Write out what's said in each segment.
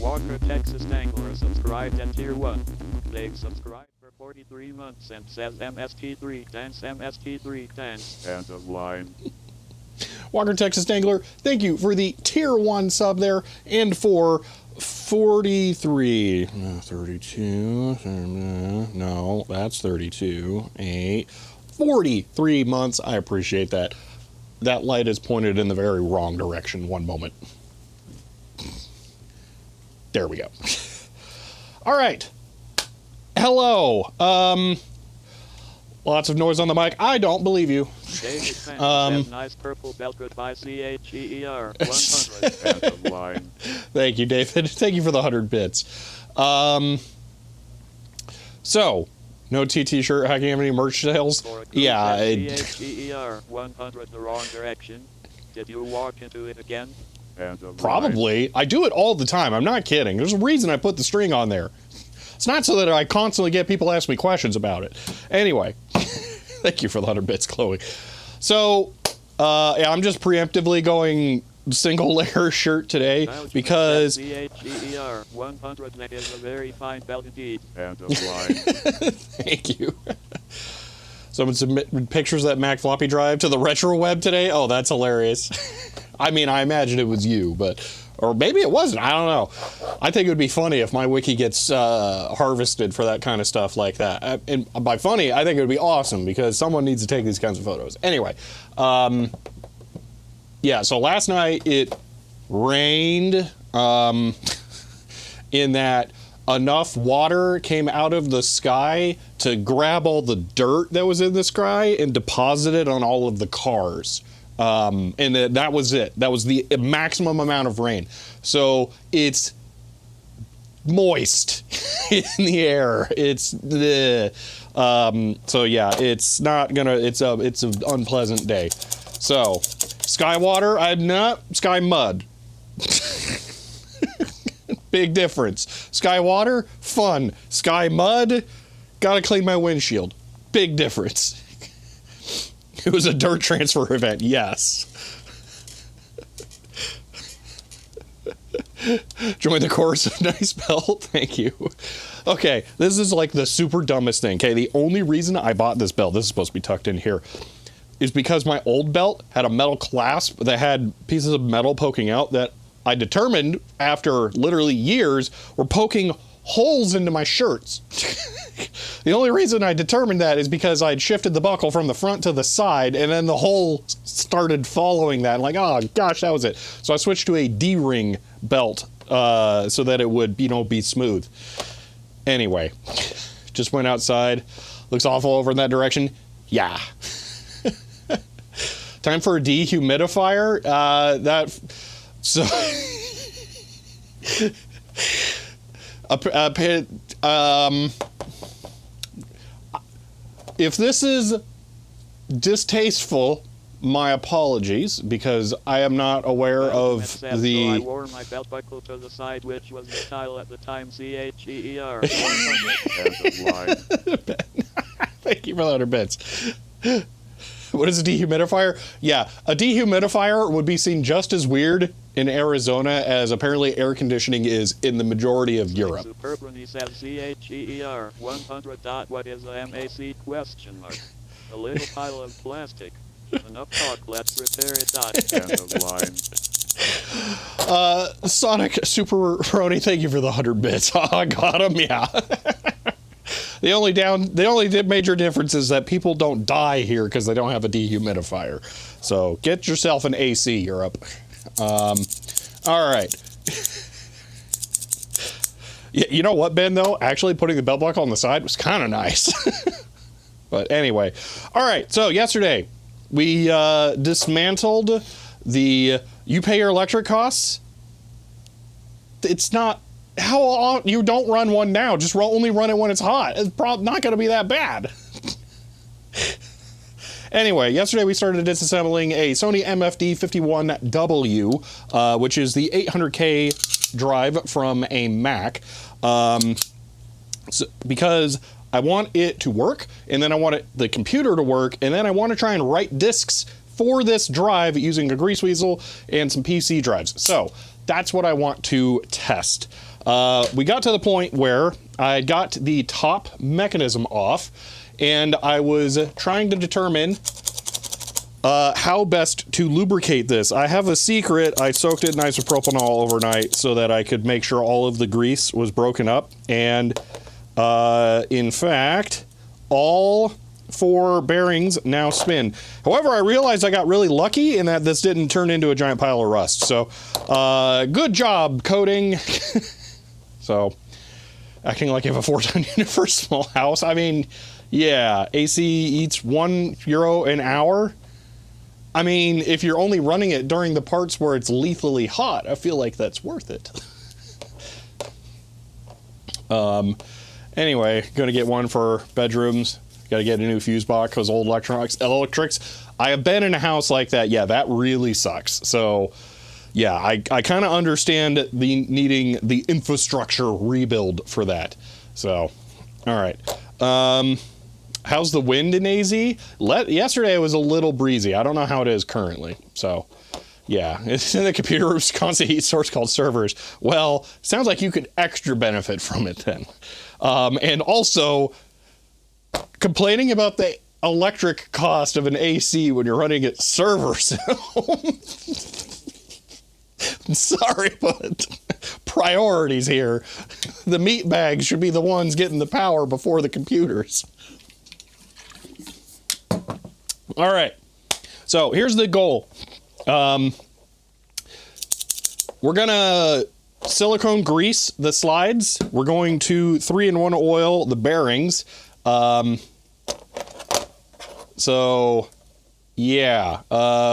Walker Texas Dangler subscribed at tier 1. They've subscribed for 43 months and says MST3 dance, MST3 dance. End of line. Walker Texas Dangler, thank you for the tier 1 sub there, and for 43, 32, no, that's 32, 8, 43 months. I appreciate that. That light is pointed in the very wrong direction. One moment. There we go. All right. Hello. Lots of noise on the mic. I don't believe you. David Fenton nice purple belt, goodbye CHEER 100. End of line. Thank you, David. Thank you for the 100 bits. So, no TT shirt hacking, have any merch sales? Yeah. CHEER 100 the wrong direction. Did you walk into it again? End of Probably. line. I do it all the time. I'm not kidding. There's a reason I put the string on there. It's not so that I constantly get people ask me questions about it. Anyway, thank you for the 100 bits, Chloe. So, yeah, I'm just preemptively going single layer shirt today because CHEER 100 is a very fine belt indeed. End of line. thank you. Someone submitted pictures of that Mac floppy drive to the retro web today. Oh, that's hilarious. I mean, I imagine it was you, but, or maybe it wasn't. I don't know. I think it would be funny if my wiki gets harvested for that kind of stuff like that. And by funny, I think it would be awesome because someone needs to take these kinds of photos. Anyway, yeah, so last night it rained in that enough water came out of the sky to grab all the dirt that was in the sky and deposit it on all of the cars. And that was it. That was the maximum amount of rain. So it's moist in the air. It's the so yeah, it's not gonna. It's an unpleasant day. So sky water, I'm not sky mud. Big difference. Sky water, fun. Sky mud, gotta clean my windshield. Big difference. It was a dirt transfer event, yes. Join the chorus of Nice Belt, thank you. Okay, this is like the super dumbest thing. Okay, the only reason I bought this belt, this is supposed to be tucked in here, is because my old belt had a metal clasp that had pieces of metal poking out that I determined after literally years were poking holes into my shirts. The only reason I determined that is because I'd shifted the buckle from the front to the side and then the hole started following that. Like, oh gosh, that was it. So I switched to a D-ring belt so that it would, be smooth. Anyway, just went outside. Looks awful over in that direction. Yeah. Time for a dehumidifier. So if this is distasteful, my apologies, because I am not aware of So I the... wore my belt buckle to the side, which was the style at the time, CHEER. End of line. Thank you for the 100 bits. What is a dehumidifier? Yeah, a dehumidifier would be seen just as weird in Arizona as apparently air conditioning is in the majority of Europe. Superbruni says CHEER 100. What is a MAC question mark? A little pile of plastic. Enough talk, let's repair it. End of line. Sonic Super Roni, thank you for the 100 bits. Oh, I got him, yeah. The only major difference is that people don't die here because they don't have a dehumidifier. So get yourself an AC, Europe. All right. You know what, Ben, though? Actually putting the belt buckle on the side was kind of nice. But anyway. All right, so yesterday we dismantled the you pay your electric costs. It's not... How you don't run one now? Just only run it when it's hot. It's probably not going to be that bad. Anyway, yesterday we started disassembling a Sony MFD51W, which is the 800K drive from a Mac, because I want it to work, and then I want the computer to work, and then I want to try and write disks for this drive using a Grease Weasel and some PC drives. So that's what I want to test. We got to the point where I got the top mechanism off, and I was trying to determine how best to lubricate this. I have a secret. I soaked it in isopropanol overnight so that I could make sure all of the grease was broken up, and in fact, all 4 bearings now spin. However, I realized I got really lucky in that this didn't turn into a giant pile of rust. So, good job, coding. So, acting like you have a 4-ton unit for a small house. I mean, yeah, AC eats €1 an hour. I mean, if you're only running it during the parts where it's lethally hot, I feel like that's worth it. Anyway, gonna get one for bedrooms. Gotta get a new fuse box because old electrics. I have been in a house like that. Yeah, that really sucks. So, yeah, I kind of understand needing the infrastructure rebuild for that. So, all right. How's the wind in AZ? Yesterday it was a little breezy. I don't know how it is currently. So, yeah, it's in the computer room's constant heat source called servers. Well, sounds like you could extra benefit from it then. And also, complaining about the electric cost of an AC when you're running at servers at home. Sorry, but priorities here. The meat bags should be the ones getting the power before the computers. All right. So here's the goal. We're going to silicone grease the slides. We're going to 3-in-1 oil the bearings. So, yeah,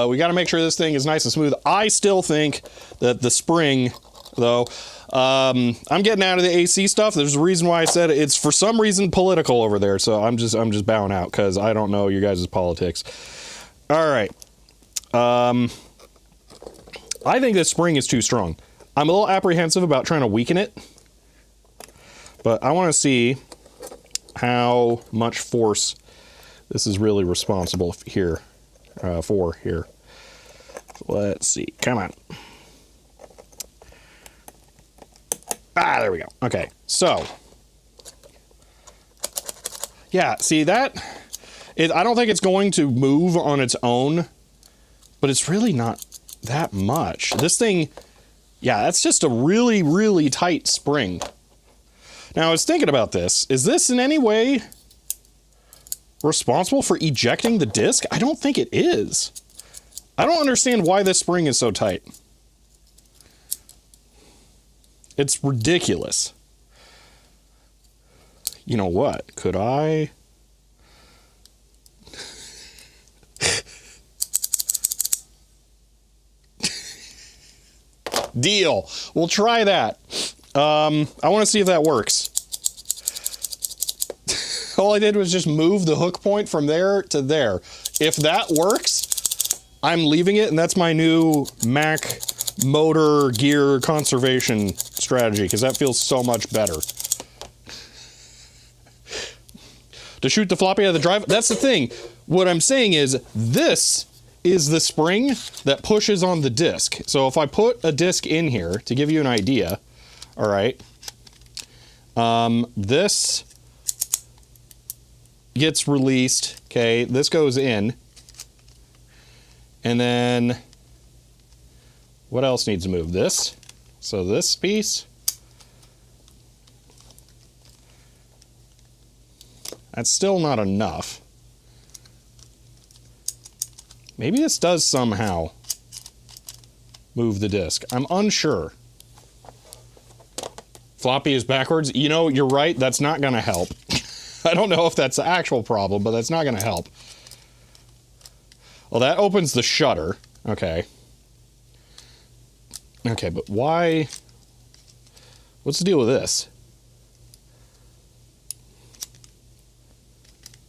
we got to make sure this thing is nice and smooth. I still think that the spring, though, I'm getting out of the AC stuff. There's a reason why I said it's for some reason political over there. So I'm just bowing out because I don't know your guys' politics. All right. I think this spring is too strong. I'm a little apprehensive about trying to weaken it, but I want to see how much force this is really responsible here, for here. Let's see. Come on. Ah, there we go. Okay, so. Yeah, see that? I don't think it's going to move on its own, but it's really not that much. This thing, yeah, that's just a really, really tight spring. Now, I was thinking about this. Is this in any way responsible for ejecting the disc? I don't think it is. I don't understand why this spring is so tight. It's ridiculous. You know what? Could I... Deal. We'll try that. I want to see if that works. All I did was just move the hook point from there to there. If that works, I'm leaving it, and that's my new Mac motor gear conservation strategy, because that feels so much better. To shoot the floppy out of the drive, that's the thing. What I'm saying is, this is the spring that pushes on the disk. So if I put a disk in here, to give you an idea, all right, this gets released, okay, this goes in, and then what else needs to move? This. So this piece, that's still not enough. Maybe this does somehow move the disk. I'm unsure. Floppy is backwards. You know, you're right, that's not gonna help. I don't know if that's the actual problem, but that's not going to help. Well, that opens the shutter. Okay. Okay, but why? What's the deal with this?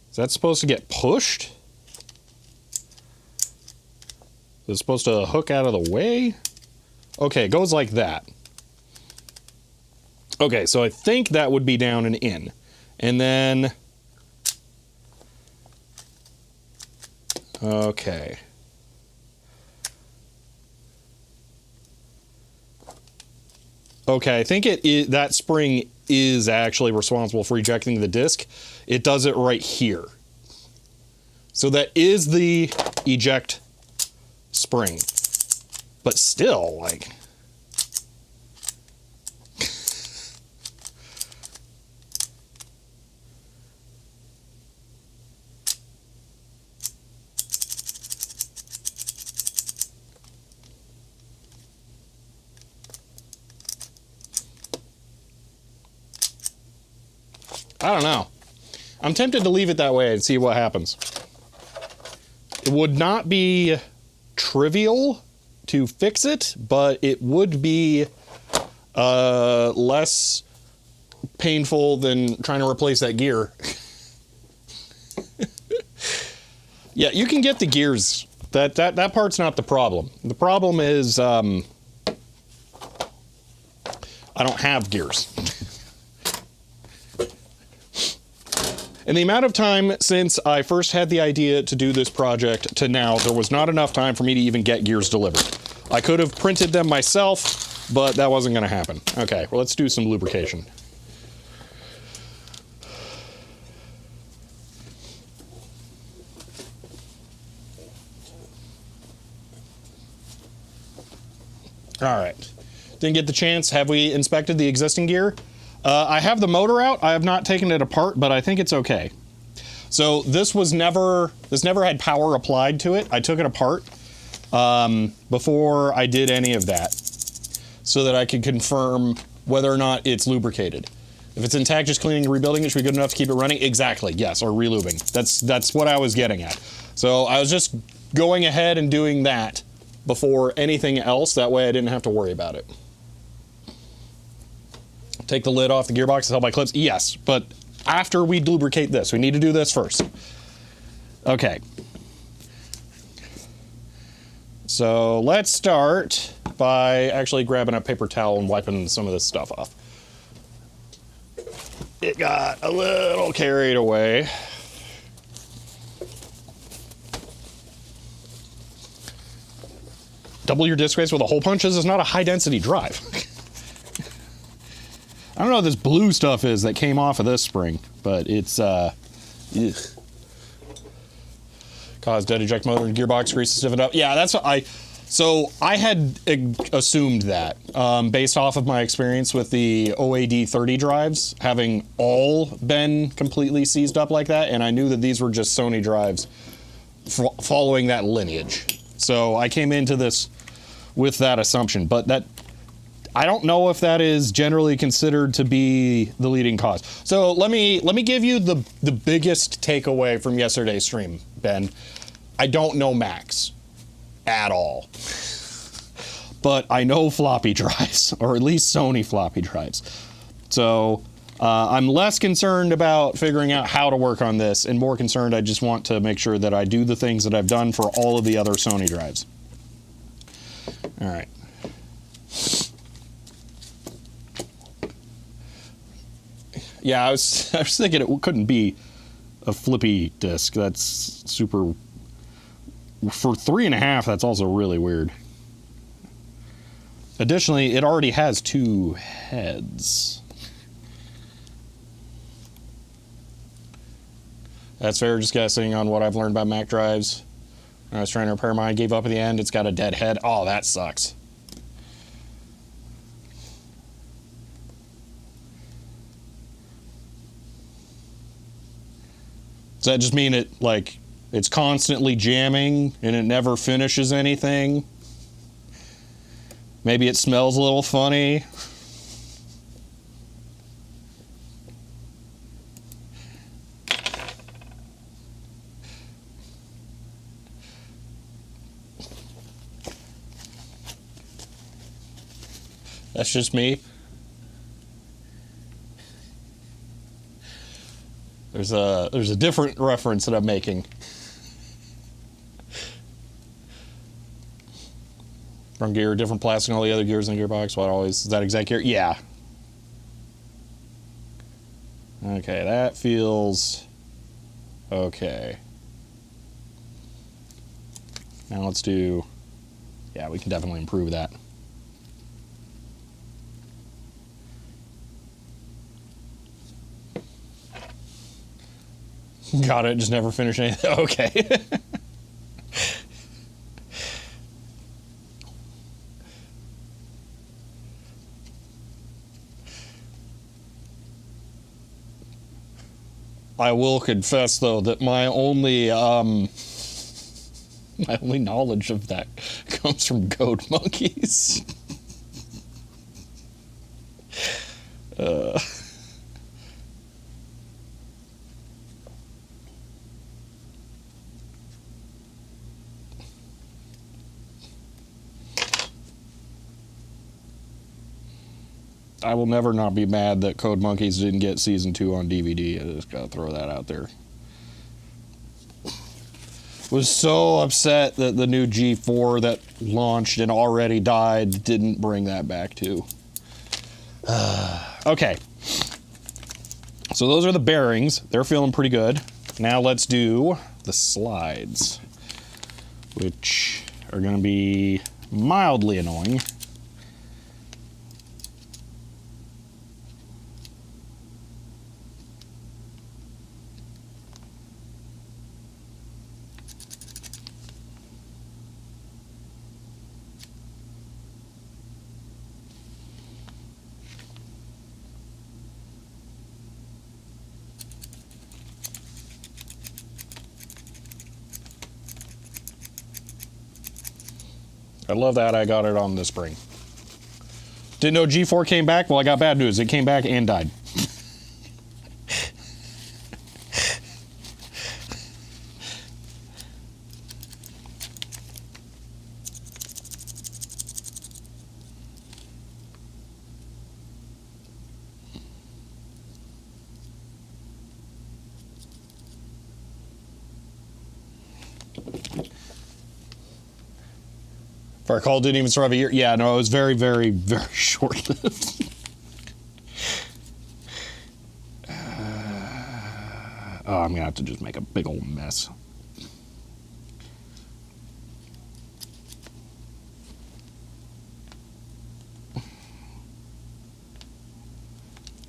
Is that supposed to get pushed? Is it supposed to hook out of the way? Okay, it goes like that. Okay, so I think that would be down and in. And then, okay. Okay, I think that spring is actually responsible for ejecting the disk. It does it right here. So that is the eject spring. But still, like... I don't know. I'm tempted to leave it that way and see what happens. It would not be trivial to fix it, but it would be less painful than trying to replace that gear. Yeah, you can get the gears. That part's not the problem. The problem is I don't have gears. In the amount of time since I first had the idea to do this project to now, there was not enough time for me to even get gears delivered. I could have printed them myself, but that wasn't going to happen. Okay, well, let's do some lubrication. All right. Didn't get the chance. Have we inspected the existing gear? I have the motor out. I have not taken it apart, but I think it's okay. So this never had power applied to it. I took it apart before I did any of that so that I could confirm whether or not it's lubricated. If it's intact, just cleaning and rebuilding it should be good enough to keep it running. Exactly, yes, or relubing. That's what I was getting at. So I was just going ahead and doing that before anything else. That way I didn't have to worry about it. Take the lid off the gearbox to help my clips? Yes, but after we lubricate this, we need to do this first. Okay. So let's start by actually grabbing a paper towel and wiping some of this stuff off. It got a little carried away. Double your disk space with a hole punch. This is not a high density drive. I don't know what this blue stuff is that came off of this spring, but it's, ugh. Caused dead eject motor and gearbox grease to stiffen up. Yeah, that's what so I had assumed that, based off of my experience with the OAD30 drives, having all been completely seized up like that, and I knew that these were just Sony drives following that lineage. So I came into this with that assumption, but that, I don't know if that is generally considered to be the leading cause. So let me give you the biggest takeaway from yesterday's stream, Ben. I don't know Macs at all. but I know floppy drives, or at least Sony floppy drives. So I'm less concerned about figuring out how to work on this, and more concerned I just want to make sure that I do the things that I've done for all of the other Sony drives. All right. Yeah, I was thinking it couldn't be a flippy disk. That's super. For 3.5, that's also really weird. Additionally, it already has 2 heads. That's fair, just guessing on what I've learned about Mac drives. I was trying to repair mine, gave up at the end. It's got a dead head. Oh, that sucks. Does that just mean it, like, it's constantly jamming and it never finishes anything? Maybe it smells a little funny. That's just me. There's a different reference that I'm making. From gear, different plastic and all the other gears in the gearbox. What always is that exact gear? Yeah. Okay, that feels okay. Now let's do. Yeah, we can definitely improve that. Got it, just never finish anything. Okay. I will confess, though, that my only knowledge of that comes from Code Monkeys. I will never not be mad that Code Monkeys didn't get season 2 on DVD. I just gotta throw that out there. Was so upset that the new G4 that launched and already died didn't bring that back too. Okay. So those are the bearings. They're feeling pretty good. Now let's do the slides, which are gonna be mildly annoying. I love that I got it on the spring. Didn't know G4 came back? Well, I got bad news. It came back and died. If I recall, didn't even survive a year. Yeah, no, it was very, very, very short-lived. Oh, I'm gonna have to just make a big old mess.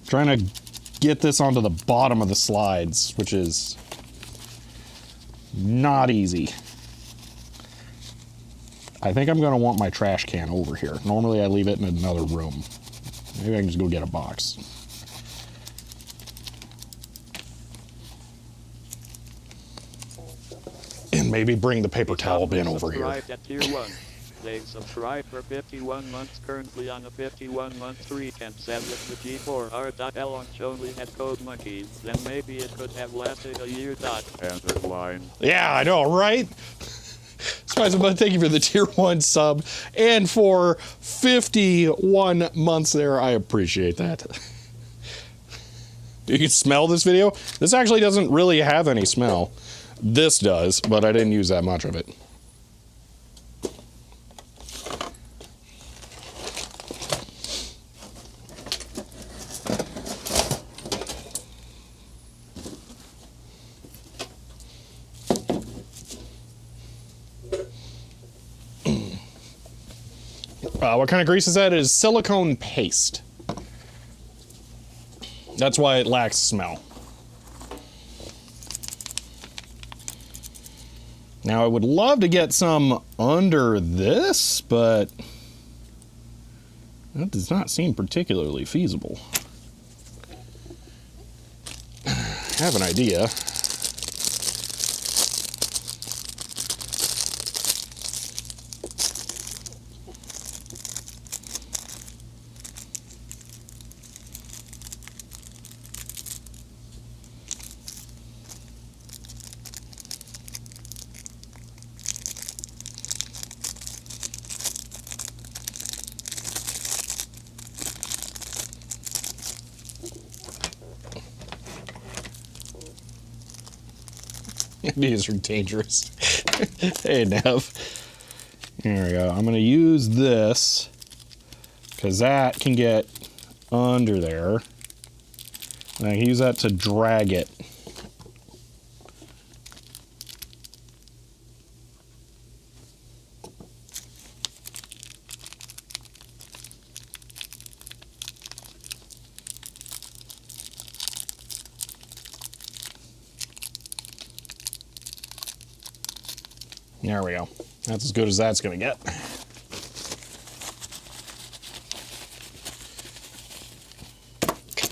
Trying to get this onto the bottom of the slides, which is not easy. I think I'm going to want my trash can over here. Normally I leave it in another room. Maybe I can just go get a box. And maybe bring the paper towel bin over here. At tier 1. They've subscribed for 51 months, currently on a 51-month streak, and said if the G4 R.L launch only had Code Monkeys, then maybe it could have lasted a year. End of line. Yeah, I know, right? But thank you for the tier 1 sub and for 51 months there. I appreciate that. You can smell this video. This actually doesn't really have any smell. This does, but I didn't use that much of it. What kind of grease is that? It is silicone paste. That's why it lacks smell. Now I would love to get some under this, but that does not seem particularly feasible. I have an idea. These are dangerous. Hey, Nev. Here we go. I'm going to use this because that can get under there. And I can use that to drag it. There we go. That's as good as that's going to get.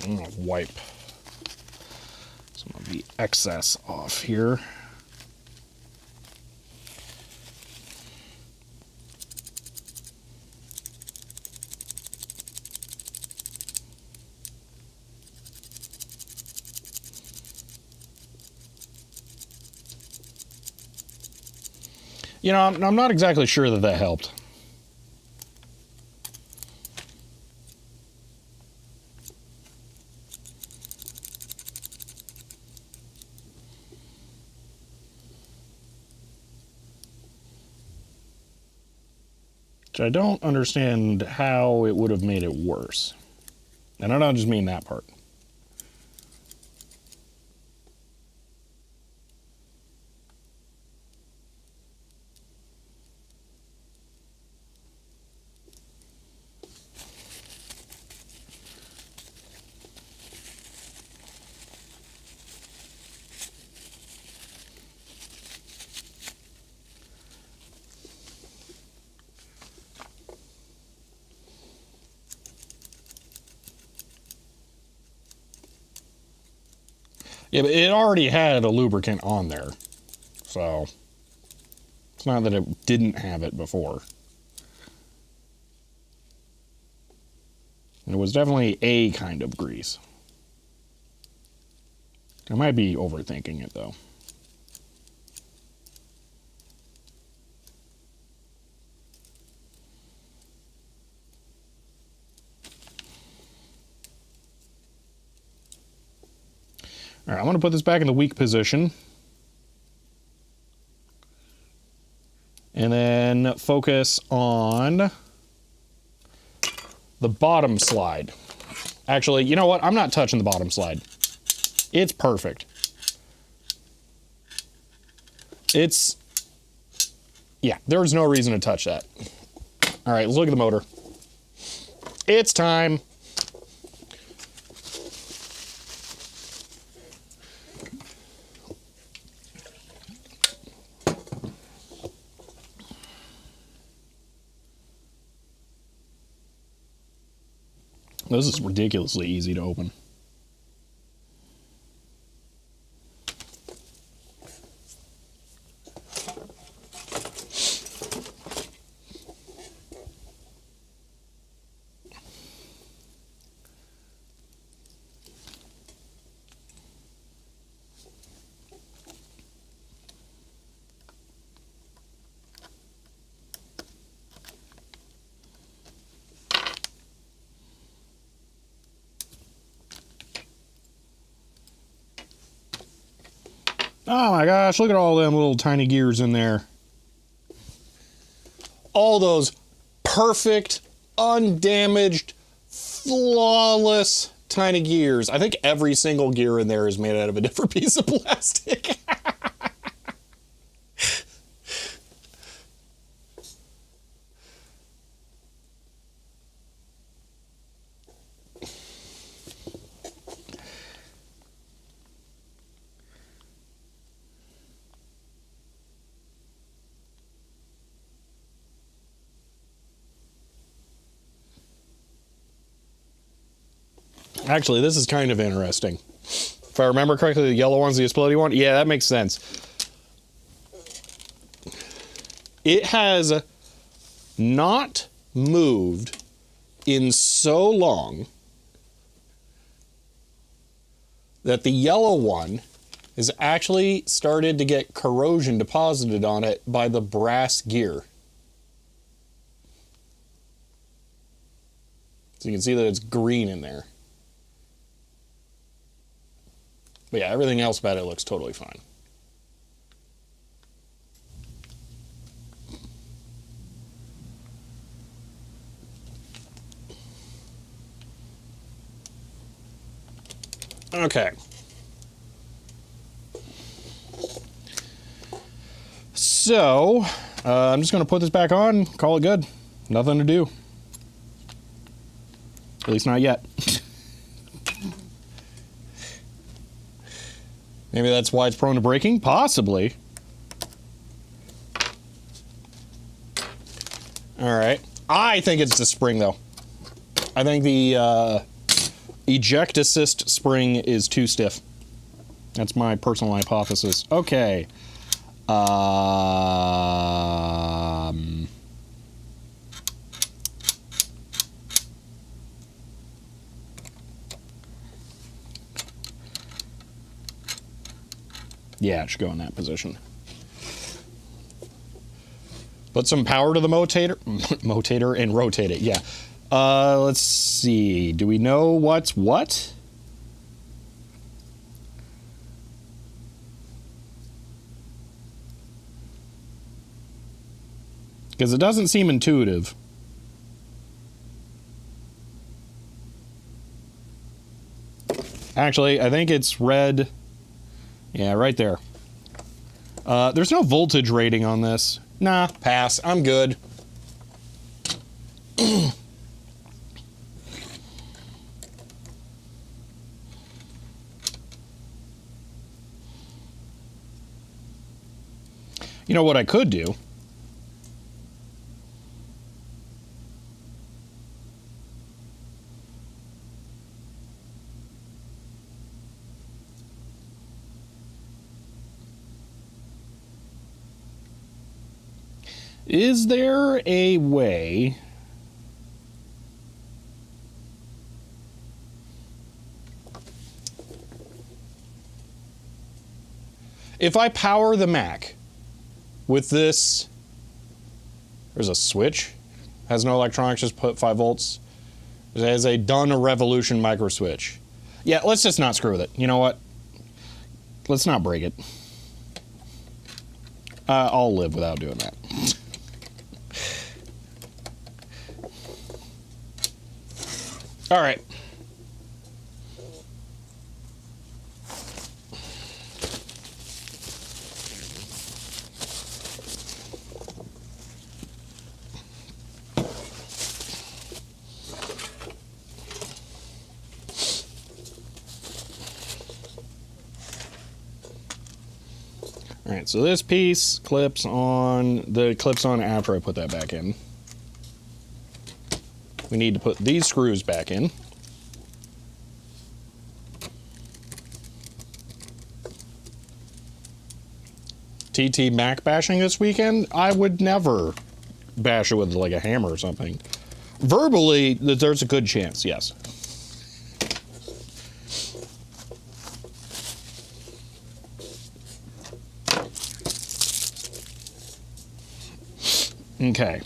I'm going to wipe some of the excess off here. You know, I'm not exactly sure that that helped. Which I don't understand how it would have made it worse. And I don't just mean that part. Yeah, but it already had a lubricant on there. So, it's not that it didn't have it before. It was definitely a kind of grease. I might be overthinking it, though. All right, I'm going to put this back in the weak position. And then focus on the bottom slide. Actually, you know what? I'm not touching the bottom slide. It's perfect. Yeah, there's no reason to touch that. All right, let's look at the motor. It's time. This is ridiculously easy to open. Oh my gosh, look at all them little tiny gears in there. All those perfect, undamaged, flawless tiny gears. I think every single gear in there is made out of a different piece of plastic. Actually, this is kind of interesting. If I remember correctly, the yellow one's the exploding one. Yeah, that makes sense. It has not moved in so long that the yellow one has actually started to get corrosion deposited on it by the brass gear. So you can see that it's green in there. But yeah, everything else about it looks totally fine. Okay. So, I'm just going to put this back on, call it good. Nothing to do. At least not yet. Maybe that's why it's prone to breaking? Possibly. Alright. I think it's the spring, though. I think the eject assist spring is too stiff. That's my personal hypothesis. Okay. Yeah, it should go in that position. Put some power to the motator and rotate it. Yeah. Let's see. Do we know what's what? Because it doesn't seem intuitive. Actually, I think it's red. Yeah, right there. There's no voltage rating on this. Nah, pass. I'm good. You know what I could do? Is there a way if I power the Mac with this? There's a switch, has no electronics, just put 5 volts. It has a done a revolution micro switch. Yeah, let's just not screw with it. You know what? Let's not break it. I'll live without doing that. All right. All right, so this piece clips on after I put that back in. We need to put these screws back in. TT Mac bashing this weekend? I would never bash it with like a hammer or something. Verbally, there's a good chance, yes. Okay.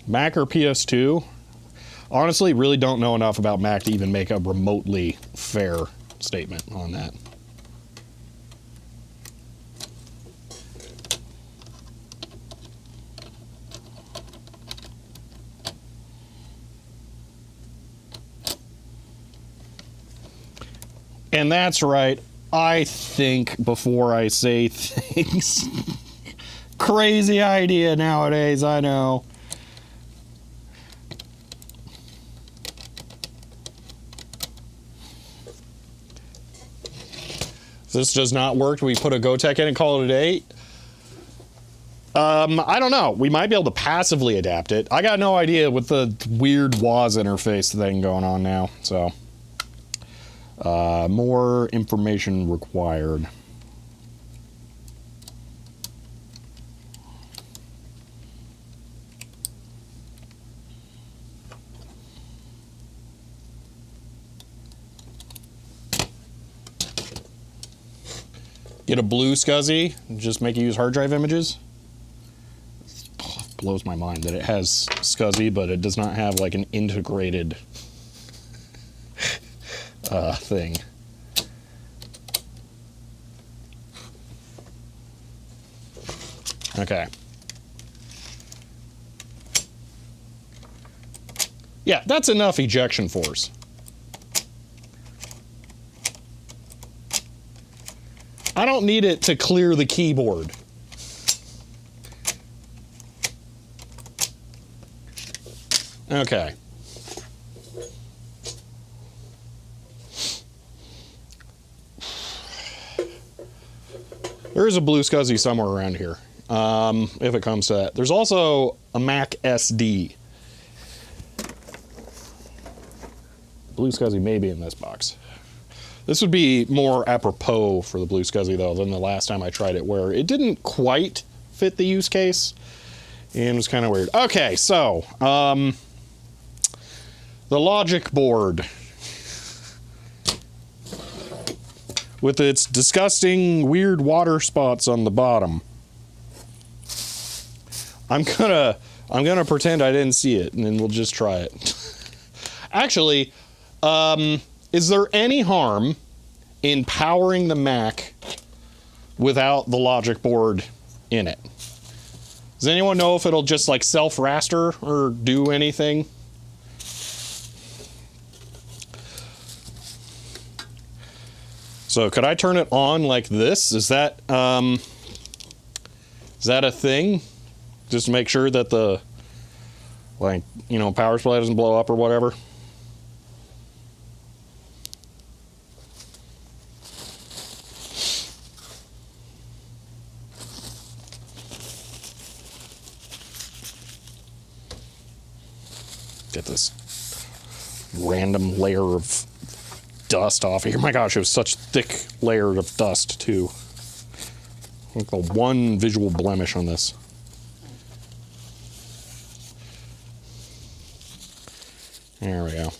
Mac or PS2? Honestly, really don't know enough about Mac to even make a remotely fair statement on that. And that's right. I think before I say things. Crazy idea nowadays, I know. This does not work. We put a Gotek in and call it a day. I don't know. We might be able to passively adapt it. I got no idea with the weird WAS interface thing going on now. So, more information required. Get a blue SCSI, just make it use hard drive images. Blows my mind that it has SCSI, but it does not have like an integrated thing. Okay. Yeah, that's enough ejection force. I don't need it to clear the keyboard. Okay. There is a blue SCSI somewhere around here, if it comes to that. There's also a Mac SD. Blue SCSI may be in this box. This would be more apropos for the blue SCSI, though, than the last time I tried it, where it didn't quite fit the use case, and it was kind of weird. Okay, so, the logic board, with its disgusting, weird water spots on the bottom. I'm gonna pretend I didn't see it, and then we'll just try it. Actually, is there any harm in powering the Mac without the logic board in it? Does anyone know if it'll just like self-raster or do anything? So could I turn it on like this? Is that a thing? Just to make sure that the, like, you know, power supply doesn't blow up or whatever. Get this random layer of dust off of here. My gosh, it was such thick layer of dust too. Like the one visual blemish on this. There we go.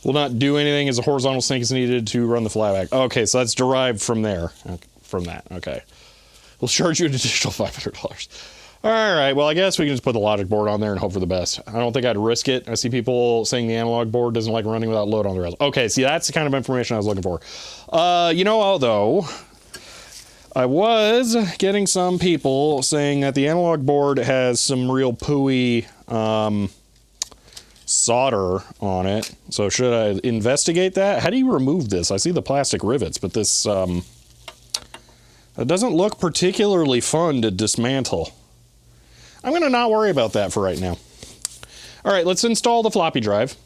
Will not do anything as a horizontal sync is needed to run the flyback. Okay, so that's derived from there. From that, okay. We'll charge you an additional $500. All right, well, I guess we can just put the logic board on there and hope for the best. I don't think I'd risk it. I see people saying the analog board doesn't like running without load on the rails. Okay, see, that's the kind of information I was looking for. You know, although I was getting some people saying that the analog board has some real pooey solder on it. So should I investigate that? How do you remove this? I see the plastic rivets, but this it doesn't look particularly fun to dismantle. I'm going to not worry about that for right now. All right, let's install the floppy drive.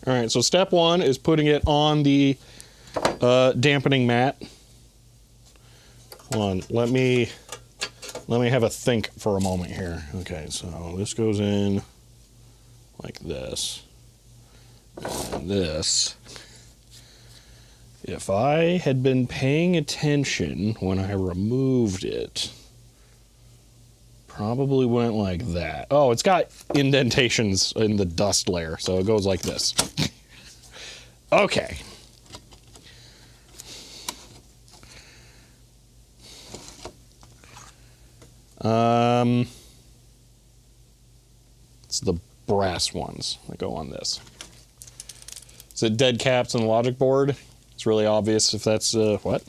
All right, so step one is putting it on the dampening mat. Hold on, let me have a think for a moment here. Okay, so this goes in like this. And this. If I had been paying attention when I removed it, probably went like that. Oh, it's got indentations in the dust layer, so it goes like this. Okay. It's the brass ones that go on this. Is it dead caps and logic board? It's really obvious if that's, what?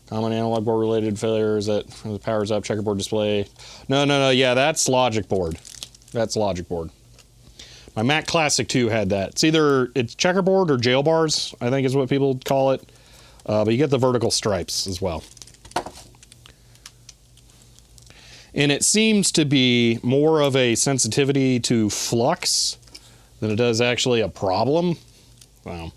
Common analog board related failures that the powers up checkerboard display. No, yeah, that's logic board. That's logic board. My Mac Classic 2 had that. It's checkerboard or jail bars, I think is what people call it. But you get the vertical stripes as well. And it seems to be more of a sensitivity to flux than it does actually a problem. Wow.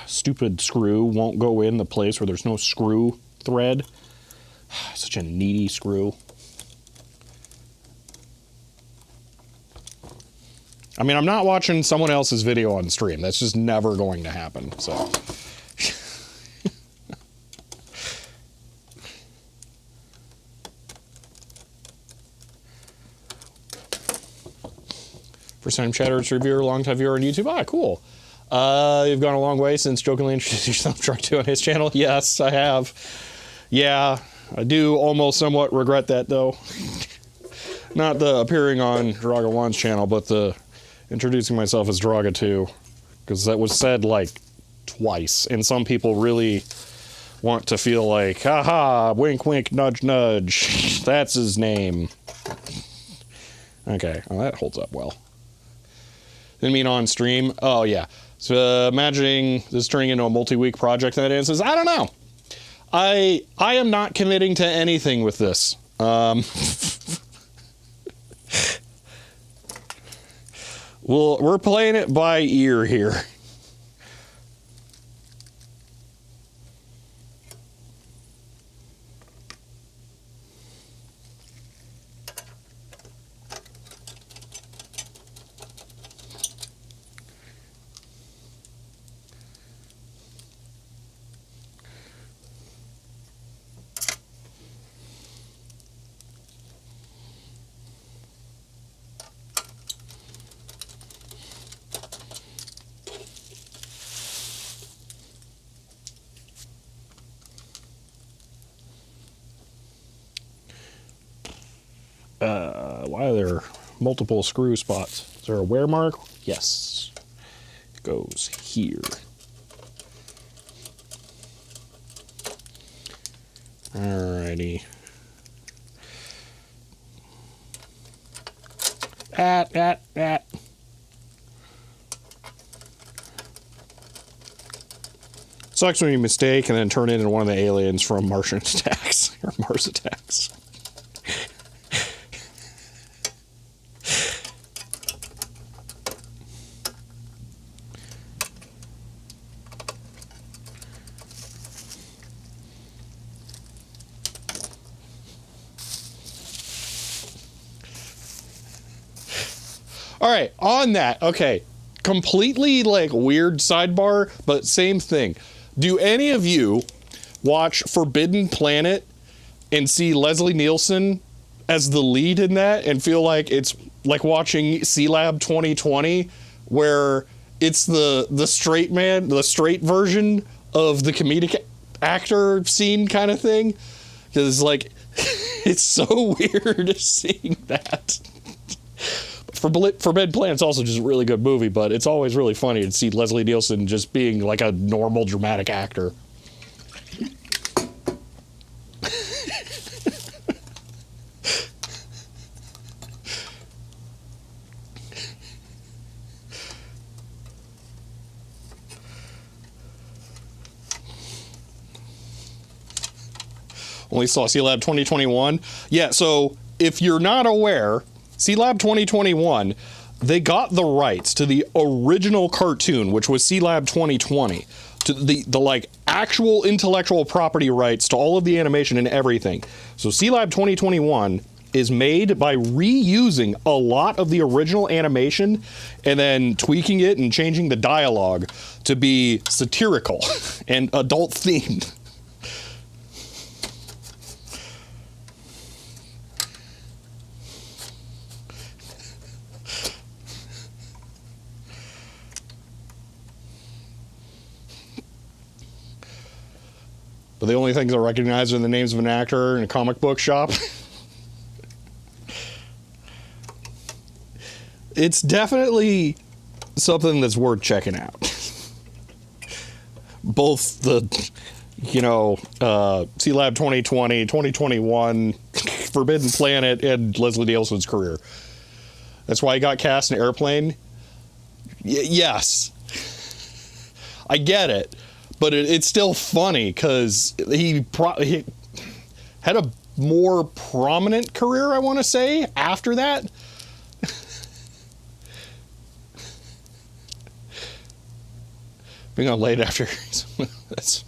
Stupid screw won't go in the place where there's no screw thread. Such a needy screw. I mean, I'm not watching someone else's video on stream. That's just never going to happen, so. First time chatter, reviewer, long time viewer on YouTube. Ah, cool. You've gone a long way since jokingly introduced yourself Drug 2 on his channel. Yes, I have. Yeah, I do almost somewhat regret that, though. Not the appearing on Draga 1's channel, but the introducing myself as Draga 2. Because that was said, like, twice. And some people really want to feel like, haha, wink, wink, nudge, nudge. That's his name. Okay, well, that holds up well. Didn't mean on stream. Oh, yeah. So imagining this turning into a multi-week project, that answers, I don't know. I am not committing to anything with this. We're playing it by ear here. Why are there multiple screw spots? Is there a wear mark? Yes. It goes here. Alrighty. At. Sucks when you mistake and then turn into one of the aliens from Martian Attacks or Mars Attacks. All right, on that, okay, completely like weird sidebar, but same thing. Do any of you watch Forbidden Planet and see Leslie Nielsen as the lead in that and feel like it's like watching C-Lab 2020, where it's the straight man, the straight version of the comedic actor scene kind of thing? Because like, it's so weird seeing that. Forbidden Planet's also just a really good movie, but it's always really funny to see Leslie Nielsen just being like a normal dramatic actor. Only saw C-Lab 2021. Yeah, so if you're not aware, C-Lab 2021, they got the rights to the original cartoon, which was C-Lab 2020, to the like actual intellectual property rights to all of the animation and everything. So C-Lab 2021 is made by reusing a lot of the original animation and then tweaking it and changing the dialogue to be satirical and adult themed. But the only things I recognize are the names of an actor in a comic book shop. It's definitely something that's worth checking out. Both the, C-Lab 2020, 2021, Forbidden Planet, and Leslie Nielsen's career. That's why he got cast in Airplane. Yes. I get it. But it's still funny because he had a more prominent career, I want to say, after that. Being on late after. That's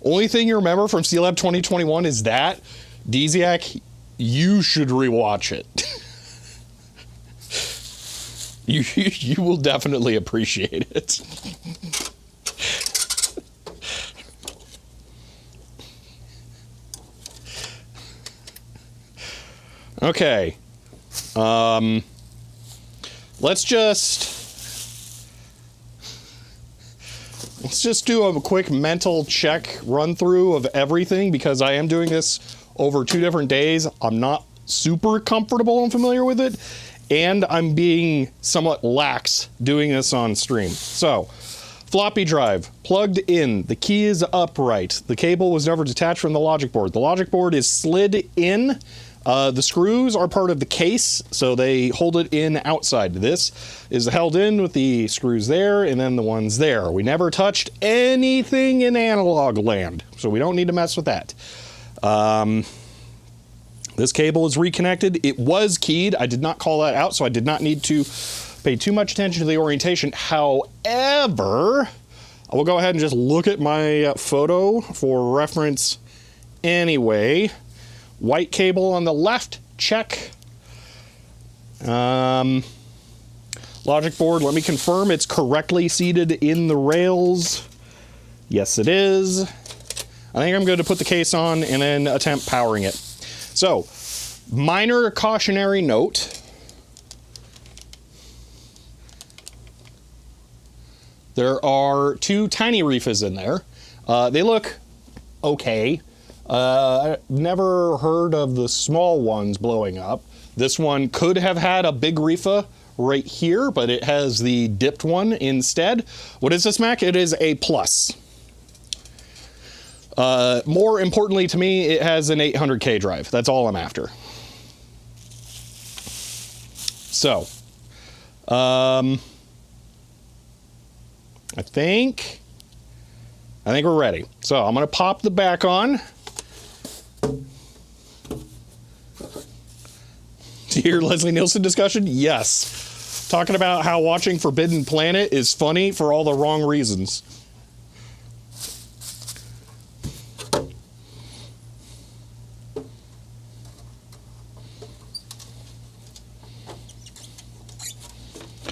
only thing you remember from C-Lab 2021 is that. Desiak, you should rewatch it. You will definitely appreciate it. Okay. Let's just do a quick mental check run through of everything because I am doing this over 2 different days. I'm not super comfortable and familiar with it. And I'm being somewhat lax doing this on stream. So, floppy drive, plugged in. The key is upright. The cable was never detached from the logic board. The logic board is slid in. The screws are part of the case, so they hold it in outside. This is held in with the screws there and then the ones there. We never touched anything in analog land, so we don't need to mess with that. This cable is reconnected. It was keyed. I did not call that out, so I did not need to pay too much attention to the orientation. However, I will go ahead and just look at my photo for reference anyway. White cable on the left, check. Logic board, let me confirm it's correctly seated in the rails. Yes, it is. I think I'm going to put the case on and then attempt powering it. So, minor cautionary note. There are 2 tiny reefas in there. They look okay. I never heard of the small ones blowing up. This one could have had a big reefa right here, but it has the dipped one instead. What is this, Mac? It is a plus. More importantly to me, it has an 800K drive. That's all I'm after. So, I think we're ready. So I'm going to pop the back on. To hear Leslie Nielsen discussion? Yes. Talking about how watching Forbidden Planet is funny for all the wrong reasons.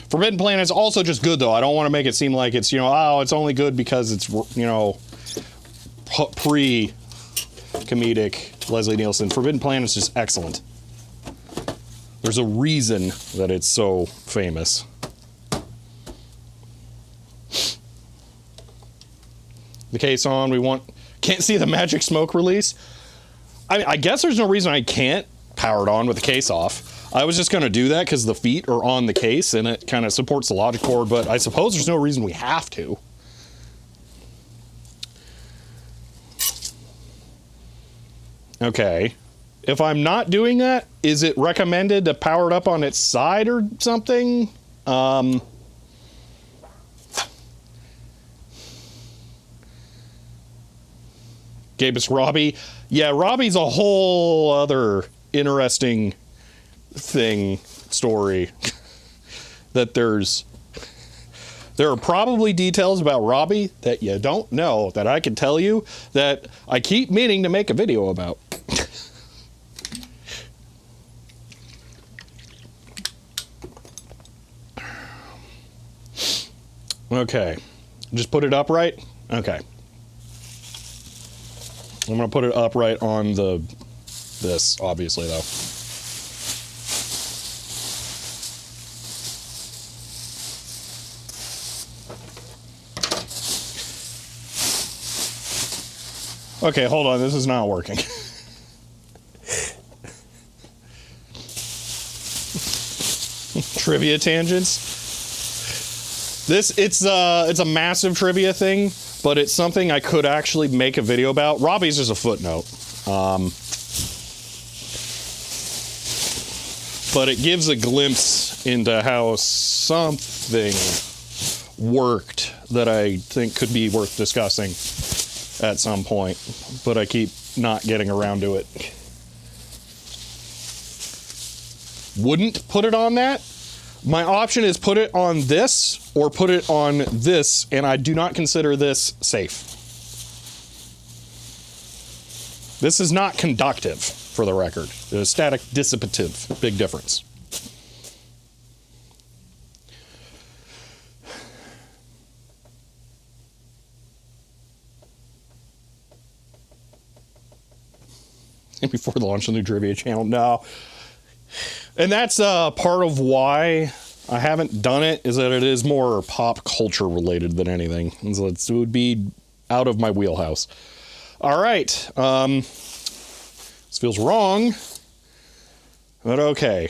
Forbidden Planet is also just good, though. I don't want to make it seem like it's, it's only good because it's, pre-comedic Leslie Nielsen. Forbidden Planet is just excellent. There's a reason that it's so famous. The case on, can't see the magic smoke release. I guess there's no reason I can't power it on with the case off. I was just going to do that because the feet are on the case and it kind of supports the logic board, but I suppose there's no reason we have to. Okay. If I'm not doing that, is it recommended to power it up on its side or something? Gabus Robbie. Yeah, Robbie's a whole other interesting story that there's There are probably details about Robbie that you don't know that I can tell you that I keep meaning to make a video about. Okay. Just put it upright? Okay. I'm going to put it upright on this, obviously, though. Okay, hold on. This is not working. Trivia tangents. It's a massive trivia thing, but it's something I could actually make a video about. Robbie's is a footnote. But it gives a glimpse into how something worked that I think could be worth discussing at some point, but I keep not getting around to it. Wouldn't put it on that. My option is put it on this or put it on this, and I do not consider this safe. This is not conductive, for the record. It is static dissipative. Big difference. And before the launch of the new trivia channel, no. And that's part of why I haven't done it, is that it is more pop culture related than anything. And so it would be out of my wheelhouse. All right. This feels wrong, but okay.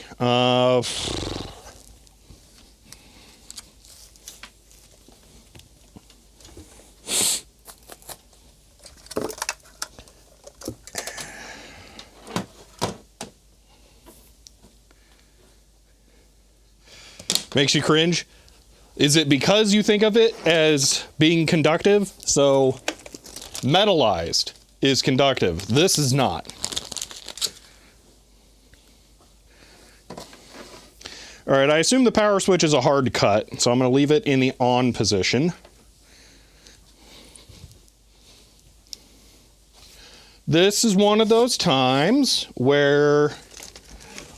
Makes you cringe? Is it because you think of it as being conductive? So, metallized is conductive. This is not. All right, I assume the power switch is a hard cut, so I'm going to leave it in the on position. This is one of those times where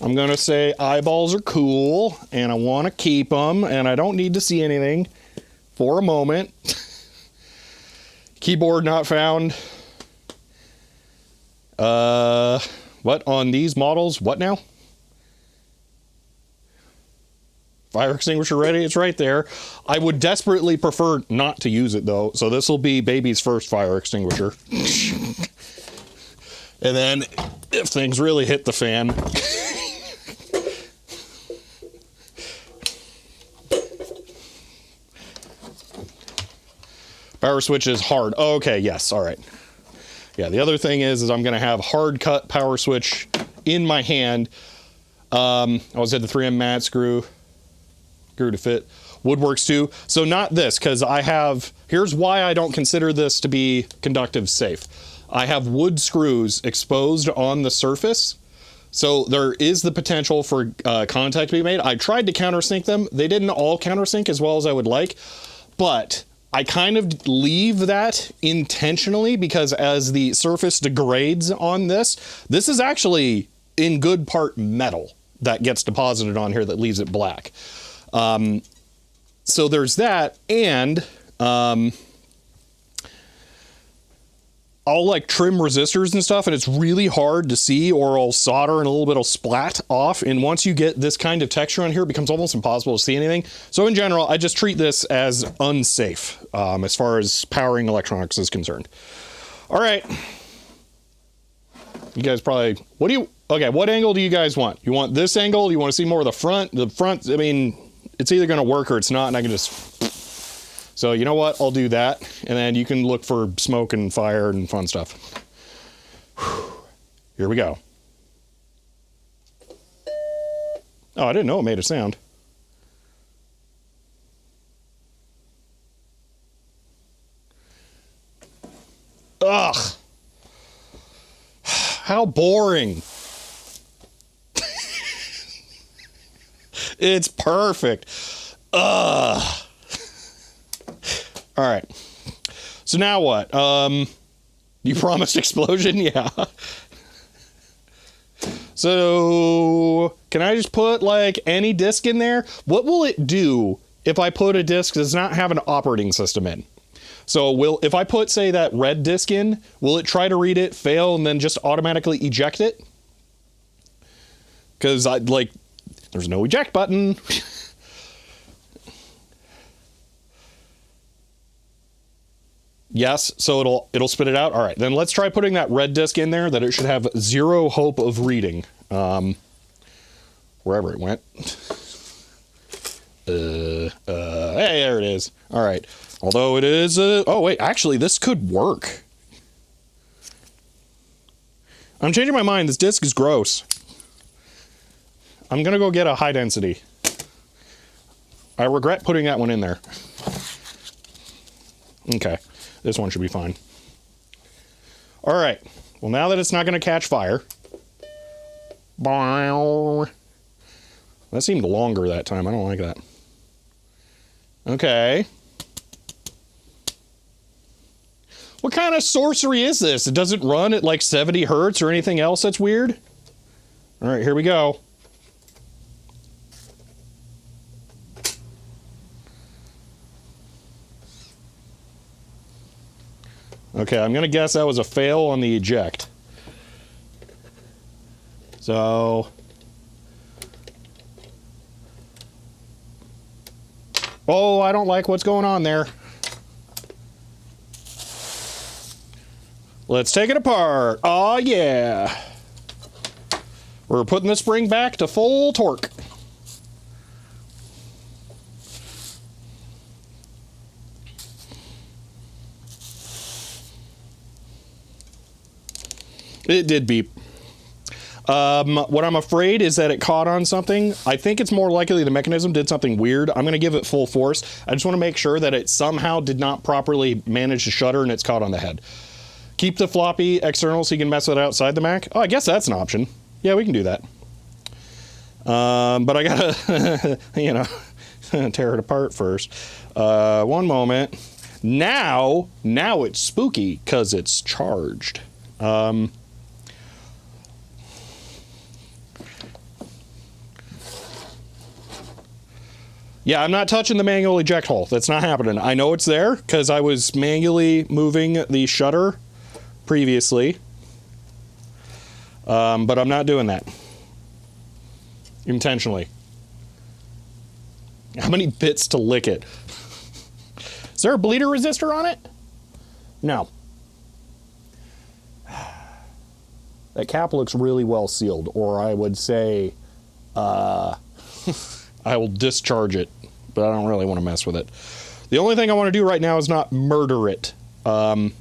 I'm going to say eyeballs are cool, and I want to keep them, and I don't need to see anything for a moment. Keyboard not found. What on these models? What now? Fire extinguisher ready? It's right there. I would desperately prefer not to use it, though, so this will be baby's first fire extinguisher. And then, if things really hit the fan... Power switch is hard. Oh, okay, yes, all right. Yeah, the other thing is I'm going to have hard cut power switch in my hand. I always had the 3M mat screw to fit. Woodworks too. So not this, because here's why I don't consider this to be conductive safe. I have wood screws exposed on the surface. So there is the potential for contact to be made. I tried to countersink them. They didn't all countersink as well as I would like, but I kind of leave that intentionally because as the surface degrades on this is actually in good part metal that gets deposited on here that leaves it black. So there's that, and I'll like trim resistors and stuff, and it's really hard to see, or I'll solder and a little bit will splat off. And once you get this kind of texture on here, it becomes almost impossible to see anything. So in general, I just treat this as unsafe as far as powering electronics is concerned. All right. You guys probably, what angle do you guys want? You want this angle? You want to see more of the front? The front, I mean, it's either going to work or it's not, and I can just... So you know what? I'll do that, and then you can look for smoke and fire and fun stuff. Here we go. Oh, I didn't know it made a sound. Ugh. How boring. It's perfect. Ugh. All right. So now what? You promised explosion? Yeah. So can I just put like any disk in there? What will it do if I put a disk that does not have an operating system in? So if I put, say, that red disk in, will it try to read it, fail, and then just automatically eject it? Because there's no eject button. Yes, so it'll spit it out. All right, then let's try putting that red disk in there that it should have zero hope of reading. Wherever it went. Hey, there it is. All right. Although it is, oh wait, actually this could work. I'm changing my mind. This disk is gross. I'm gonna go get a high density. I regret putting that one in there. Okay. This one should be fine. All right. Well, now that it's not going to catch fire. That seemed longer that time. I don't like that. Okay. What kind of sorcery is this? It doesn't run at like 70 hertz or anything else that's weird? All right, here we go. Okay, I'm gonna guess that was a fail on the eject. So... Oh, I don't like what's going on there. Let's take it apart. Oh, yeah. We're putting the spring back to full torque. It did beep. What I'm afraid is that it caught on something. I think it's more likely the mechanism did something weird. I'm going to give it full force. I just want to make sure that it somehow did not properly manage to shutter and it's caught on the head. Keep the floppy external so you can mess with it outside the Mac. Oh, I guess that's an option. Yeah, we can do that. But I gotta, you know, tear it apart first. One moment. Now it's spooky because it's charged. Yeah, I'm not touching the manual eject hole. That's not happening. I know it's there because I was manually moving the shutter previously. But I'm not doing that. Intentionally. How many bits to lick it? Is there a bleeder resistor on it? No. That cap looks really well sealed, or I would say, I will discharge it, but I don't really want to mess with it. The only thing I want to do right now is not murder it by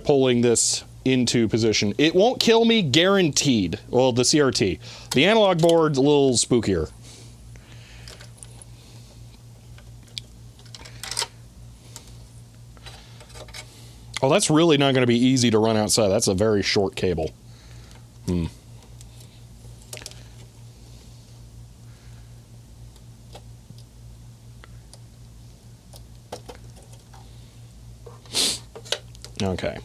pulling this into position. It won't kill me, guaranteed. Well, the CRT. The analog board's a little spookier. Oh, that's really not going to be easy to run outside. That's a very short cable. Okay.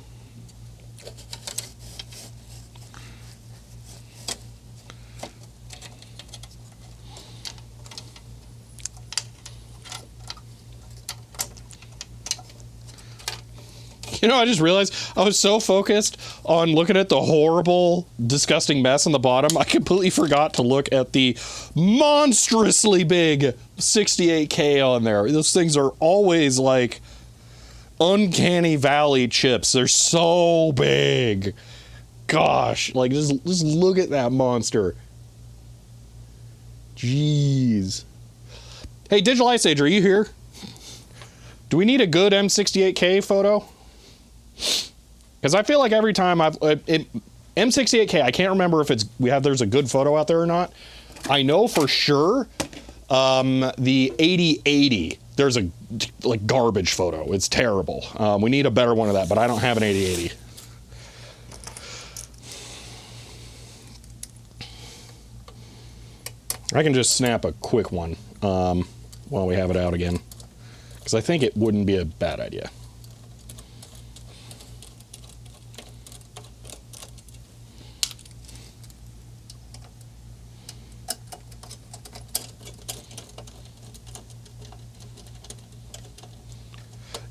You know, I just realized I was so focused on looking at the horrible, disgusting mess on the bottom, I completely forgot to look at the monstrously big 68K on there. Those things are always like uncanny valley chips. They're so big. Gosh, like just look at that monster. Jeez. Hey, Digital Ice Age, are you here? Do we need a good M68K photo? Because I feel like every time M68K, I can't remember if there's a good photo out there or not. I know for sure the 8080, there's a like garbage photo. It's terrible. We need a better one of that, but I don't have an 8080. I can just snap a quick one while we have it out again. Because I think it wouldn't be a bad idea.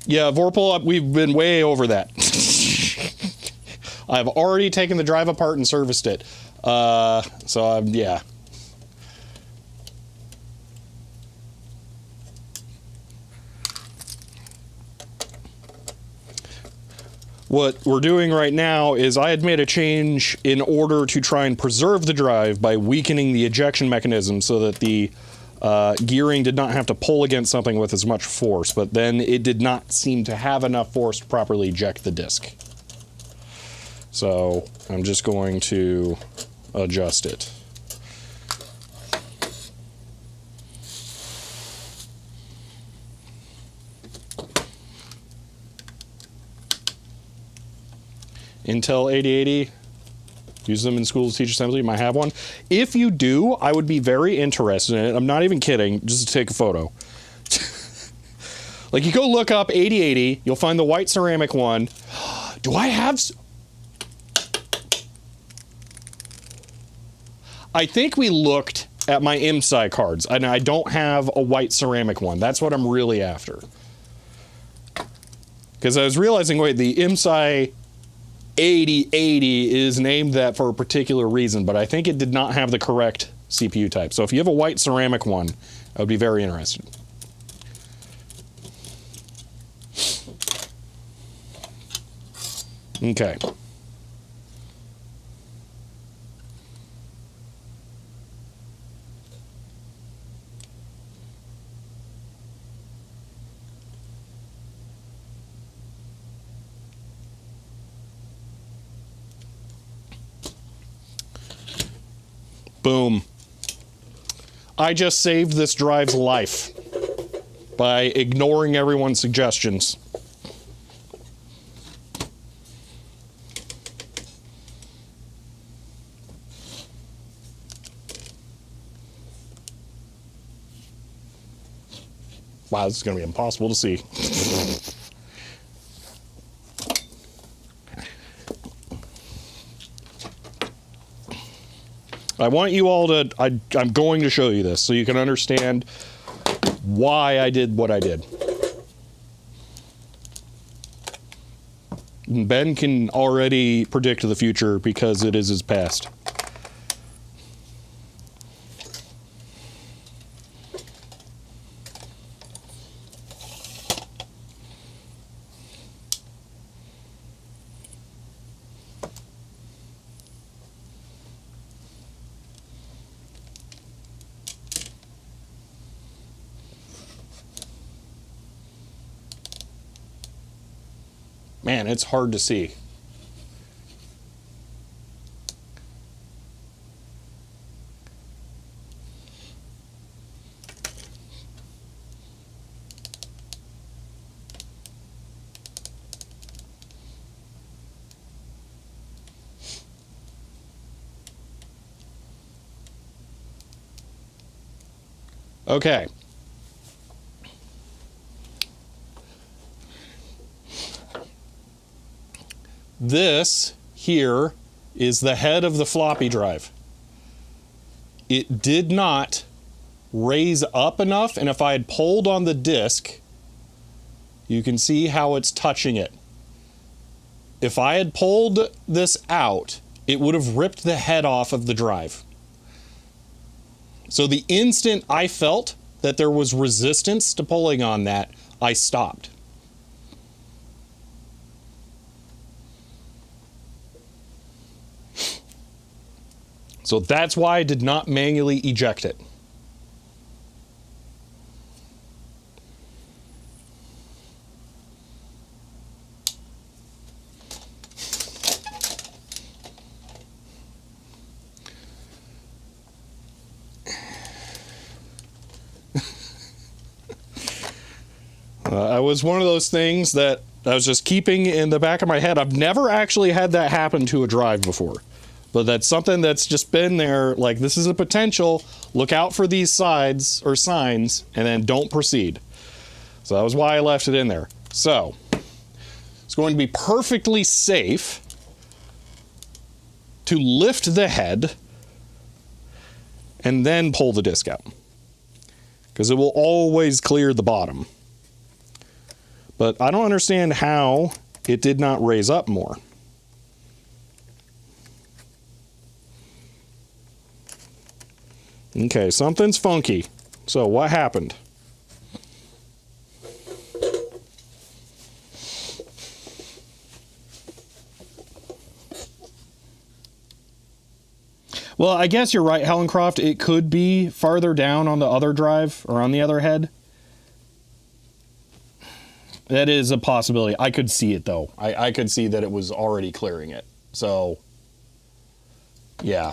Yeah, Vorpal, we've been way over that. I've already taken the drive apart and serviced it. Yeah. What we're doing right now is I had made a change in order to try and preserve the drive by weakening the ejection mechanism so that the gearing did not have to pull against something with as much force, but then it did not seem to have enough force to properly eject the disc. So I'm just going to adjust it. Intel 8080. Use them in schools to teach assembly. You might have one. If you do, I would be very interested in it. I'm not even kidding, just to take a photo. Like, you go look up 8080, you'll find the white ceramic one. Do I have... I think we looked at my IMSI cards, and I don't have a white ceramic one. That's what I'm really after. Because I was realizing, wait, the IMSI 8080 is named that for a particular reason, but I think it did not have the correct CPU type. So if you have a white ceramic one, I would be very interested. Okay. Boom. I just saved this drive's life by ignoring everyone's suggestions. Wow, this is going to be impossible to see. I want you all to, I'm going to show you this so you can understand why I did what I did. Ben can already predict the future because it is his past. Man, it's hard to see. Okay. This here is the head of the floppy drive. It did not raise up enough, and if I had pulled on the disk, you can see how it's touching it. If I had pulled this out, it would have ripped the head off of the drive. So the instant I felt that there was resistance to pulling on that, I stopped. So that's why I did not manually eject it. I was one of those things that I was just keeping in the back of my head. I've never actually had that happen to a drive before. But that's something that's just been there, like, this is a potential, look out for these sides or signs, and then don't proceed. So So that was why I left it in there. So it's going to be perfectly safe to lift the head and then pull the disc out, because it will always clear the bottom. But I don't understand how it did not raise up more. Okay, something's funky. So what happened? Well, I guess you're right, Hellencroft. It could be farther down on the other drive or on the other head. That is a possibility. I could see it, though. I could see that it was already clearing it. So, yeah.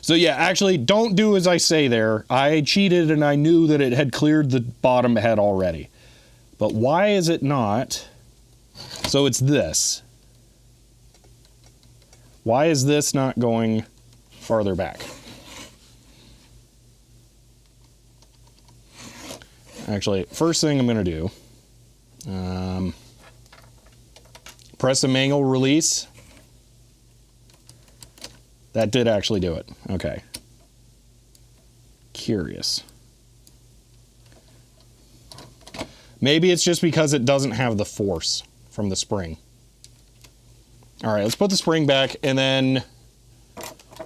So yeah, actually, don't do as I say there. I cheated and I knew that it had cleared the bottom head already. But why is it not? So it's this. Why is this not going farther back? Actually, first thing I'm going to do, press the manual release. That did actually do it. Okay. Curious. Maybe it's just because it doesn't have the force from the spring. All right, let's put the spring back and then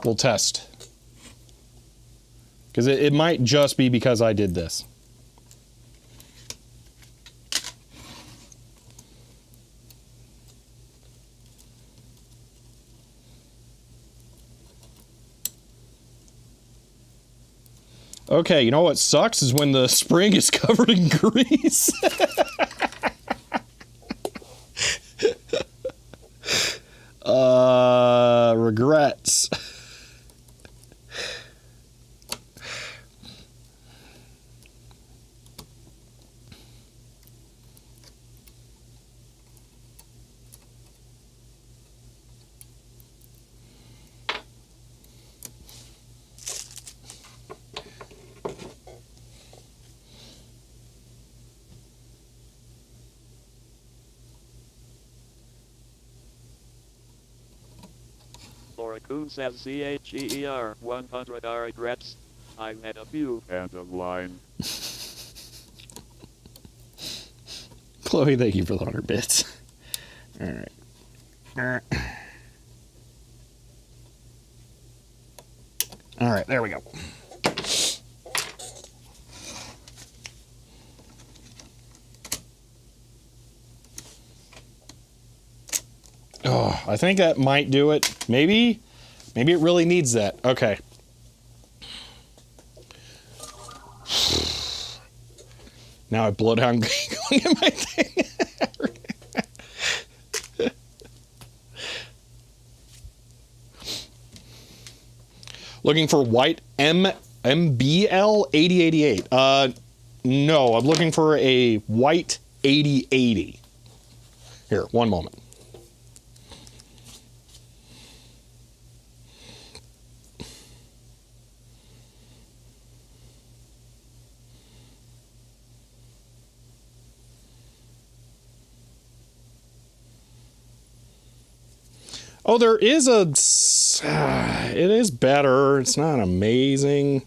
we'll test. Because it might just be because I did this. Okay, you know what sucks is when the spring is covered in grease. Regrets. Laura Coon says CHEER 100 are regrets. I met a few. End of line. Chloe, thank you for the 100 bits. All right. All right, there we go. Oh, I think that might do it. Maybe it really needs that. Okay. Now I have Bloodhound going in my thing. Looking for white MBL 8088. No, I'm looking for a white 8080. Here, one moment. Oh, there is a... it is better. It's not amazing.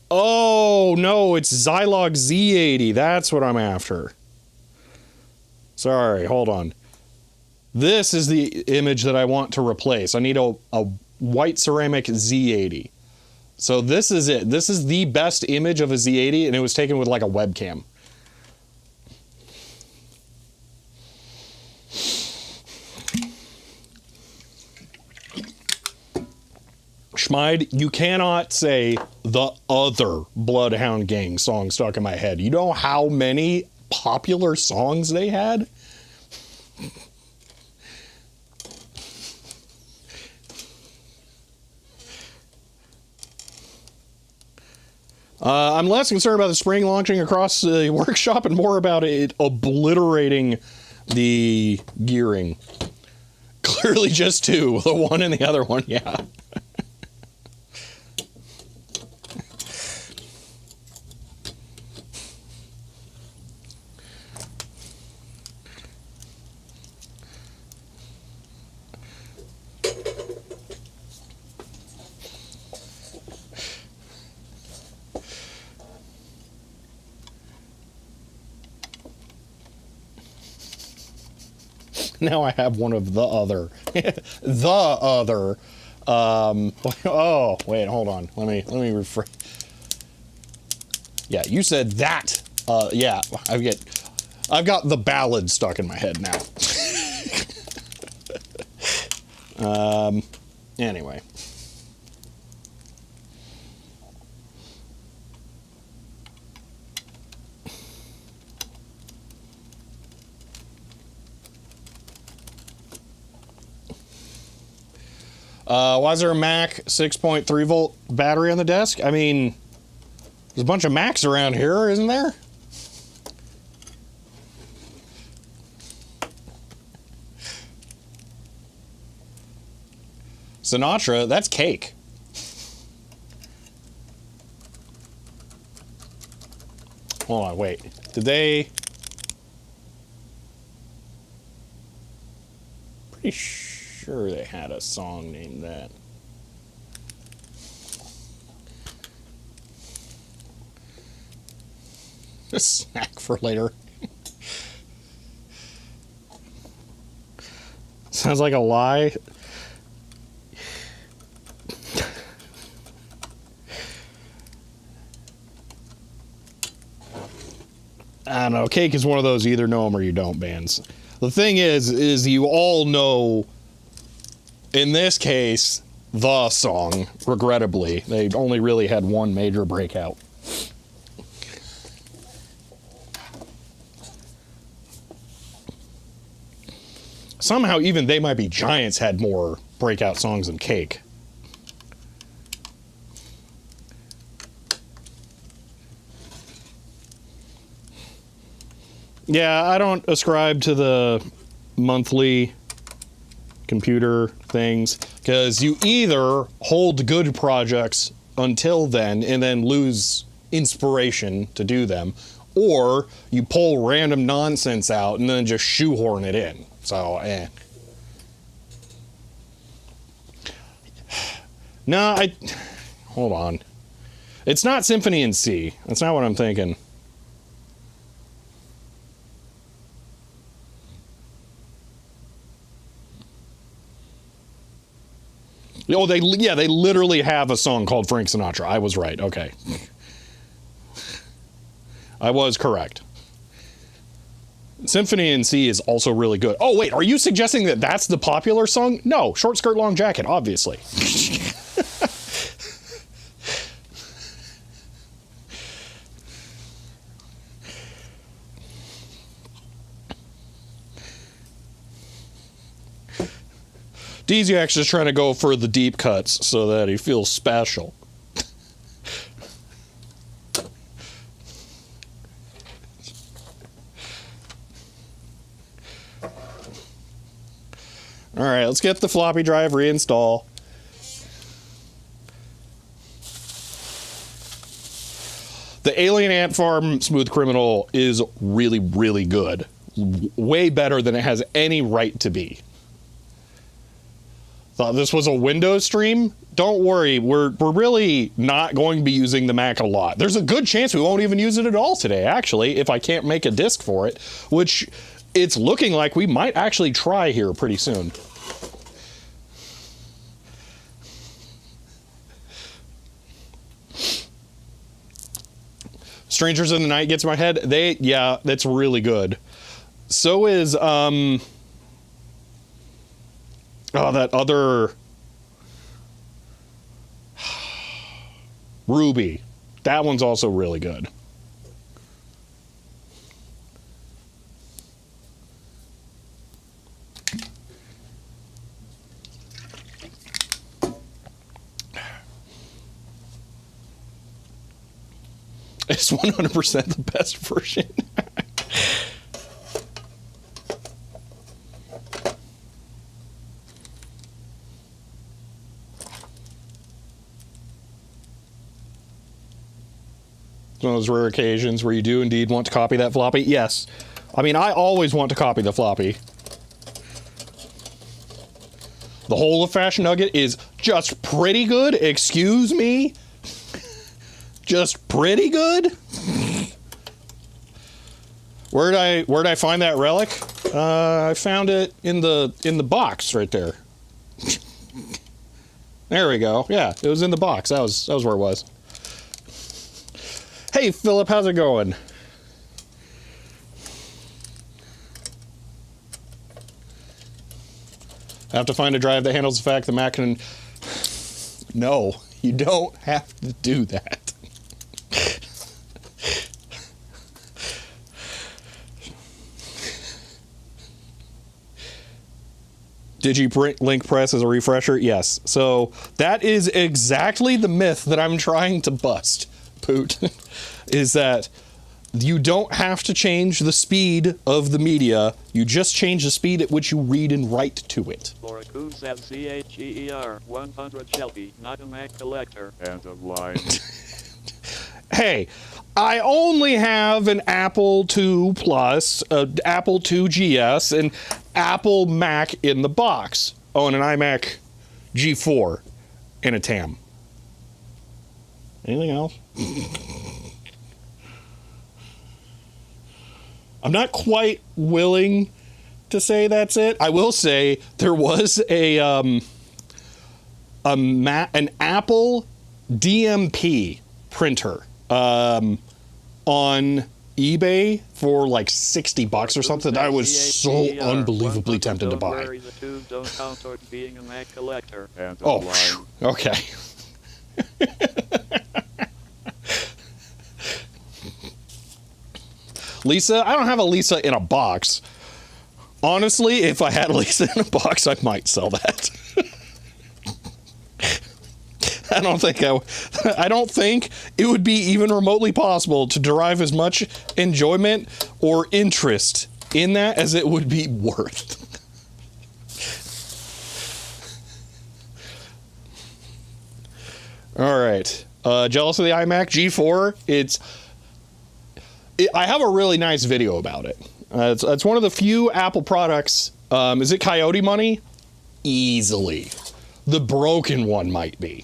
Oh, no, it's Zilog Z80. That's what I'm after. Sorry, hold on. This is the image that I want to replace. I need a white ceramic Z80. So this is it. This is the best image of a Z80, and it was taken with like a webcam. Schmide, you cannot say the other Bloodhound Gang song stuck in my head. You know how many popular songs they had? I'm less concerned about the spring launching across the workshop and more about it obliterating the gearing. Clearly just two, the one and the other one, yeah. Now I have one of the other. The other. Oh, wait, hold on. Let me rephrase. Yeah, you said that. Yeah, I've got the ballad stuck in my head now. Anyway. Why is there a Mac 6.3 volt battery on the desk? I mean, there's a bunch of Macs around here, isn't there? Sinatra, that's cake. Hold on, wait. Did they... Pretty sure they had a song named that. A snack for later. Sounds like a lie. I don't know. Cake is one of those either know them or you don't bands. The thing is you all know, in this case, the song, regrettably. They only really had one major breakout. Somehow, even They Might Be Giants had more breakout songs than Cake. Yeah, I don't ascribe to the monthly computer things, because you either hold good projects until then and then lose inspiration to do them, or you pull random nonsense out and then just shoehorn it in. So, No, hold on. It's not Symphony in C. That's not what I'm thinking. Oh, they literally have a song called Frank Sinatra. I was right. Okay. I was correct. Symphony in C is also really good. Oh, wait, are you suggesting that that's the popular song? No, Short Skirt, Long Jacket, obviously. Desiak's just trying to go for the deep cuts so that he feels special. All right, let's get the floppy drive reinstall. The Alien Ant Farm Smooth Criminal is really, really good. Way better than it has any right to be. Thought this was a Windows stream? Don't worry, we're really not going to be using the Mac a lot. There's a good chance we won't even use it at all today, actually, if I can't make a disk for it, which it's looking like we might actually try here pretty soon. Strangers in the Night gets my head. Yeah, that's really good. So is, oh, that other Ruby. That one's also really good. It's 100% the best version. One of those rare occasions where you do indeed want to copy that floppy. Yes. I mean, I always want to copy the floppy. The whole of Fashion Nugget is just pretty good. Excuse me? Just pretty good? Where'd I find that relic? I found it in the box right there. There we go. Yeah, it was in the box. That was where it was. Hey, Philip, how's it going? I have to find a drive that handles the fact the Mac can... No, you don't have to do that. Did you link press as a refresher? Yes. So that is exactly the myth that I'm trying to bust, Poot, is that you don't have to change the speed of the media. You just change the speed at which you read and write to it. Laura Coon says CHEER 100 Shelby, not a Mac collector. End of line. Hey, I only have an Apple II Plus, Apple II GS, and Apple Mac in the box. Oh, and an iMac G4 and a TAM. Anything else? I'm not quite willing to say that's it. I will say there was an Apple DMP printer on eBay for like $60 or something. I was so unbelievably tempted to buy. The two don't count towards being a Mac collector. End of Oh, line. phew. Okay. Lisa, I don't have a Lisa in a box. Honestly, if I had a Lisa in a box, I might sell that. I don't think it would be even remotely possible to derive as much enjoyment or interest in that as it would be worth. All right. Jealous of the iMac G4? I have a really nice video about it. It's one of the few Apple products. Is it Coyote money? Easily. The broken one might be.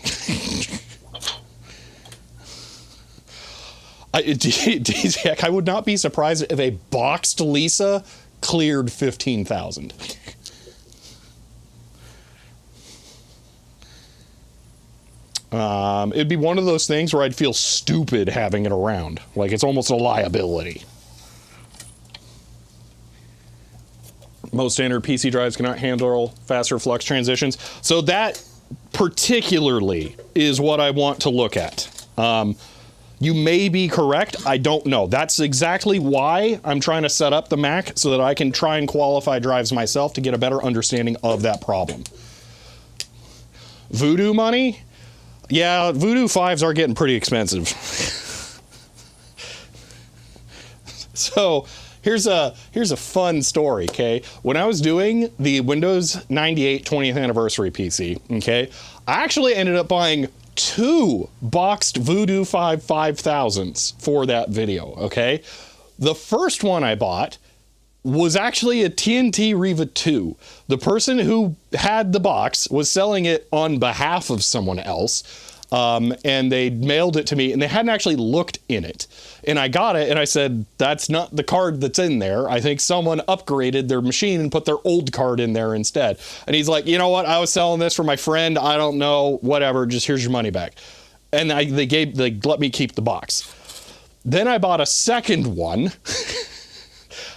Heck, I would not be surprised if a boxed Lisa cleared 15,000. It'd be one of those things where I'd feel stupid having it around. Like it's almost a liability. Most standard PC drives cannot handle faster flux transitions. So that particularly is what I want to look at. You may be correct. I don't know. That's exactly why I'm trying to set up the Mac so that I can try and qualify drives myself to get a better understanding of that problem. Voodoo money? Yeah, Voodoo 5s are getting pretty expensive. So here's a fun story, okay? When I was doing the Windows 98 20th anniversary PC, okay, I actually ended up buying 2 boxed Voodoo 5 5000s for that video, okay? The first one I bought was actually a TNT Riva 2. The person who had the box was selling it on behalf of someone else, and they mailed it to me, and they hadn't actually looked in it. And I got it, and I said, that's not the card that's in there. I think someone upgraded their machine and put their old card in there instead. And he's like, you know what? I was selling this for my friend. I don't know. Whatever. Just here's your money back. And they let me keep the box. Then I bought a second one.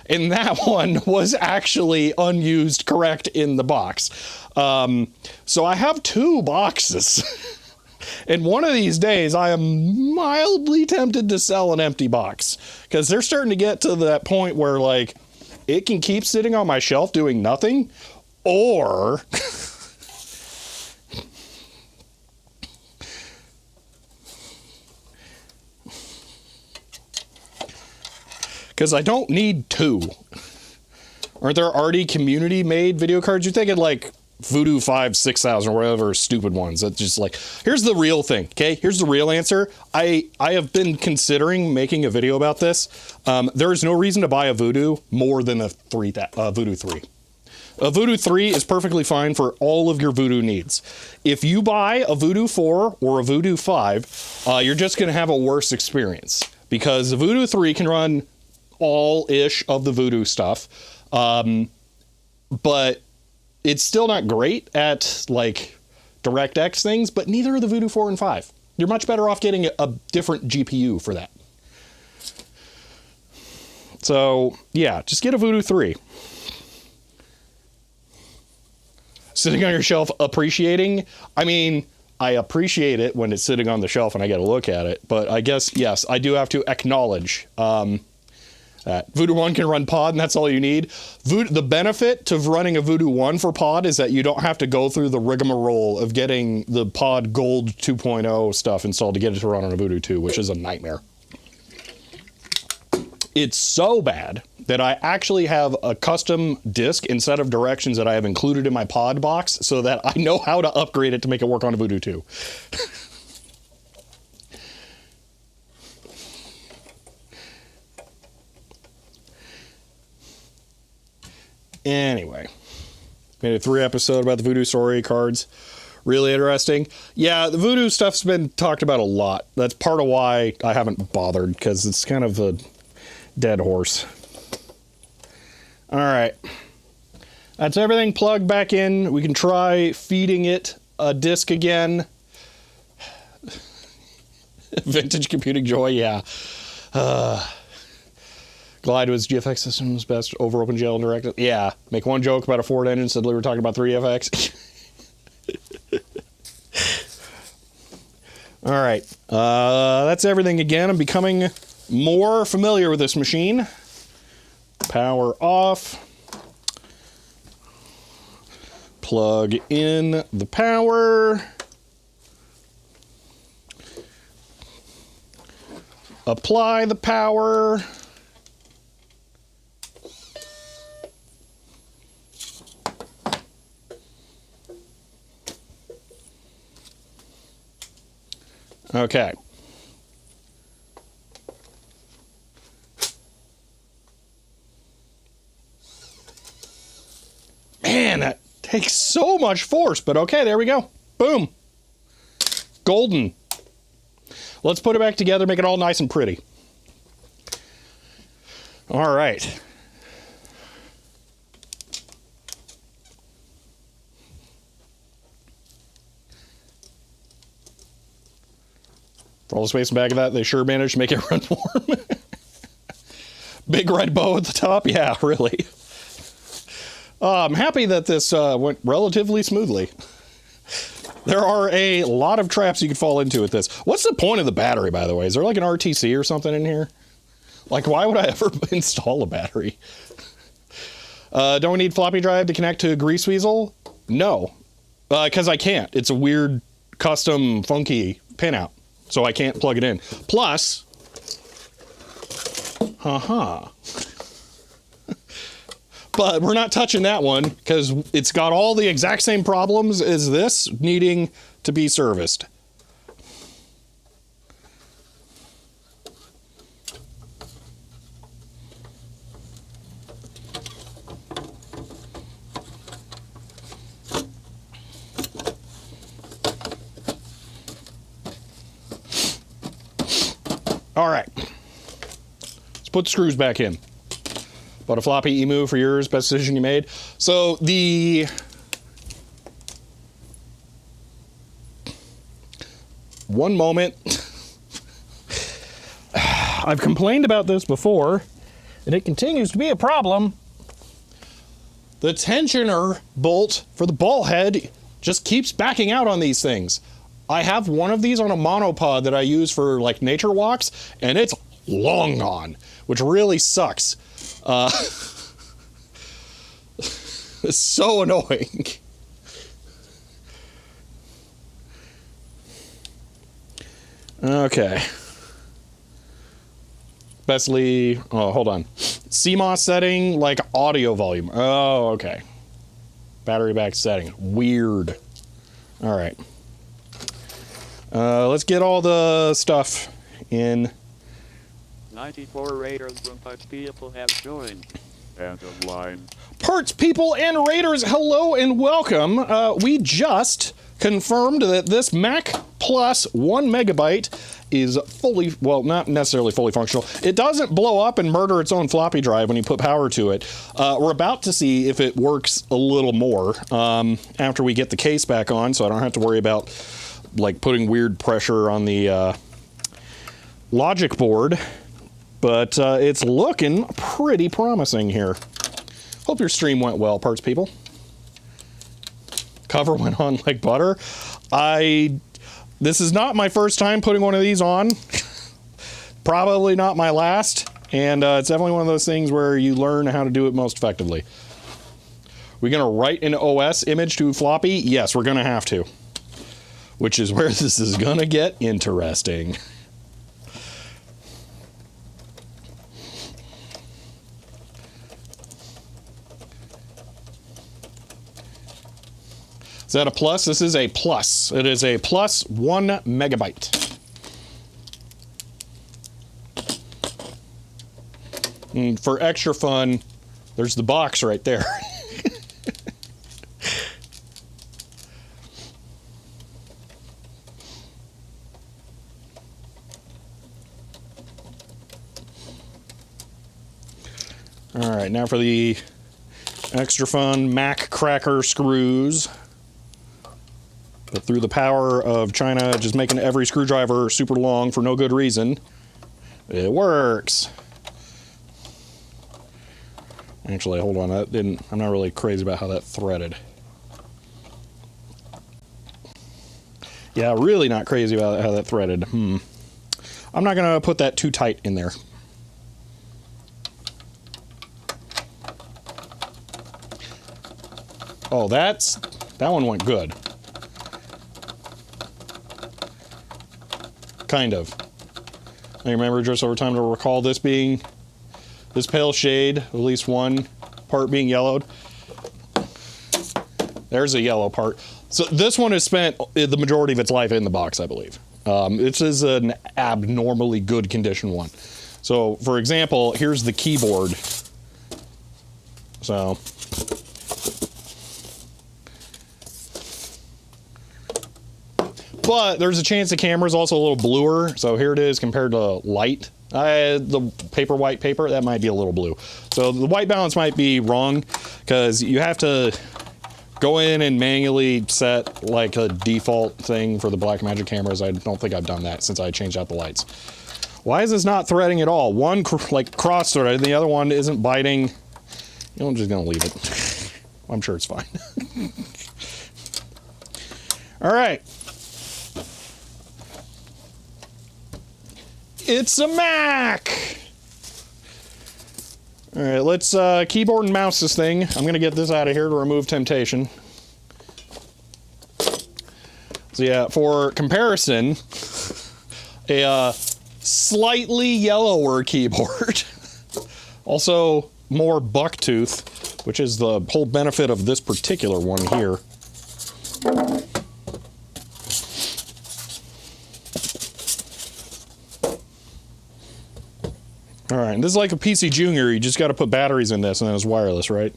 And that one was actually unused, correct, in the box. So I have 2 boxes. And one of these days, I am mildly tempted to sell an empty box. Because they're starting to get to that point where, like, it can keep sitting on my shelf doing nothing. Or... because I don't need two. Aren't there already community-made video cards? You're thinking like Voodoo 5, 6000 or whatever stupid ones. That's just like, here's the real thing, okay? Here's the real answer. I have been considering making a video about this. There is no reason to buy a Voodoo more than a Voodoo 3. A Voodoo 3 is perfectly fine for all of your Voodoo needs. If you buy a Voodoo 4 or a Voodoo 5, you're just going to have a worse experience because the Voodoo 3 can run all-ish of the Voodoo stuff, but it's still not great at like DirectX things, but neither are the Voodoo 4 and 5. You're much better off getting a different GPU for that. So yeah, just get a Voodoo 3. Sitting on your shelf appreciating, I mean, I appreciate it when it's sitting on the shelf and I get to look at it, but I guess, yes, I do have to acknowledge that Voodoo 1 can run pod, and that's all you need. The benefit to running a Voodoo 1 for pod is that you don't have to go through the rigmarole of getting the pod Gold 2.0 stuff installed to get it to run on a Voodoo 2, which is a nightmare. It's so bad that I actually have a custom disk and set of directions that I have included in my pod box so that I know how to upgrade it to make it work on a Voodoo 2. Anyway, made a 3 episode about the Voodoo story cards. Really interesting. Yeah, the Voodoo stuff's been talked about a lot. That's part of why I haven't bothered, because it's kind of a dead horse. All right. That's everything plugged back in. We can try feeding it a disk again. Vintage computing joy, yeah. Glide was GFX Systems best over OpenGL and DirectX. Yeah, make one joke about a Ford engine, said we were talking about 3FX. All right, that's everything again. I'm becoming more familiar with this machine. Power off. Plug in the power. Apply the power. Okay. Man, that takes so much force, but okay, there we go. Boom. Golden. Let's put it back together, make it all nice and pretty. All right. For all the space in the back of that, they sure managed to make it run warm. Big red bow at the top? Yeah, really. I'm happy that this went relatively smoothly. There are a lot of traps you could fall into with this. What's the point of the battery, by the way? Is there like an RTC or something in here? Like, why would I ever install a battery? Don't we need floppy drive to connect to Grease Weasel? No, because I can't. It's a weird, custom, funky pinout. So I can't plug it in. Plus, but we're not touching that one because it's got all the exact same problems as this needing to be serviced. All right, let's put the screws back in. Bought a floppy Emu for yours, best decision you made. So the one moment, I've complained about this before, and it continues to be a problem. The tensioner bolt for the ball head just keeps backing out on these things. I have one of these on a monopod that I use for like nature walks, and it's long gone, which really sucks. It's so annoying. Okay. especially, oh, hold on. CMOS setting, like audio volume. Oh, okay. Battery back setting. Weird. All right. Let's get all the stuff in. 94 Raiders from Parts People have joined. End of line. Parts people and raiders, hello and welcome. We just confirmed that this Mac Plus 1 megabyte is fully, well, not necessarily fully functional. It doesn't blow up and murder its own floppy drive when you put power to it. We're about to see if it works a little more after we get the case back on, so I don't have to worry about like putting weird pressure on the logic board. But it's looking pretty promising here. Hope your stream went well, parts people. Cover went on like butter. This is not my first time putting one of these on. Probably not my last. And it's definitely one of those things where you learn how to do it most effectively. We're going to write an OS image to floppy? Yes, we're going to have to. Which is where this is going to get interesting. Is that a plus? This is a plus. It is a plus 1 megabyte. And for extra fun, there's the box right there. All right, now for the extra fun Mac cracker screws. But through the power of China just making every screwdriver super long for no good reason, it works. Actually, hold on, I'm not really crazy about how that threaded. Yeah, really not crazy about how that threaded. I'm not gonna put that too tight in there. Oh, that one went good. Kind of. I remember just over time to recall this pale shade, at least one part being yellowed. There's a yellow part. So this one has spent the majority of its life in the box, I believe. This is an abnormally good condition one. So, for example, here's the keyboard. So, but there's a chance the camera's also a little bluer. So here it is compared to light. The paper white paper, that might be a little blue. So the white balance might be wrong because you have to go in and manually set like a default thing for the Blackmagic cameras. I don't think I've done that since I changed out the lights. Why is this not threading at all? One like cross threaded and the other one isn't biting. You know, I'm just gonna leave it. I'm sure it's fine. All right. It's a Mac! Alright, let's keyboard and mouse this thing. I'm gonna get this out of here to remove temptation. So yeah, for comparison, a slightly yellower keyboard. Also more bucktooth, which is the whole benefit of this particular one here. All right, and this is like a PC Junior. You just got to put batteries in this, and then it's wireless, right?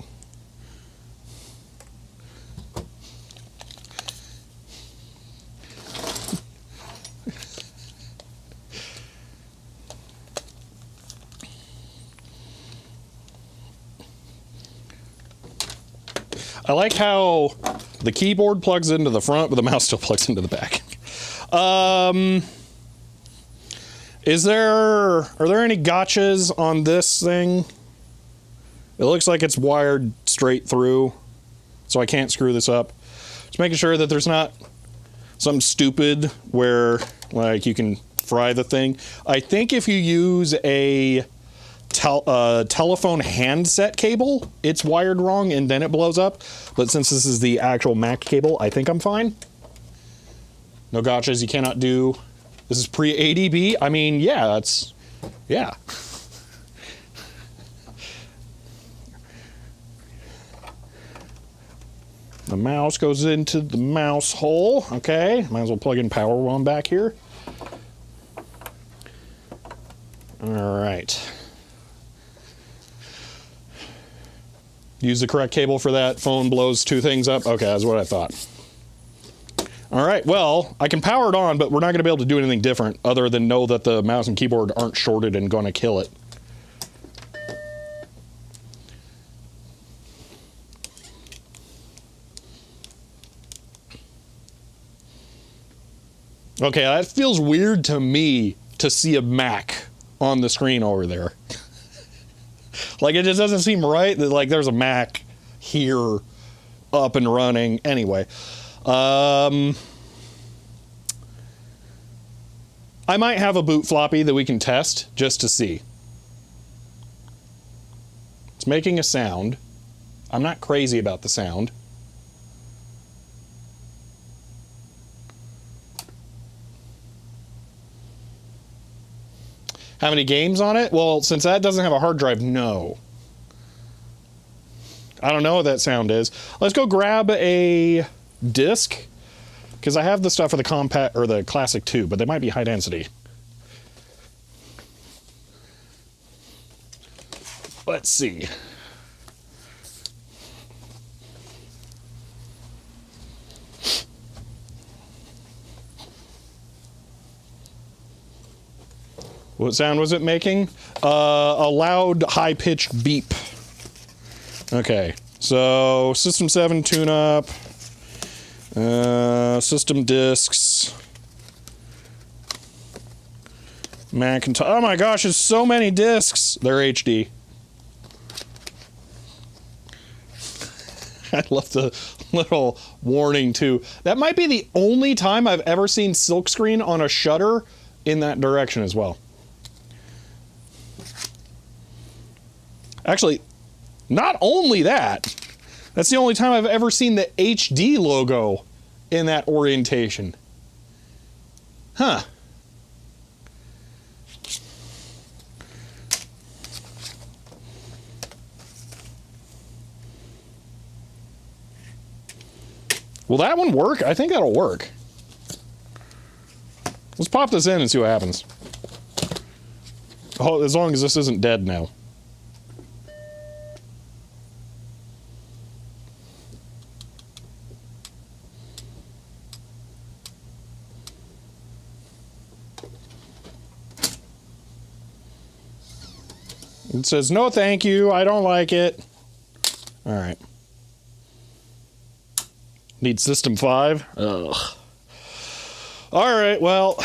I like how the keyboard plugs into the front, but the mouse still plugs into the back. Are there any gotchas on this thing? It looks like it's wired straight through, so I can't screw this up. Just making sure that there's not something stupid where, like, you can fry the thing. I think if you use a telephone handset cable, it's wired wrong and then it blows up. But since this is the actual Mac cable, I think I'm fine. No gotchas, you cannot do. This is pre-ADB. I mean, yeah, yeah. The mouse goes into the mouse hole. Okay, might as well plug in power while I'm back here. All right. Use the correct cable for that. Phone blows two things up. Okay, that's what I thought. All right, well, I can power it on, but we're not going to be able to do anything different other than know that the mouse and keyboard aren't shorted and going to kill it. Okay, that feels weird to me to see a Mac on the screen over there. Like, it just doesn't seem right that, like, there's a Mac here up and running. Anyway, I might have a boot floppy that we can test just to see. It's making a sound. I'm not crazy about the sound. How many games on it? Well, since that doesn't have a hard drive, no. I don't know what that sound is. Let's go grab a disc, because I have the stuff for the compact or the classic too, but they might be high density. Let's see. What sound was it making? A loud, high-pitched beep. Okay, so System 7 tune-up, system discs, Macintosh. Oh my gosh, there's so many discs. They're HD. I love the little warning too. That might be the only time I've ever seen silkscreen on a shutter in that direction as well. Actually, not only that, that's the only time I've ever seen the HD logo in that orientation. Huh. Will that one work? I think that'll work. Let's pop this in and see what happens. Oh, as long as this isn't dead now. It says, no thank you, I don't like it. Alright. Need System 5? Ugh. Alright, well,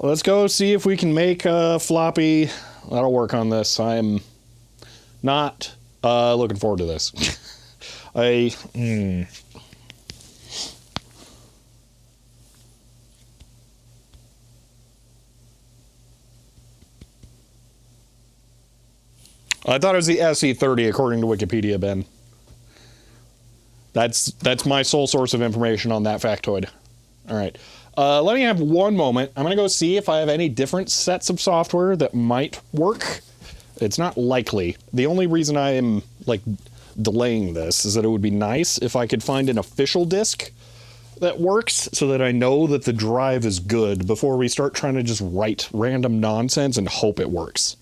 let's go see if we can make a floppy that'll work on this. I'm not looking forward to this. I thought it was the SE30 according to Wikipedia, Ben. That's my sole source of information on that factoid. All right. Let me have one moment. I'm going to go see if I have any different sets of software that might work. It's not likely. The only reason I am, like, delaying this is that it would be nice if I could find an official disk that works so that I know that the drive is good before we start trying to just write random nonsense and hope it works.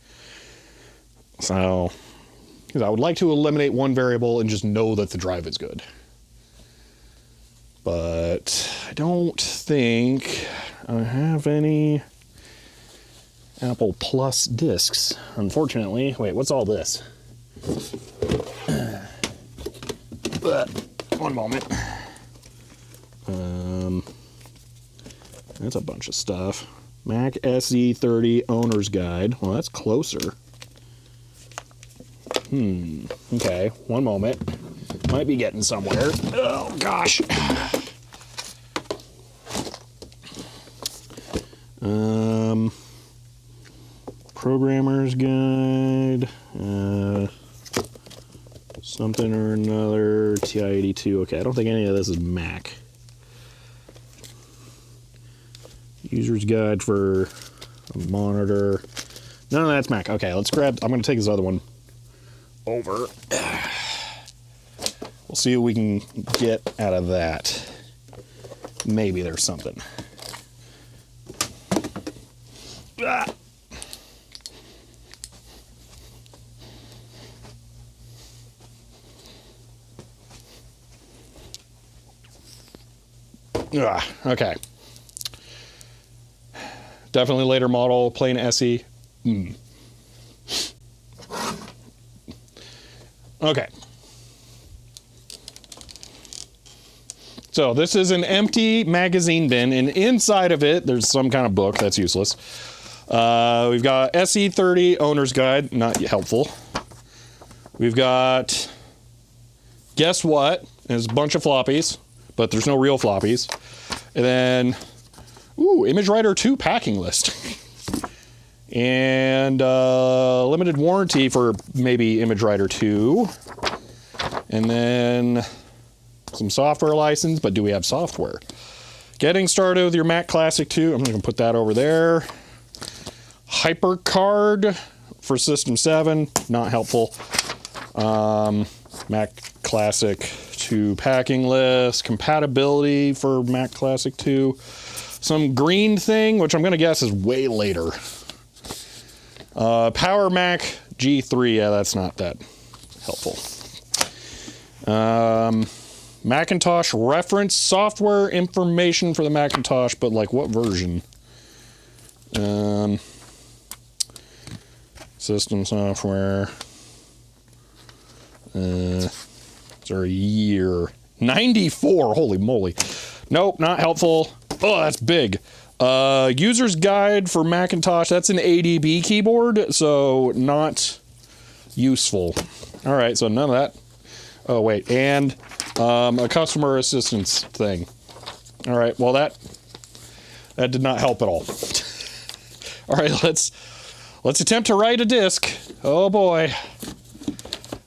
So, because I would like to eliminate one variable and just know that the drive is good. But I don't think I have any Apple Plus discs, unfortunately. Wait, what's all this? One moment. That's a bunch of stuff. Mac SE30 Owner's Guide. Well, that's closer. Okay, one moment. Might be getting somewhere. Oh, gosh. Programmer's Guide. Something or another. TI-82. Okay, I don't think any of this is Mac. User's Guide for a monitor. None of that's Mac. Okay, let's grab... I'm going to take this other one over. We'll see what we can get out of that. Maybe there's something. Ah. Okay. Definitely later model, plain SE. Okay. So this is an empty magazine bin, and inside of it, there's some kind of book. That's useless. We've got SE30 Owner's Guide, not helpful. We've got, guess what? There's a bunch of floppies, but there's no real floppies. And then, ooh, ImageWriter 2 packing list. And limited warranty for maybe ImageWriter 2. And then some software license, but do we have software? Getting started with your Mac Classic 2. I'm going to put that over there. HyperCard for System 7, not helpful. Mac Classic 2 packing list, compatibility for Mac Classic 2. Some green thing, which I'm going to guess is way later. Power Mac G3, yeah, that's not that helpful. Macintosh reference software information for the Macintosh, but like what version? System software. Is there a year? 94, holy moly. Nope, not helpful. Oh, that's big. User's guide for Macintosh, that's an ADB keyboard, so not useful. All right, so none of that. Oh, wait, and a customer assistance thing. All right, well, that did not help at all. All right, let's attempt to write a disk. Oh, boy.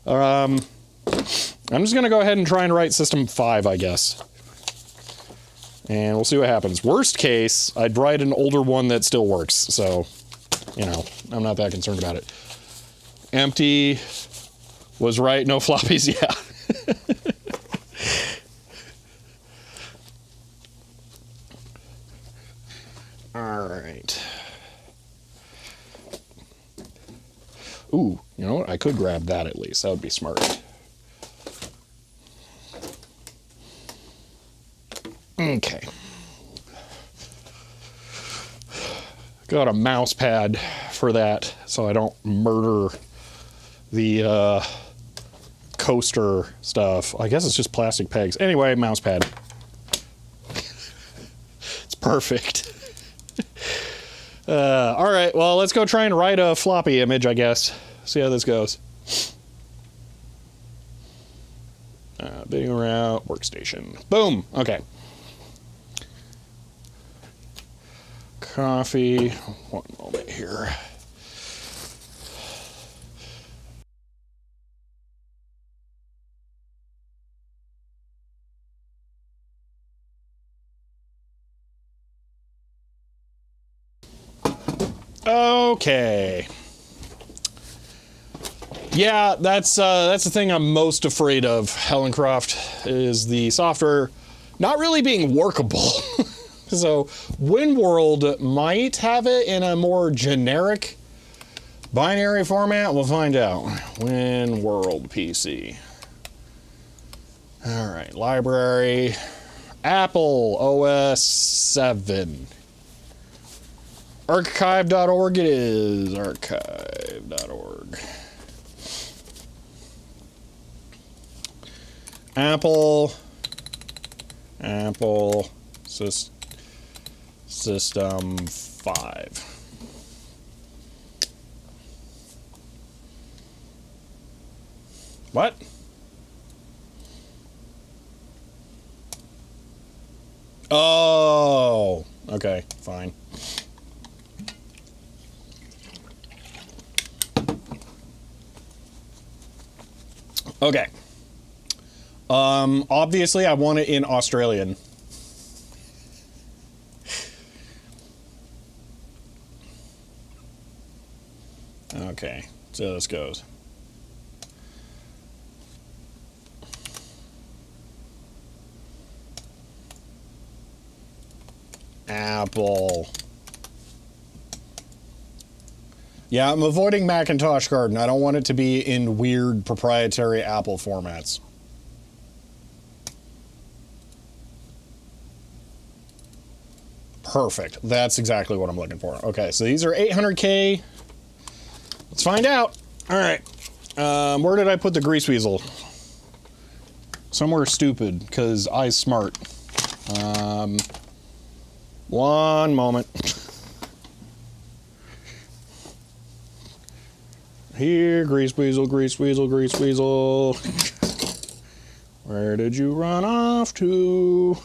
I'm just going to go ahead and try and write System 5, I guess. And we'll see what happens. Worst case, I'd write an older one that still works. So, you know, I'm not that concerned about it. Empty was right. No floppies. Yeah. All right. Ooh, you know what? I could grab that at least. That would be smart. Okay. Got a mouse pad for that so I don't murder the coaster stuff. I guess it's just plastic pegs. Anyway, mouse pad. It's perfect. All right, well, let's go try and write a floppy image, I guess. See how this goes. Video route, workstation. Boom. Okay. Coffee. One moment here. Okay. Yeah, that's the thing I'm most afraid of, Hellencroft, is the software not really being workable. So WinWorld might have it in a more generic binary format. We'll find out. WinWorld PC. All right, library. Apple OS 7. Archive.org it is. Archive.org. Apple System 5. What? Oh, okay, fine. Okay. Obviously I want it in Australian. Okay, so this goes. Apple. Yeah, I'm avoiding Macintosh Garden. I don't want it to be in weird proprietary Apple formats. Perfect. That's exactly what I'm looking for. Okay, so these are 800K. Let's find out. All right. Where did I put the grease weasel? Somewhere stupid, because I's smart. One moment. Here, grease weasel, grease weasel, grease weasel. Where did you run off to?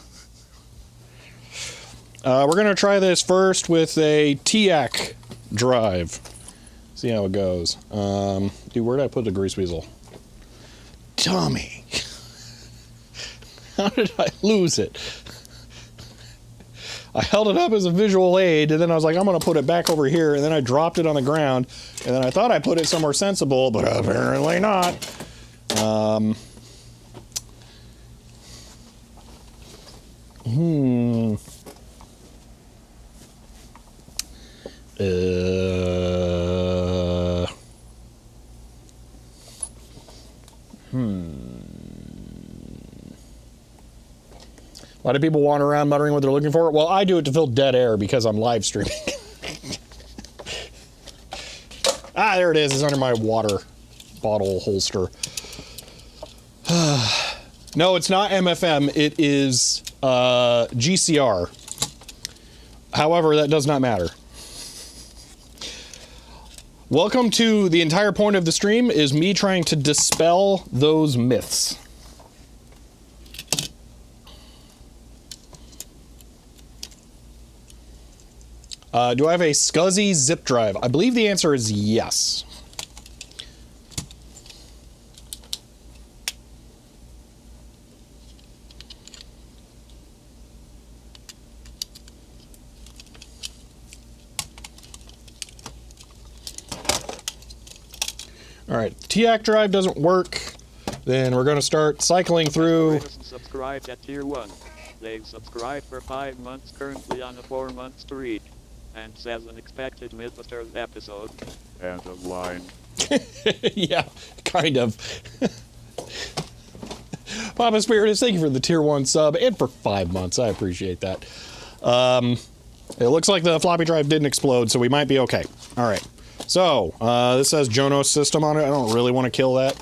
We're going to try this first with a TIAC drive. See how it goes. Dude, where did I put the grease weasel? Tommy. How did I lose it? I held it up as a visual aid, and then I was like, I'm going to put it back over here, and then I dropped it on the ground, and then I thought I put it somewhere sensible, but apparently not. A lot of people wander around muttering what they're looking for. Well, I do it to fill dead air because I'm live streaming. Ah, there it is. It's under my water bottle holster. No, it's not MFM. It is GCR. However, that does not matter. Welcome to the entire point of the stream is me trying to dispel those myths. Do I have a SCSI zip drive? I believe the answer is yes. All right, TIAC drive doesn't work. Then we're going to start cycling through. Subscribed at tier 1. They've subscribed for 5 months, currently on a 4-month streak. And says an expected Mythbusters episode. End of line. Yeah, kind of. Papa Spiritus, thank you for the tier 1 sub and for 5 months. I appreciate that. It looks like the floppy drive didn't explode, so we might be okay. All right. So, this says Jonos system on it. I don't really want to kill that.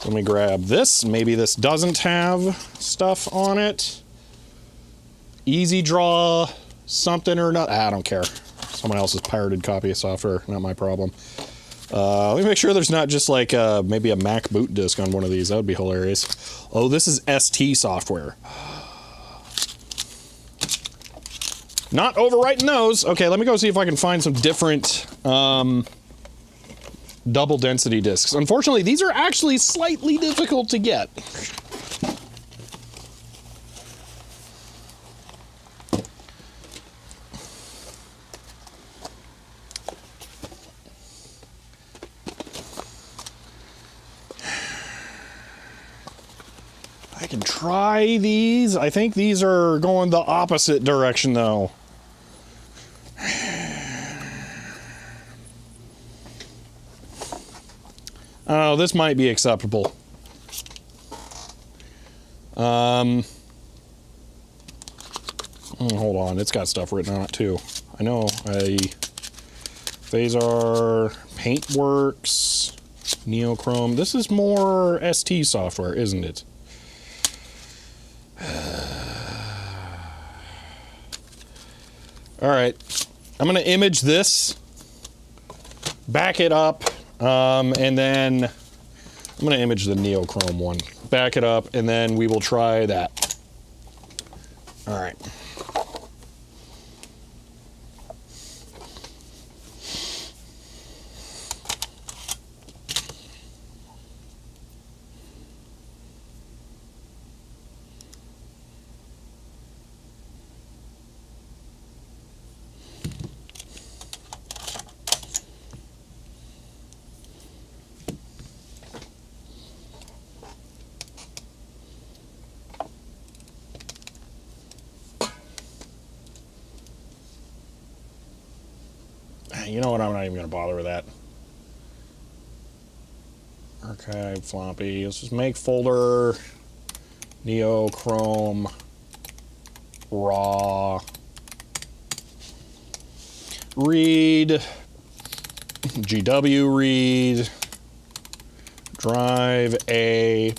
Let me grab this. Maybe this doesn't have stuff on it. Easy draw something or not. I don't care. Someone else's pirated copy of software, not my problem. Let me make sure there's not just like maybe a Mac boot disk on one of these. That would be hilarious. Oh, this is ST software. Not overwriting those. Okay, let me go see if I can find some different double density disks. Unfortunately, these are actually slightly difficult to get. I can try these. I think these are going the opposite direction, though. Oh, this might be acceptable. Hold on. It's got stuff written on it, too. I know. Phasar, Paintworks, Neochrome. This is more ST software, isn't it? All right, I'm gonna image this, back it up, and then I'm gonna image the Neochrome one, back it up, and then we will try that. All right. You know what? I'm not even going to bother with that. Archive floppy. Let's just make folder neochrome raw read GW read drive a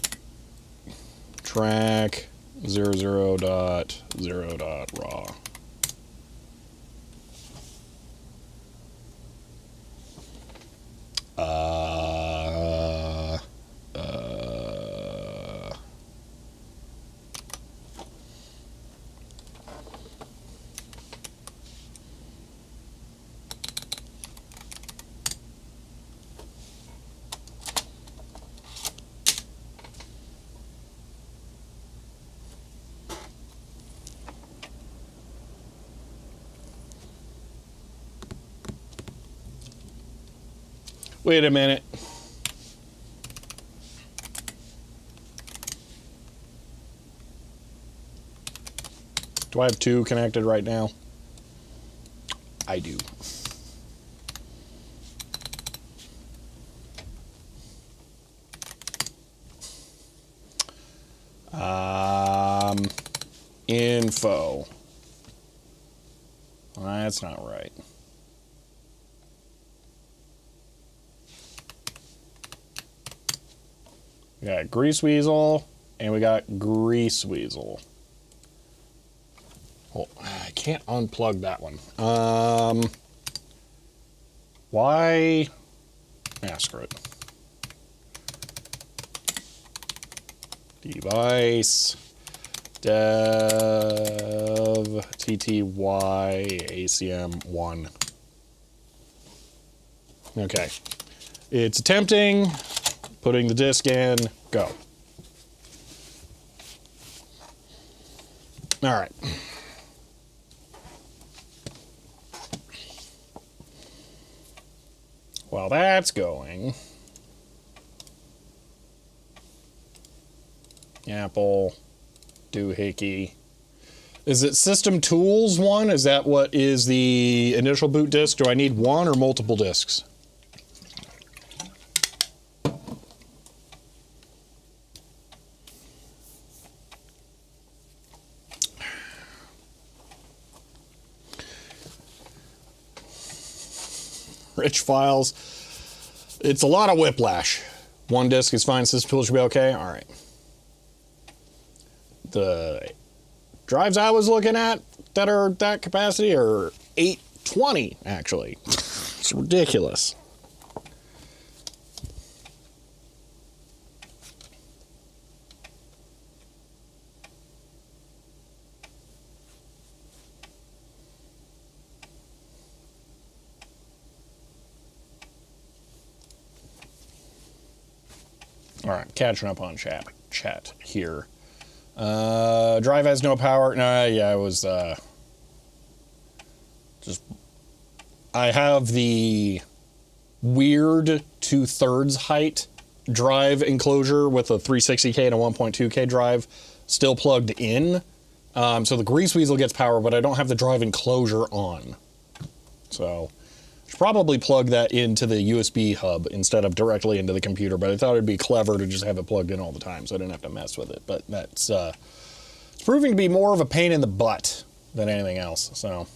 track 00.0.raw. Wait a minute. Do I have two connected right now? I do. Info. That's not right. We got Grease Weasel, and we got Grease Weasel. Well, I can't unplug that one. Why? Yeah, screw it. Device dev tty acm1. Okay. It's attempting. Putting the disk in, go. All right. While that's going, Apple, doohickey. Is it System Tools 1? Is that what is the initial boot disk? Do I need one or multiple disks? Rich files. It's a lot of whiplash. One disk is fine. System Tools should be okay. All right. The drives I was looking at that are that capacity are 820, actually. It's ridiculous. All right, catching up on chat here. Drive has no power. No, yeah, it was just. I have the weird 2/3 height drive enclosure with a 360K and a 1.2K drive still plugged in. So the Grease Weasel gets power, but I don't have the drive enclosure on. So I should probably plug that into the USB hub instead of directly into the computer, but I thought it'd be clever to just have it plugged in all the time so I didn't have to mess with it. But that's it's proving to be more of a pain in the butt than anything else. So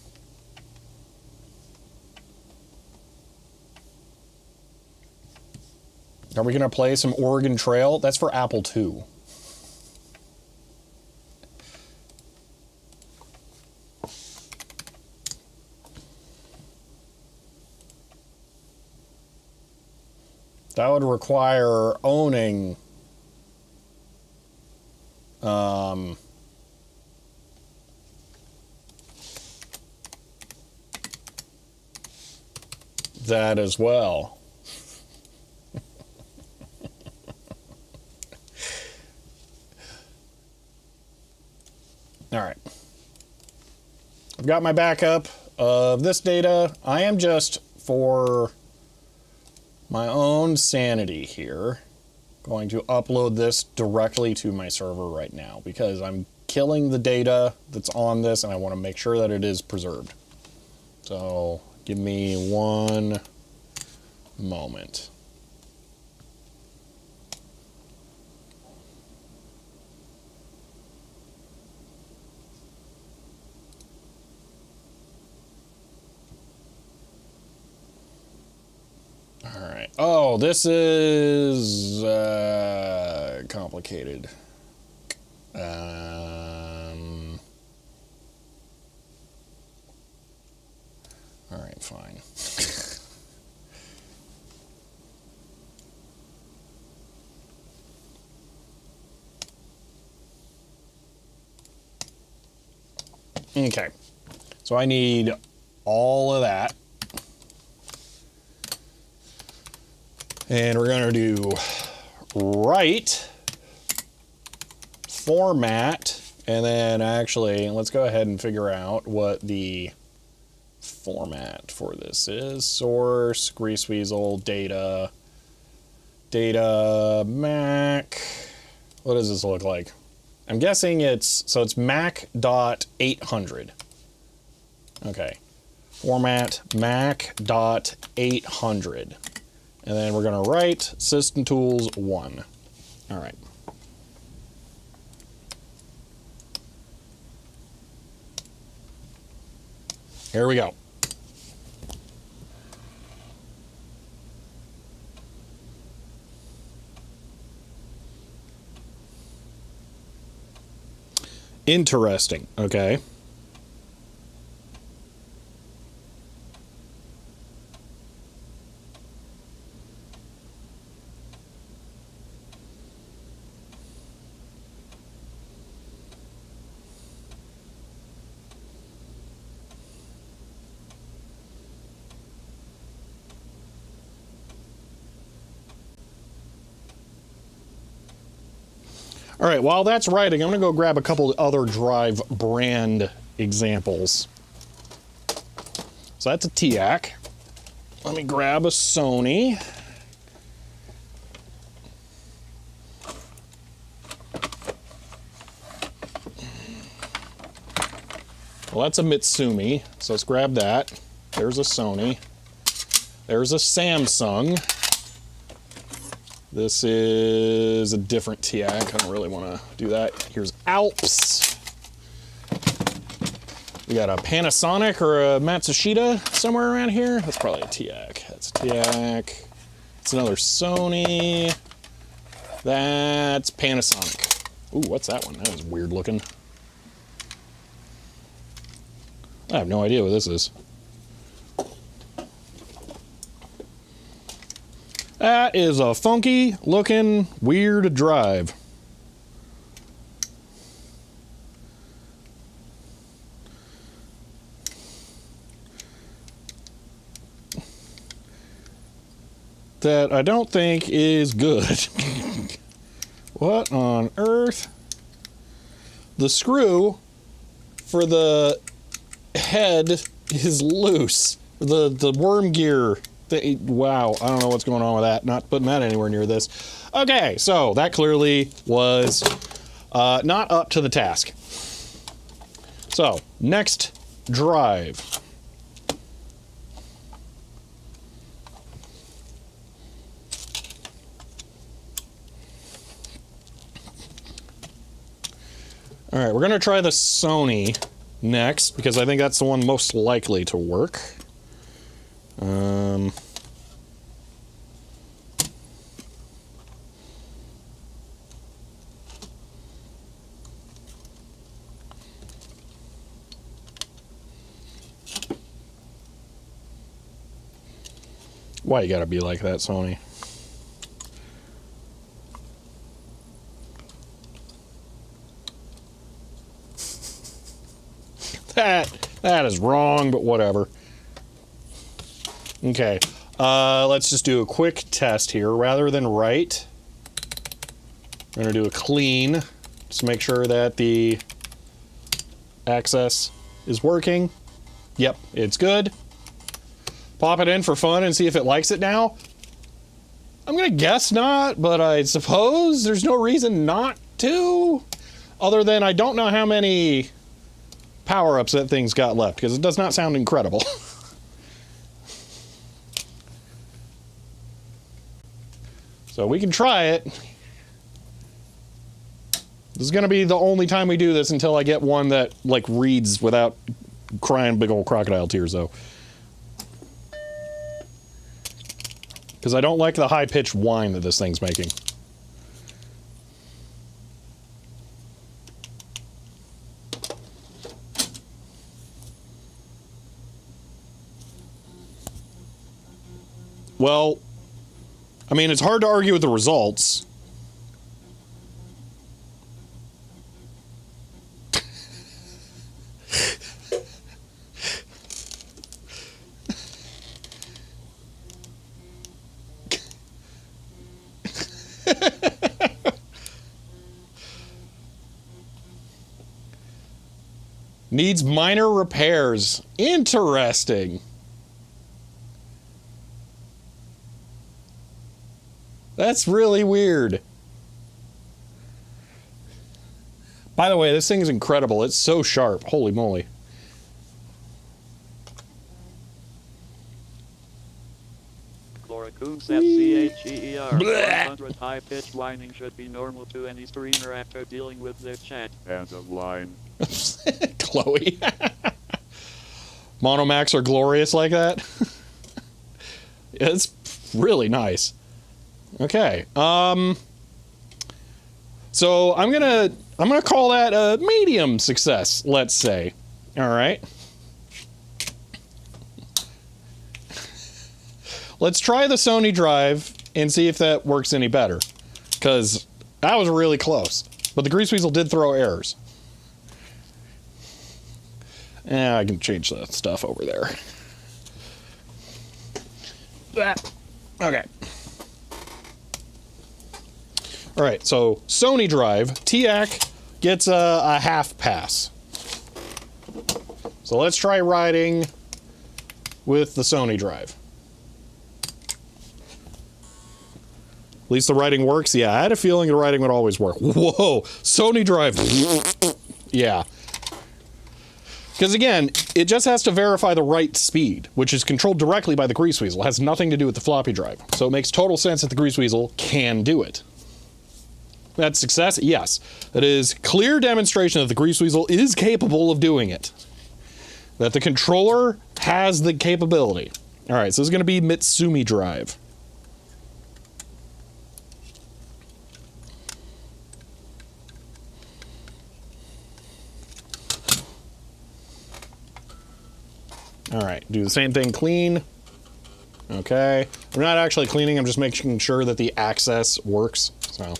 are we going to play some Oregon Trail? That's for Apple II. That would require owning that as well. All right. I've got my backup of this data. I am just for my own sanity here going to upload this directly to my server right now because I'm killing the data that's on this and I want to make sure that it is preserved. So Give me one moment. All right. Oh, this is complicated. All right, fine. Okay. So I need all of that. And we're going to do write, format, and then actually, let's go ahead and figure out what the format for this is. Source, Greaseweasel, data, Mac. What does this look like? I'm guessing it's Mac.800. Okay. Format Mac.800. And then we're going to write System Tools 1. All right. Here we go. Interesting. Okay. All right, while that's writing, I'm going to go grab a couple other Drive brand examples. So that's a TIAC. Let me grab a Sony. Well, that's a Mitsumi, so let's grab that. There's a Sony. There's a Samsung. This is a different TIAC. I don't really want to do that. Here's Alps. We got a Panasonic or a Matsushita somewhere around here. That's probably a TIAC. That's a TIAC. It's another Sony. That's Panasonic. Ooh, what's that one? That was weird looking. I have no idea what this is. That is a funky looking weird drive. That I don't think is good. What on earth? The screw for the head is loose. The worm gear. Wow, I don't know what's going on with that. Not putting that anywhere near this. Okay, so that clearly was not up to the task. So, next drive. All right, we're going to try the Sony next because I think that's the one most likely to work. Why you gotta be like that, Sony? That is wrong, but whatever. Okay, let's just do a quick test here. Rather than write, I'm gonna do a clean, just make sure that the access is working. Yep, it's good. Pop it in for fun and see if it likes it now. I'm gonna guess not, but I suppose there's no reason not to, other than I don't know how many power-ups that thing's got left, because it does not sound incredible. So we can try it. This is going to be the only time we do this until I get one that, like, reads without crying big old crocodile tears, though. Because I don't like the high-pitched whine that this thing's making. Well, I mean, it's hard to argue with the results. Needs minor repairs. Interesting. That's really weird. By the way, this thing is incredible. It's so sharp. Holy moly. Chlorocoon says CHEER. 100 high-pitched whining should be normal to any streamer after dealing with this chat. End of line. Chloe. Monomax are glorious like that. It's really nice. Okay. So I'm gonna call that a medium success, let's say. All right. Let's try the Sony Drive and see if that works any better. Because that was really close. But the Grease Weasel did throw errors. Yeah, I can change the stuff over there. Okay. All right, so Sony Drive, TIAC gets a half pass. So let's try writing with the Sony Drive. At least the writing works. Yeah, I had a feeling the writing would always work. Whoa, Sony Drive. Yeah. Because again, it just has to verify the write speed, which is controlled directly by the Grease Weasel. It has nothing to do with the floppy drive. So it makes total sense that the Grease Weasel can do it. That's success? Yes. That is clear demonstration that the Grease Weasel is capable of doing it. That the controller has the capability. All right, so this is going to be Mitsumi Drive. All right, do the same thing, clean. Okay, I'm not actually cleaning, I'm just making sure that the access works, so.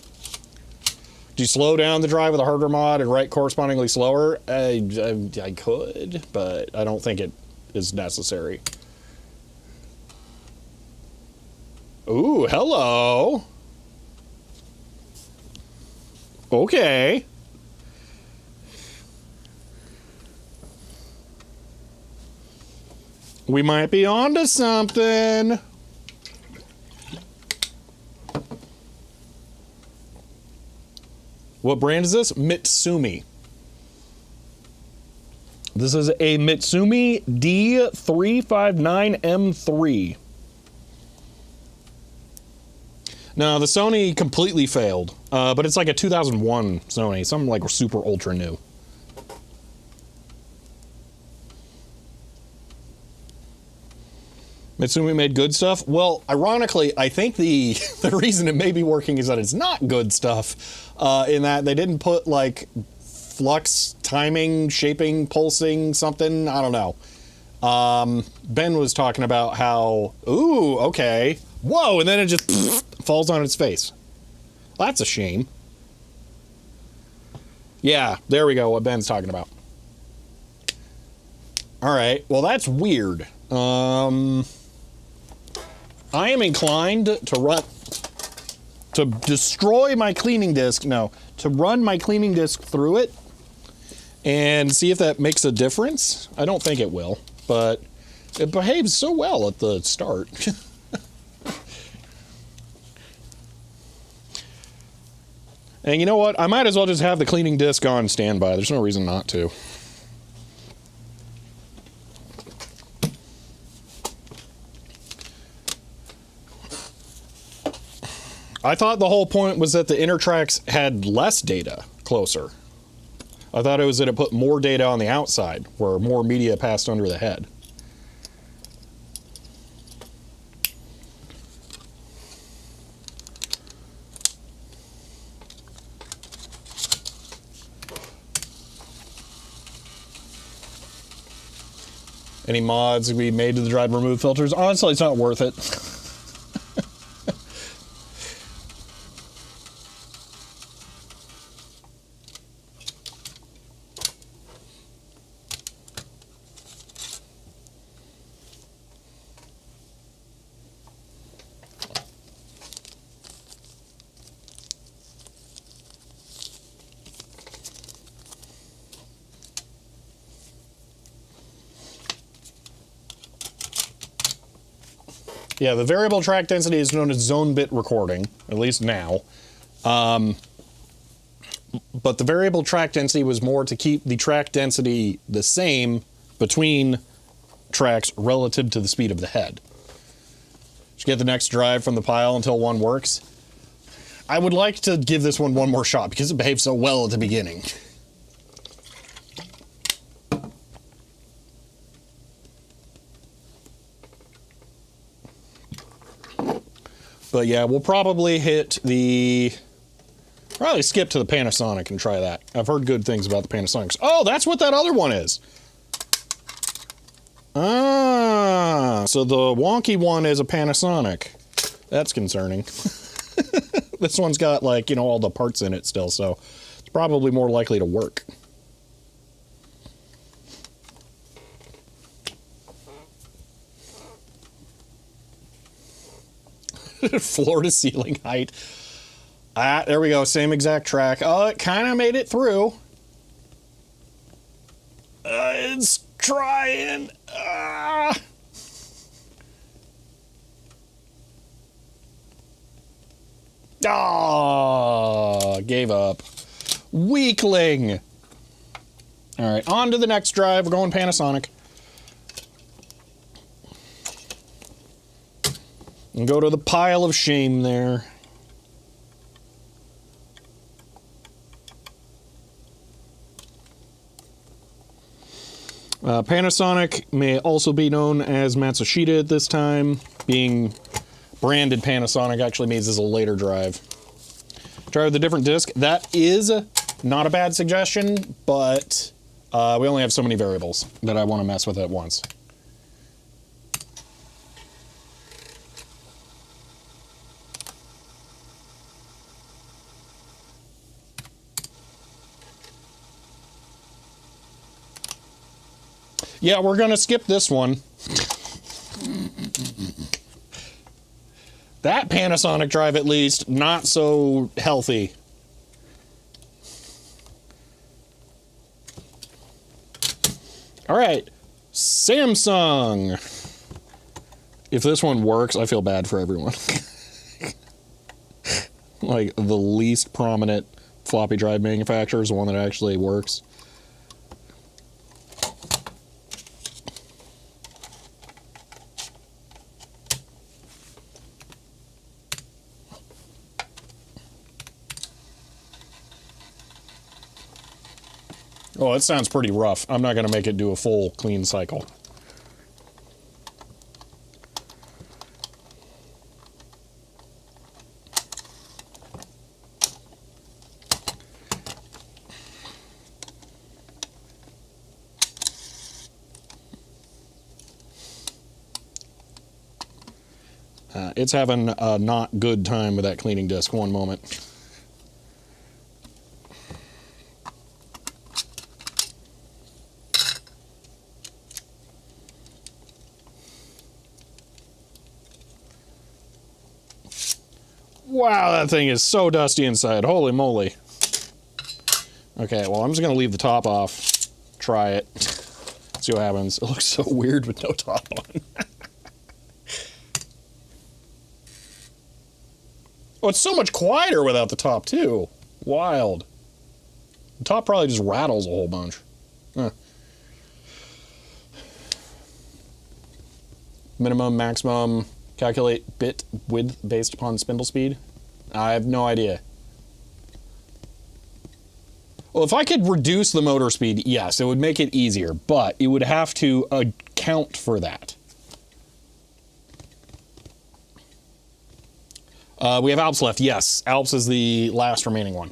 Do you slow down the drive with a hardware mod and write correspondingly slower? I could, but I don't think it is necessary. Ooh, hello. Okay. We might be onto something. What brand is this? Mitsumi. This is a Mitsumi D359M3. Now, the Sony completely failed, but it's like a 2001 Sony, something like super ultra new. Mitsumi made good stuff. Well, ironically, I think the reason it may be working is that it's not good stuff, in that they didn't put like flux, timing, shaping, pulsing, something. I don't know. Ben was talking about how, ooh, okay, whoa, and then it just falls on its face. That's a shame. Yeah, there we go, what Ben's talking about. All right, well, that's weird. I am inclined to destroy my cleaning disk, to run my cleaning disk through it and see if that makes a difference. I don't think it will, but it behaves so well at the start. And you know what? I might as well just have the cleaning disk on standby. There's no reason not to. I thought the whole point was that the inner tracks had less data closer. I thought it was that it put more data on the outside, where more media passed under the head. Any mods we made to the drive remove filters? Honestly, it's not worth it. Yeah, the variable track density is known as zone bit recording, at least now. But the variable track density was more to keep the track density the same between tracks relative to the speed of the head. Just get the next drive from the pile until one works. I would like to give this one more shot because it behaved so well at the beginning. But yeah, we'll probably probably skip to the Panasonic and try that. I've heard good things about the Panasonics. Oh, that's what that other one is. Ah, so the wonky one is a Panasonic. That's concerning. This one's got, like, you know, all the parts in it still, so it's probably more likely to work. Floor to ceiling height. Ah, there we go. Same exact track. Oh, it kind of made it through. It's trying. Gave up. Weakling. All right, on to the next drive. We're going Panasonic. And go to the pile of shame there. Panasonic may also be known as Matsushita at this time. Being branded Panasonic actually means this is a later drive. Drive with a different disc. That is not a bad suggestion, but we only have so many variables that I want to mess with at once. Yeah, we're going to skip this one. That Panasonic drive, at least, not so healthy. All right, Samsung. If this one works, I feel bad for everyone. Like, the least prominent floppy drive manufacturer is the one that actually works. Oh, it sounds pretty rough. I'm not going to make it do a full clean cycle. It's having a not good time with that cleaning disc. One moment. Wow, that thing is so dusty inside. Holy moly. Okay, well, I'm just going to leave the top off. Try it. See what happens. It looks so weird with no top on. Oh, it's so much quieter without the top, too. Wild. The top probably just rattles a whole bunch. Huh. Minimum, maximum, calculate bit width based upon spindle speed. I have no idea. Well, if I could reduce the motor speed, yes, it would make it easier, but it would have to account for that. We have Alps left. Yes, Alps is the last remaining one.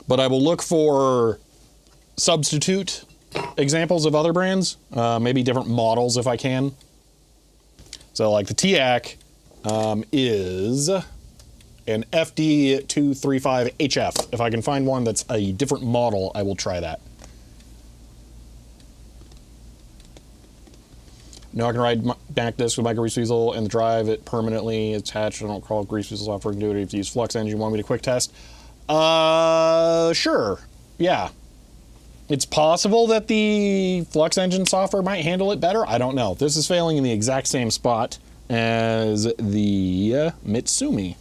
But I will look for substitute examples of other brands, maybe different models if I can. So like the TIAC is an FD235HF. If I can find one that's a different model, I will try that. No, I can ride back disc with my grease weasel and drive it permanently attached. I don't call grease weasel software can do it. If you use Flux Engine, you want me to quick test? Sure. Yeah. It's possible that the Flux Engine software might handle it better. I don't know. This is failing in the exact same spot as the Mitsumi.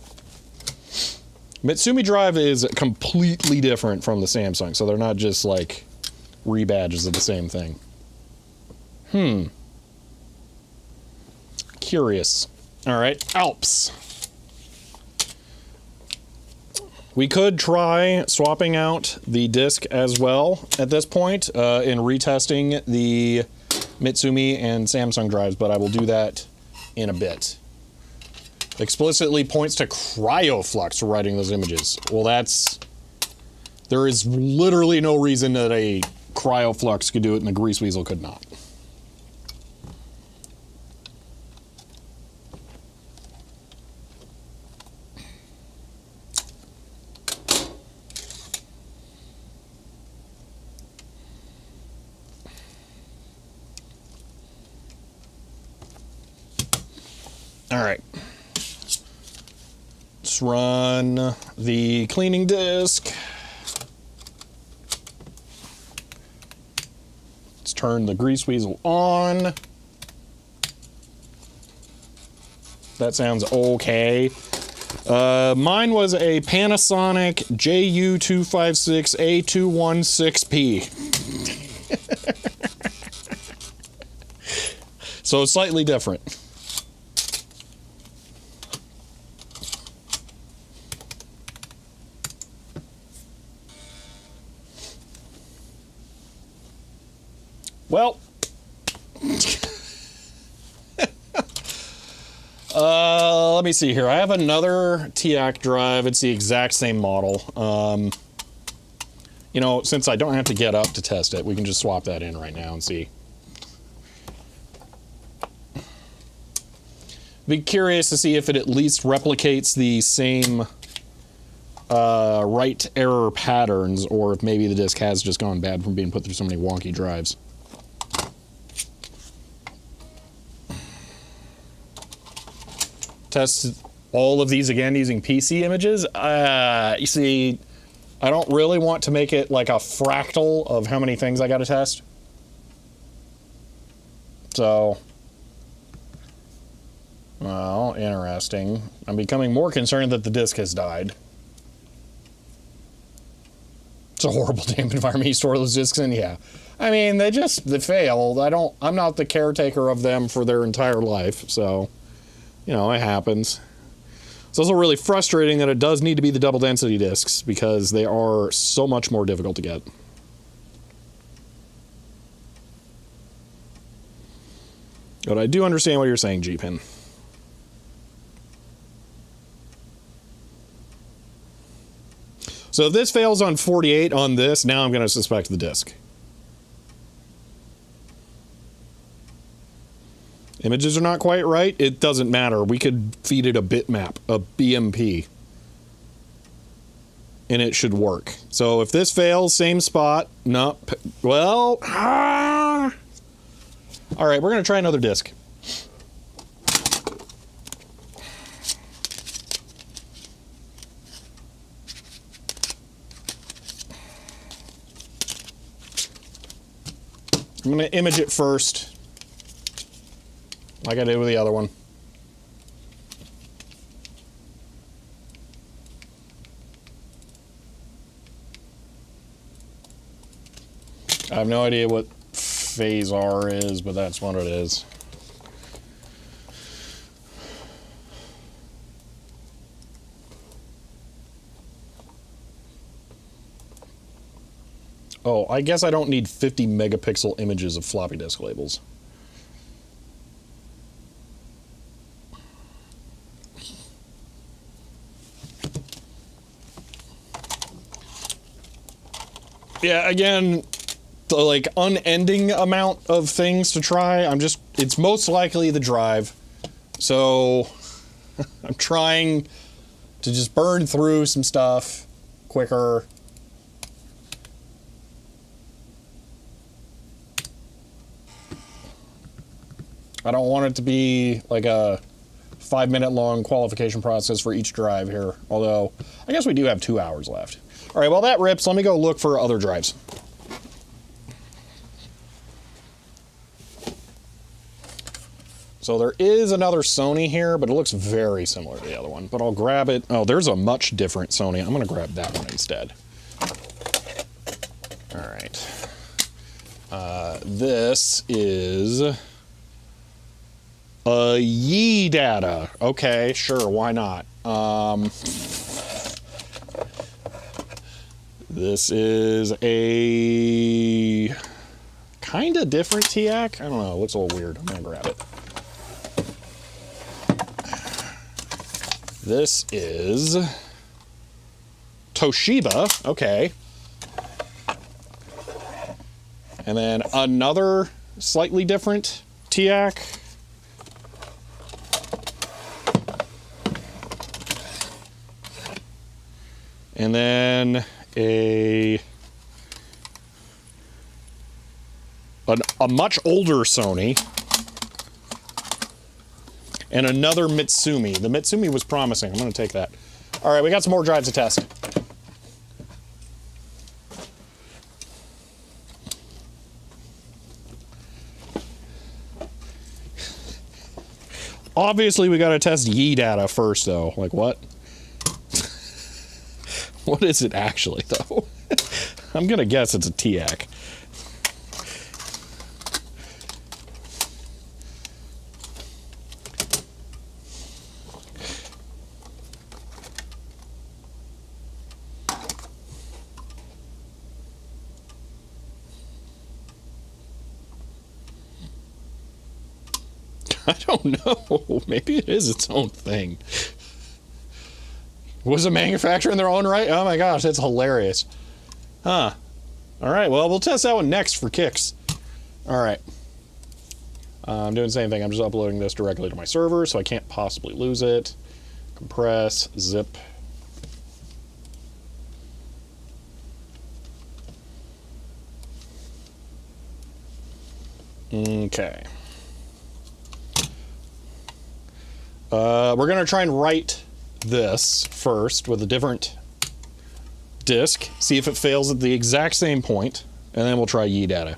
Mitsumi Drive is completely different from the Samsung, so they're not just like rebadges of the same thing. Curious. All right, Alps. We could try swapping out the disc as well at this point in retesting the Mitsumi and Samsung drives, but I will do that in a bit. Explicitly points to CryoFlux for writing those images. Well, there is literally no reason that a CryoFlux could do it and the Grease Weasel could not. All right. Let's run the cleaning disc. Let's turn the Grease Weasel on. That sounds okay. Mine was a Panasonic JU256A216P. So it's slightly different. Well, let me see here. I have another TIAC drive. It's the exact same model. You know, since I don't have to get up to test it, we can just swap that in right now and see. Be curious to see if it at least replicates the same write error patterns, or if maybe the disk has just gone bad from being put through so many wonky drives. Test all of these again using PC images. You see, I don't really want to make it like a fractal of how many things I got to test. So, well, interesting. I'm becoming more concerned that the disk has died. It's a horrible damn environment you store those disks in. Yeah, I mean they failed. I'm not the caretaker of them for their entire life, so. You know, it happens. It's also really frustrating that it does need to be the double density discs because they are so much more difficult to get. But I do understand what you're saying, G-Pin. So if this fails on 48 on this, now I'm going to suspect the disk. Images are not quite right. It doesn't matter. We could feed it a bitmap, a BMP, and it should work. So if this fails, same spot. No, well, all right, we're going to try another disk. I'm going to image it first, like I did with the other one. I have no idea what phase R is, but that's what it is. Oh, I guess I don't need 50 megapixel images of floppy disk labels. Yeah, again, the like unending amount of things to try. It's most likely the drive. So I'm trying to just burn through some stuff quicker. I don't want it to be like a 5-minute long qualification process for each drive here. Although, I guess we do have 2 hours left. All right, while that rips, let me go look for other drives. So there is another Sony here, but it looks very similar to the other one. But I'll grab it. Oh, there's a much different Sony. I'm going to grab that one instead. All right. This is a Yii-Data. Okay, sure, why not? This is a kind of different TIAC. I don't know, it looks a little weird. I'm gonna grab it. This is Toshiba. Okay. And then another slightly different TIAC. And then a much older Sony. And another Mitsumi. The Mitsumi was promising. I'm going to take that. All right, we got some more drives to test. Obviously, we got to test Yii-Data first, though. Like, what? What is it actually, though? I'm going to guess it's a TIAC. I don't know. Maybe it is its own thing. Was a manufacturer in their own right? Oh my gosh, that's hilarious. Huh. Alright, well, we'll test that one next for kicks. Alright. I'm doing the same thing. I'm just uploading this directly to my server, so I can't possibly lose it. Compress, zip. Okay. We're going to try and write this first with a different disk, see if it fails at the exact same point, and then we'll try Yii-Data.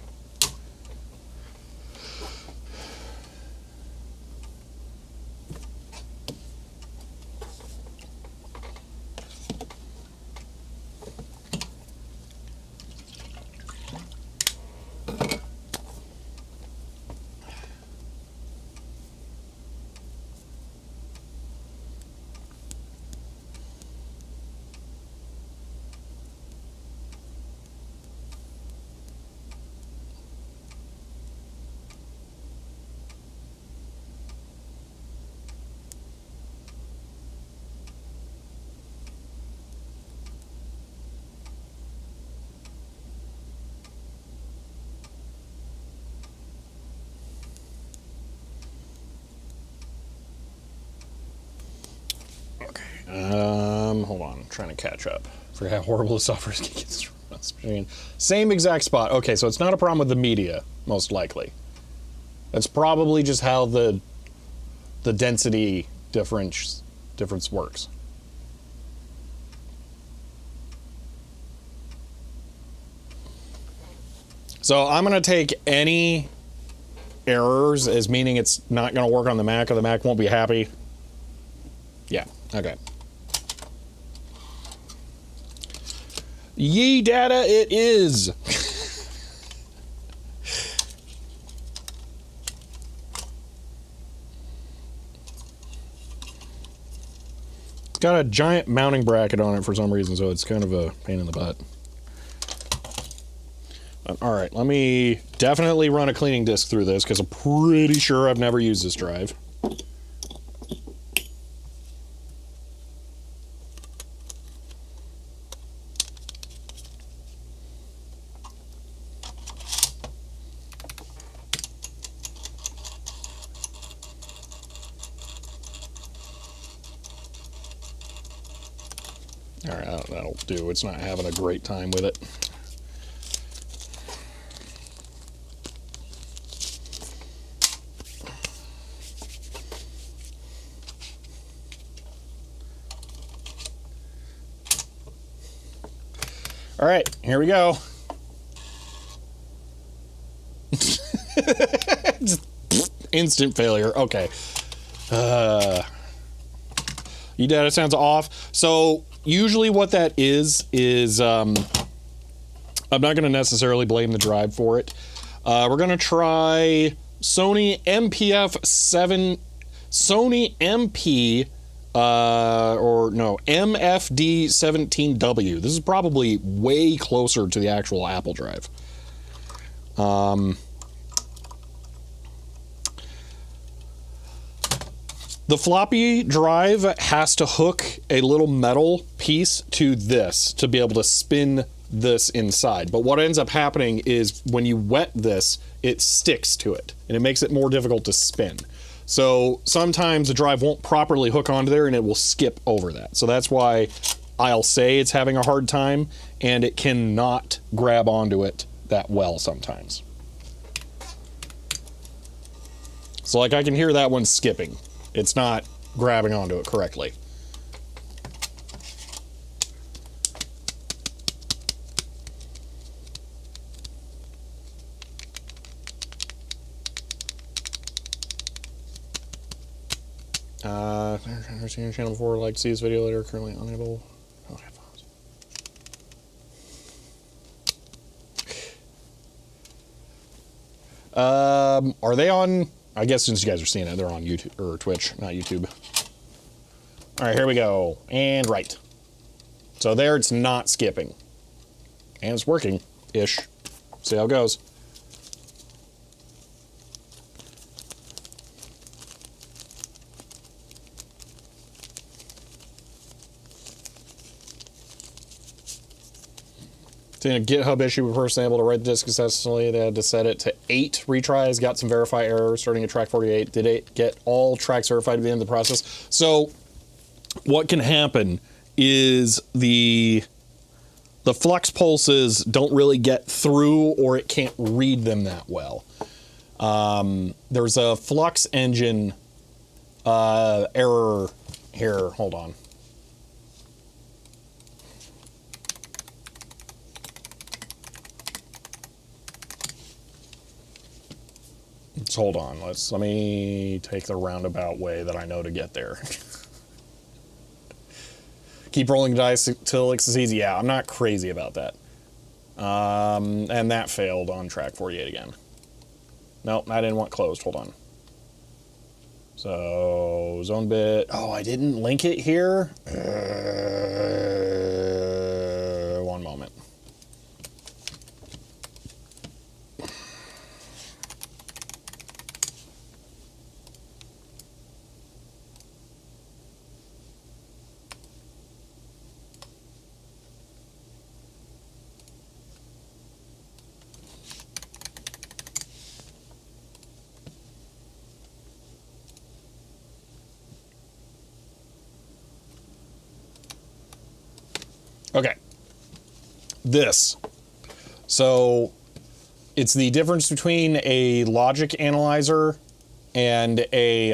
Hold on, I'm trying to catch up. Forget how horrible the software is getting on this machine. Same exact spot. Okay, so it's not a problem with the media, most likely. That's probably just how the density difference works. So I'm going to take any errors as meaning it's not going to work on the Mac or the Mac won't be happy. Yeah, okay. Yii-Data it is. It's got a giant mounting bracket on it for some reason, so it's kind of a pain in the butt. All right, let me definitely run a cleaning disk through this because I'm pretty sure I've never used this drive. All right, that'll do. It's not having a great time with it. All right, here we go. Just instant failure. Okay. eData sounds off. So usually what that is I'm not going to necessarily blame the drive for it. We're going to try Sony MFD17W. This is probably way closer to the actual Apple drive. The floppy drive has to hook a little metal piece to this to be able to spin this inside. But what ends up happening is when you wet this, it sticks to it and it makes it more difficult to spin. So sometimes the drive won't properly hook onto there and it will skip over that. So that's why I'll say it's having a hard time and it cannot grab onto it that well sometimes. So like I can hear that one skipping. It's not grabbing onto it correctly. Understand your channel before, like to see this video later, currently unable. Oh, headphones. Are they on? I guess since you guys are seeing it, they're on YouTube or Twitch, not YouTube. All right, here we go. And right. So there it's not skipping. And it's working-ish. See how it goes. Seeing a GitHub issue with a person able to write the disk successfully. They had to set it to 8 retries, got some verify errors starting at track 48. Did it get all tracks verified at the end of the process? So what can happen is the flux pulses don't really get through or it can't read them that well. There's a flux engine error here. Hold on. Let's hold on. Let me take the roundabout way that I know to get there. Keep rolling dice till it succeeds. Yeah, I'm not crazy about that. And that failed on track 48 again. Nope, I didn't want closed. Hold on. So, zone bit. Oh, I didn't link it here? One moment. Okay. This. So it's the difference between a logic analyzer and a,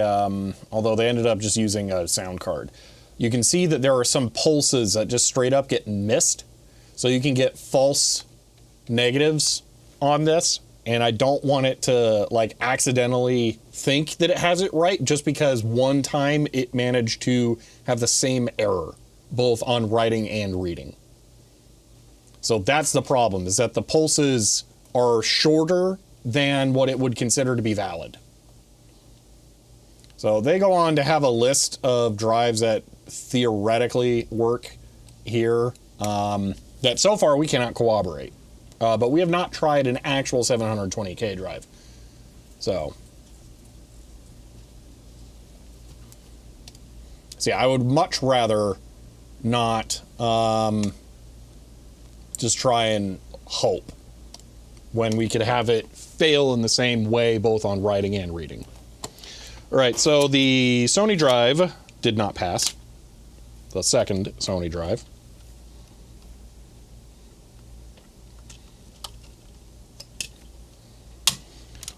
although they ended up just using a sound card. You can see that there are some pulses that just straight up get missed. So you can get false negatives on this. And I don't want it to like accidentally think that it has it right just because one time it managed to have the same error, both on writing and reading. So that's the problem, is that the pulses are shorter than what it would consider to be valid. So they go on to have a list of drives that theoretically work here that so far we cannot corroborate. but we have not tried an actual 720K drive. So, see, I would much rather not just try and hope when we could have it fail in the same way both on writing and reading. All right, so the Sony drive did not pass. The second Sony drive.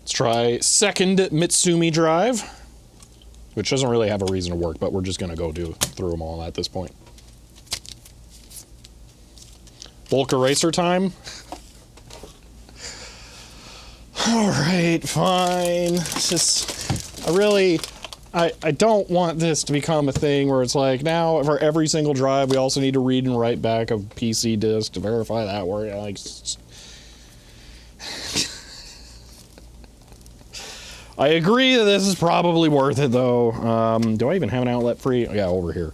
Let's try second Mitsumi drive, which doesn't really have a reason to work, but we're just going to go through them all at this point. Bulk eraser time. All right, fine. It's just, I don't want this to become a thing where it's like, now for every single drive, we also need to read and write back a PC disk to verify that word. Like, I agree that this is probably worth it, though. Do I even have an outlet free? Yeah, over here.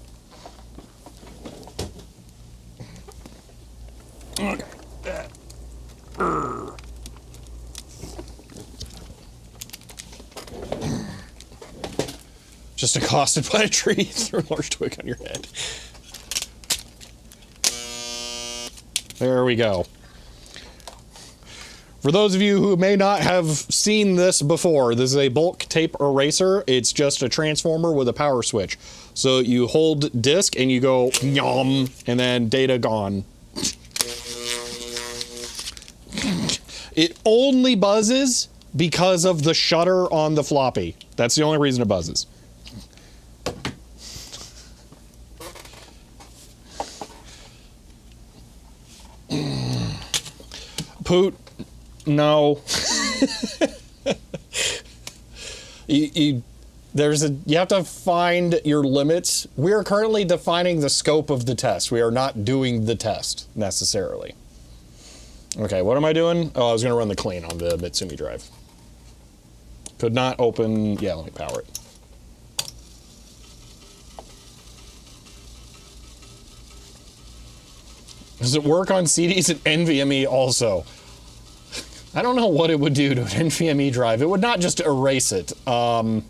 Just accosted by a tree, threw a large twig on your head. There we go. For those of you who may not have seen this before, this is a bulk tape eraser. It's just a transformer with a power switch. So you hold disk and you go yum, and then data gone. It only buzzes because of the shutter on the floppy. That's the only reason it buzzes. Poot, no. you have to find your limits. We are currently defining the scope of the test. We are not doing the test necessarily. Okay, what am I doing? Oh, I was going to run the clean on the Mitsumi drive. Could not open. Yeah, let me power it. Does it work on CDs and NVMe also? I don't know what it would do to an NVMe drive. It would not just erase it. But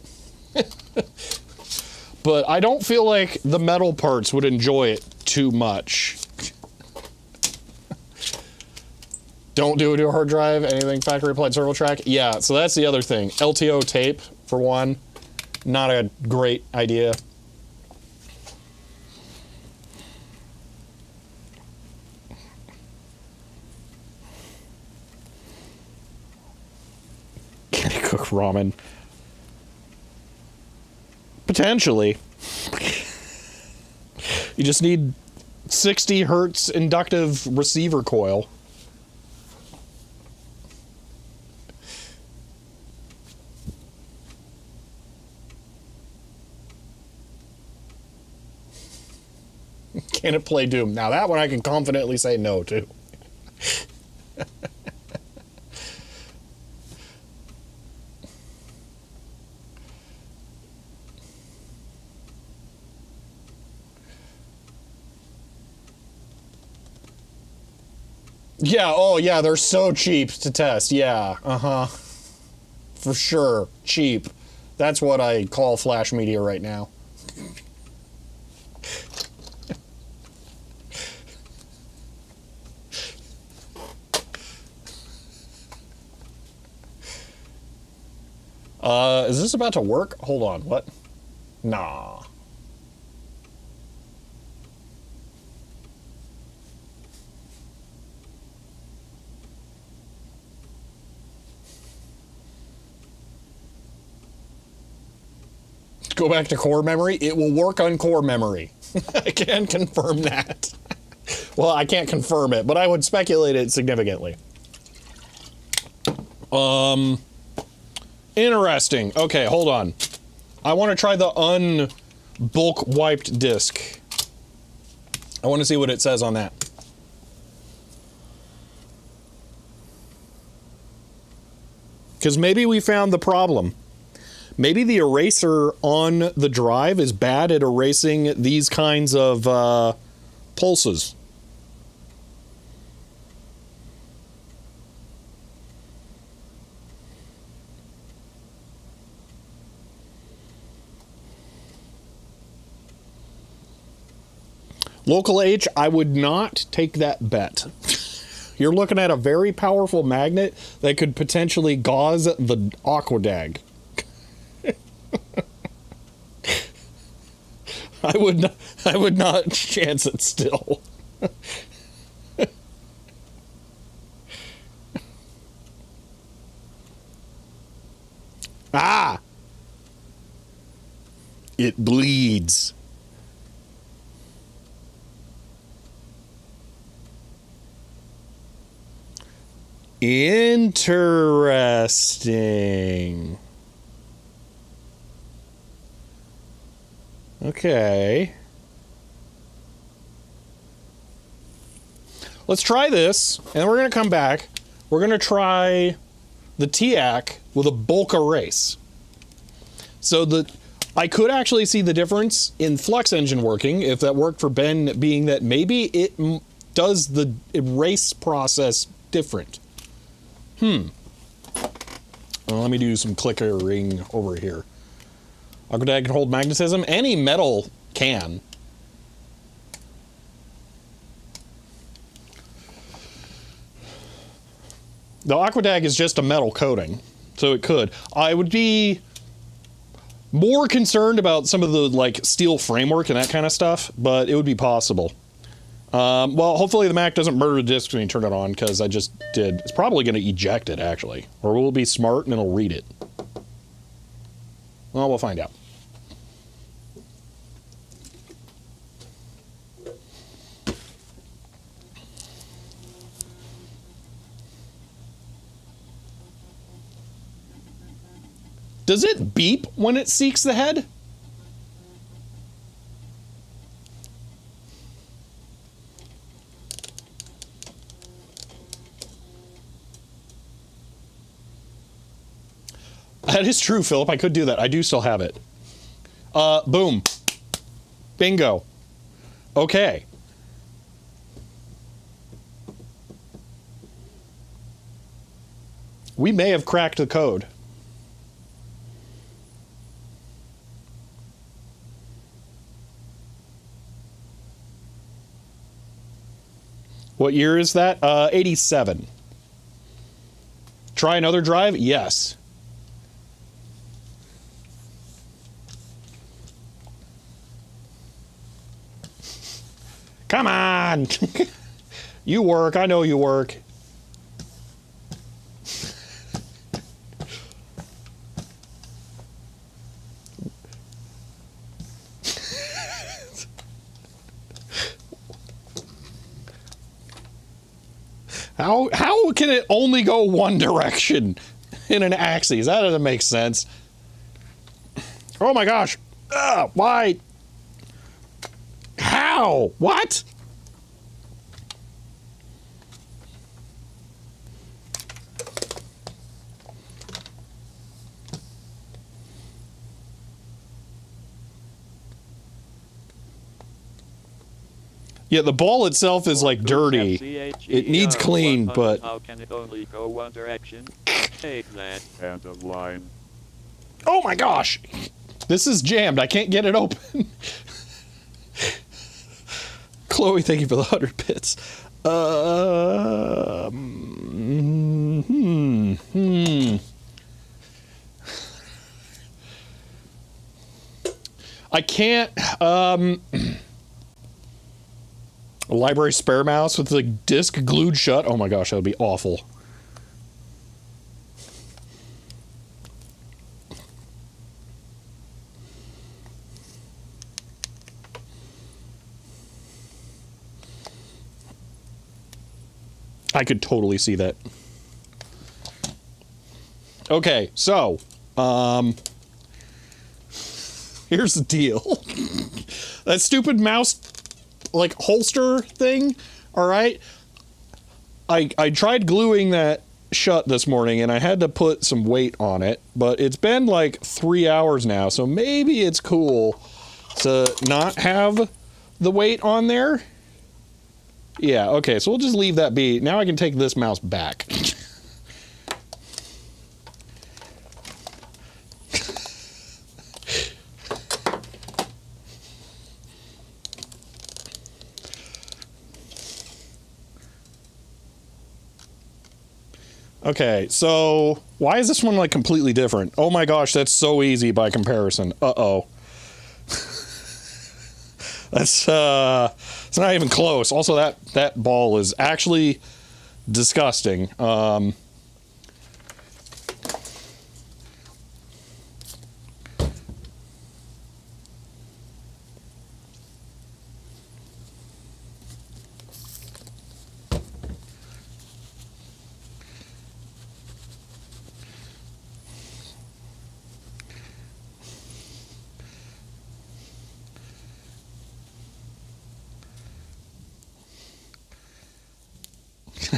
I don't feel like the metal parts would enjoy it too much. Don't do it to a hard drive. Anything factory applied servo track? Yeah, so that's the other thing. LTO tape, for one, not a great idea. Can you cook ramen? Potentially. You just need 60 hertz inductive receiver coil. Can it play Doom? Now that one I can confidently say no to. Yeah, oh yeah, they're so cheap to test. Yeah, for sure, cheap. That's what I call Flash Media right now. Is this about to work? Hold on, what? Nah. Go back to core memory. It will work on core memory. I can confirm that. Well, I can't confirm it, but I would speculate it significantly. Interesting. Okay, hold on. I want to try the unbulk wiped disk. I want to see what it says on that. Because maybe we found the problem. Maybe the eraser on the drive is bad at erasing these kinds of pulses. Local H, I would not take that bet. You're looking at a very powerful magnet that could potentially gauze the Aquadag. I would not chance it still. Ah! It bleeds. Interesting. Okay. Let's try this, and then we're going to come back. We're going to try the TIAC with a bulk erase. So I could actually see the difference in flux engine working if that worked for Ben, being that maybe it does the erase process different. Well, let me do some clickering over here. Aquadag can hold magnetism. Any metal can. The Aquadag is just a metal coating, so it could. I would be more concerned about some of the like steel framework and that kind of stuff, but it would be possible. Well, hopefully the Mac doesn't murder the disk when you turn it on, because I just did. It's probably going to eject it, actually. Or will it be smart and it'll read it? Well, we'll find out. Does it beep when it seeks the head? That is true, Philip. I could do that. I do still have it. Boom. Bingo. Okay. We may have cracked the code. What year is that? 87. Try another drive? Yes. Come on! You work. I know you work. How can it only go one direction in an axis? That doesn't make sense. Oh my gosh. Why? How? What? Yeah, the ball itself is like dirty. It needs clean, but how can it only go one direction? Take that. End of line. oh my gosh, this is jammed. I can't get it open. Chloe, thank you for the 100 bits. I can't. A library spare mouse with the disc glued shut. Oh my gosh, that would be awful. I could totally see that. Okay, so, here's the deal. That stupid mouse, like, holster thing, all right? I tried gluing that shut this morning, and I had to put some weight on it, but it's been, like, 3 hours now, so maybe it's cool to not have the weight on there. Yeah, okay, so we'll just leave that be. Now I can take this mouse back. Okay, so why is this one like completely different? Oh my gosh, that's so easy by comparison. Uh-oh. That's it's not even close. Also, that ball is actually disgusting.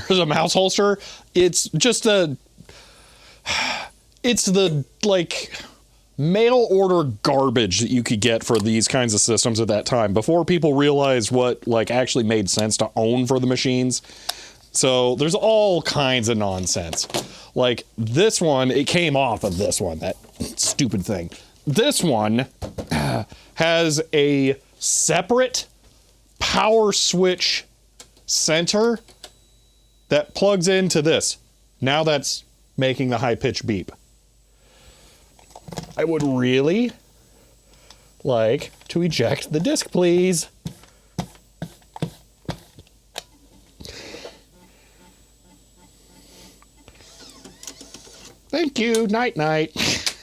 There's a mouse holster. It's just it's the like mail order garbage that you could get for these kinds of systems at that time before people realized what like actually made sense to own for the machines. So there's all kinds of nonsense. Like this one, it came off of this one, that stupid thing. This one has a separate power switch center that plugs into this. Now that's making the high-pitched beep. I would really like to eject the disc, please. Thank you. Night-night.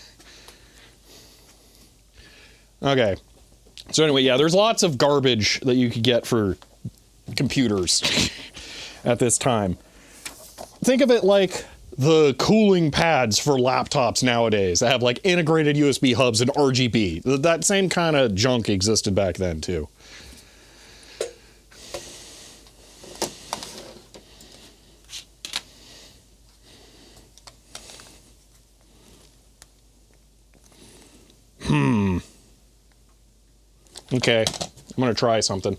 Okay. So anyway, yeah, there's lots of garbage that you could get for computers at this time. Think of it like the cooling pads for laptops nowadays that have like integrated USB hubs and RGB. That same kind of junk existed back then too. Okay, I'm gonna try something.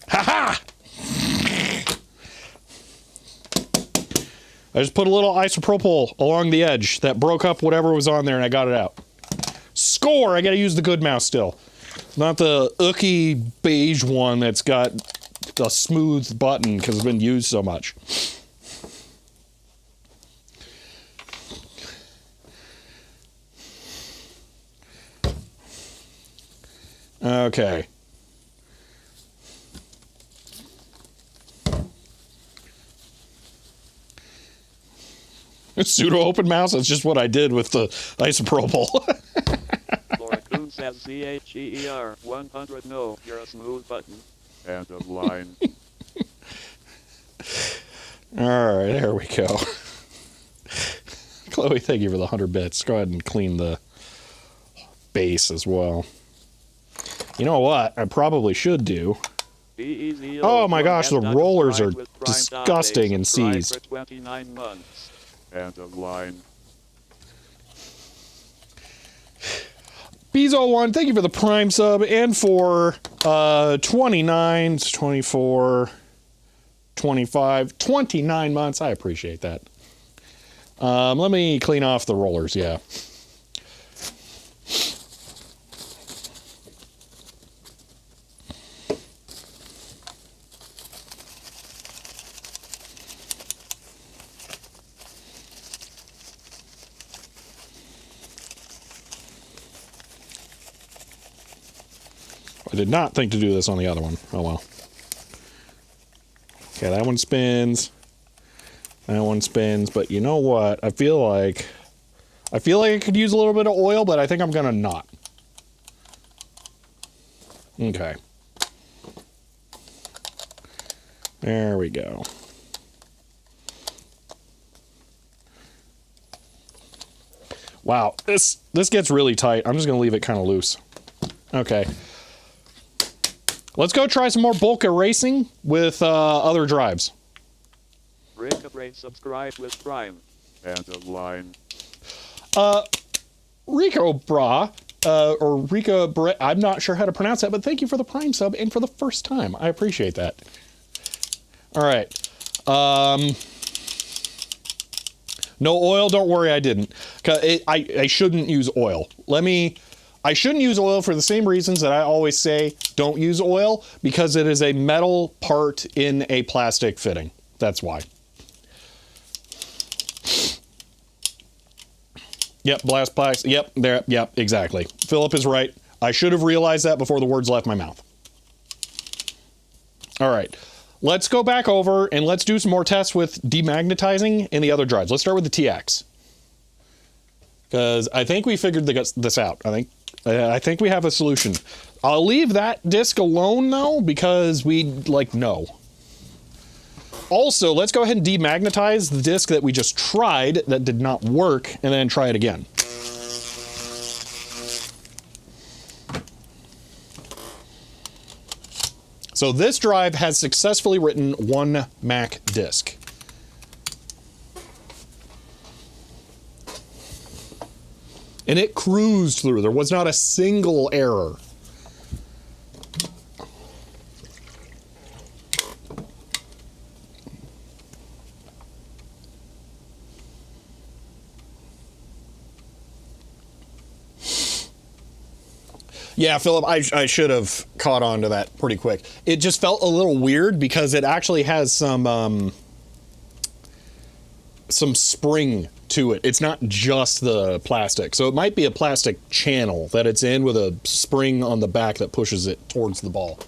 Ha-ha! I just put a little isopropyl along the edge that broke up whatever was on there and I got it out. Score! I gotta use the good mouse still. Not the ooky beige one that's got a smooth button because it's been used so much. Okay. Pseudo open mouse? That's just what I did with the isopropyl. Laura Kuhn says CHEER 100. No, you're a smooth button. End of line. Alright, there we go. Chloe, thank you for the 100 bits. Go ahead and clean the base as well. You know what? I probably should do. Oh my gosh, the rollers are disgusting in C's. 29 months. End of line. Bezo1, thank you for the Prime sub and for 29, 24, 25, 29 months. I appreciate that. Let me clean off the rollers, yeah. I did not think to do this on the other one. Oh well. Okay, that one spins. That one spins, but you know what? I feel like I could use a little bit of oil, but I think I'm gonna not. Okay. There we go. Wow, this gets really tight. I'm just gonna leave it kind of loose. Okay. Let's go try some more bulk erasing with other drives. Rick Upgrade subscribe with Prime. End of line. Rico Bra, or Rico Bra, I'm not sure how to pronounce that, but thank you for the Prime sub and for the first time. I appreciate that. All right. No oil, don't worry, I didn't. I shouldn't use oil. I shouldn't use oil for the same reasons that I always say don't use oil, because it is a metal part in a plastic fitting. That's why. Yep, blast plastic. Yep, there. Yep, exactly. Philip is right. I should have realized that before the words left my mouth. All right. Let's go back over and let's do some more tests with demagnetizing in the other drives. Let's start with the TX. Because I think we figured this out. I think we have a solution. I'll leave that disk alone, though, because we, know. Also, let's go ahead and demagnetize the disk that we just tried that did not work, and then try it again. So this drive has successfully written one Mac disk. And it cruised through. There was not a single error. Yeah, Philip, I should have caught on to that pretty quick. It just felt a little weird because it actually has some spring to it. It's not just the plastic. So it might be a plastic channel that it's in with a spring on the back that pushes it towards the ball.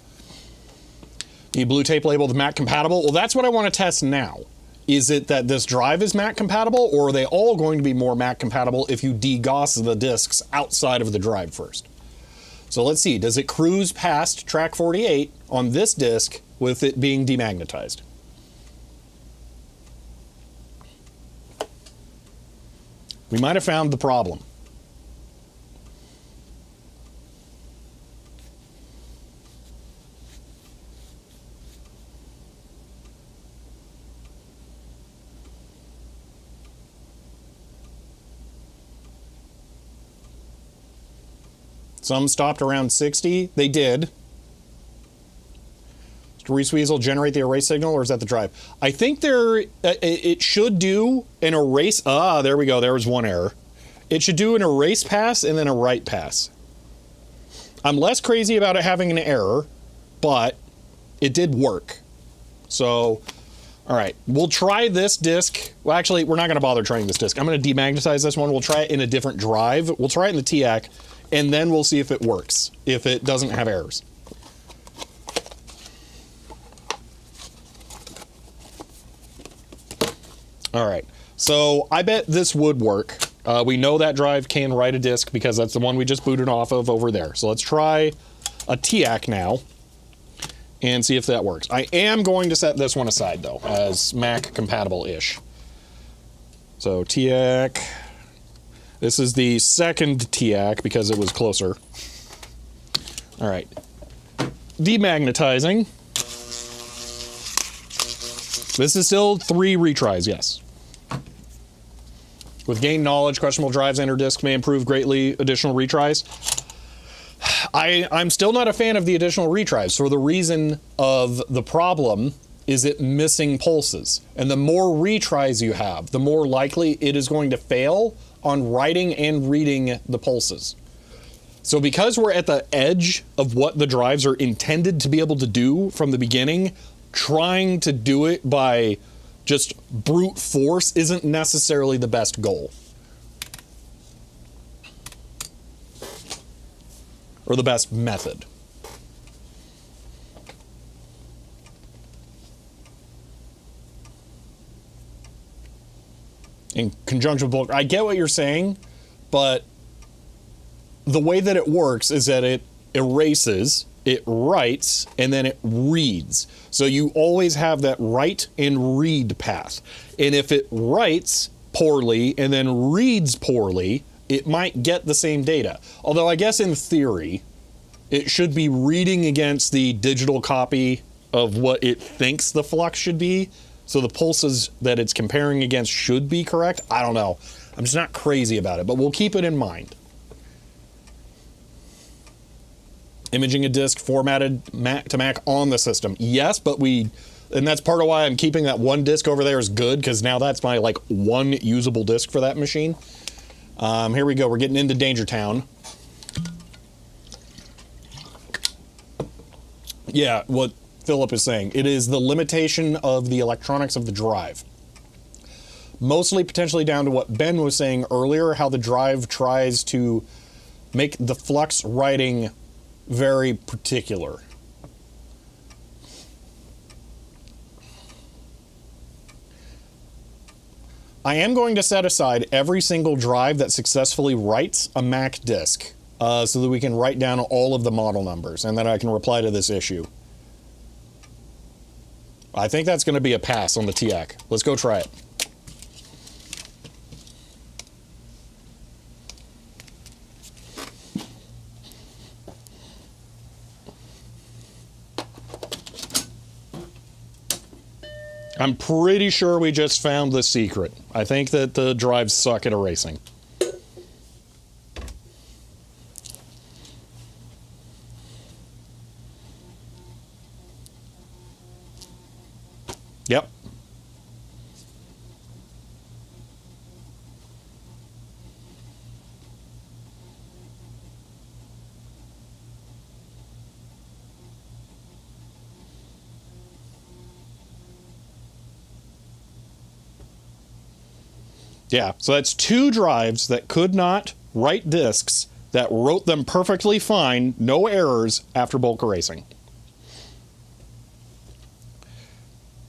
The blue tape labeled Mac compatible. Well, that's what I want to test now. Is it that this drive is Mac compatible, or are they all going to be more Mac compatible if you degauss the disks outside of the drive first? So let's see, does it cruise past track 48 on this disk with it being demagnetized? We might have found the problem. Some stopped around 60. They did. Does Reese Weasel generate the erase signal, or is that the drive? I think it should do an erase. Ah, there we go. There was one error. It should do an erase pass and then a write pass. I'm less crazy about it having an error, but it did work. So, all right. We'll try this disk. Well, actually, we're not going to bother trying this disk. I'm going to demagnetize this one. We'll try it in a different drive. We'll try it in the TIAC. And then we'll see if it works, if it doesn't have errors. All right, so I bet this would work. We know that drive can write a disk because that's the one we just booted off of over there. So let's try a TIAC now and see if that works. I am going to set this one aside, though, as Mac compatible-ish. So TIAC. This is the second TIAC because it was closer. All right. Demagnetizing. This is still 3 retries, yes. With gained knowledge, questionable drives and or disks may improve greatly. Additional retries. I'm still not a fan of the additional retries for the reason of the problem is it missing pulses. And the more retries you have, the more likely it is going to fail on writing and reading the pulses. So because we're at the edge of what the drives are intended to be able to do from the beginning, trying to do it by just brute force isn't necessarily the best goal. Or the best method. In conjunction with bulk. I get what you're saying, but the way that it works is that it erases, it writes, and then it reads. So you always have that write and read path. And if it writes poorly and then reads poorly, it might get the same data. Although I guess in theory, it should be reading against the digital copy of what it thinks the flux should be. So the pulses that it's comparing against should be correct. I don't know. I'm just not crazy about it, but we'll keep it in mind. Imaging a disk formatted Mac to Mac on the system. Yes, but we And that's part of why I'm keeping that one disk over there is good, because now that's my like one usable disk for that machine. Here we go. We're getting into Danger Town. Yeah, what Philip is saying. It is the limitation of the electronics of the drive. Mostly potentially down to what Ben was saying earlier, how the drive tries to make the flux writing very particular. I am going to set aside every single drive that successfully writes a Mac disk, so that we can write down all of the model numbers, and then I can reply to this issue. I think that's going to be a pass on the TIAC. Let's go try it. I'm pretty sure we just found the secret. I think that the drives suck at erasing. Yep. Yeah, so that's 2 drives that could not write disks that wrote them perfectly fine, no errors, after bulk erasing.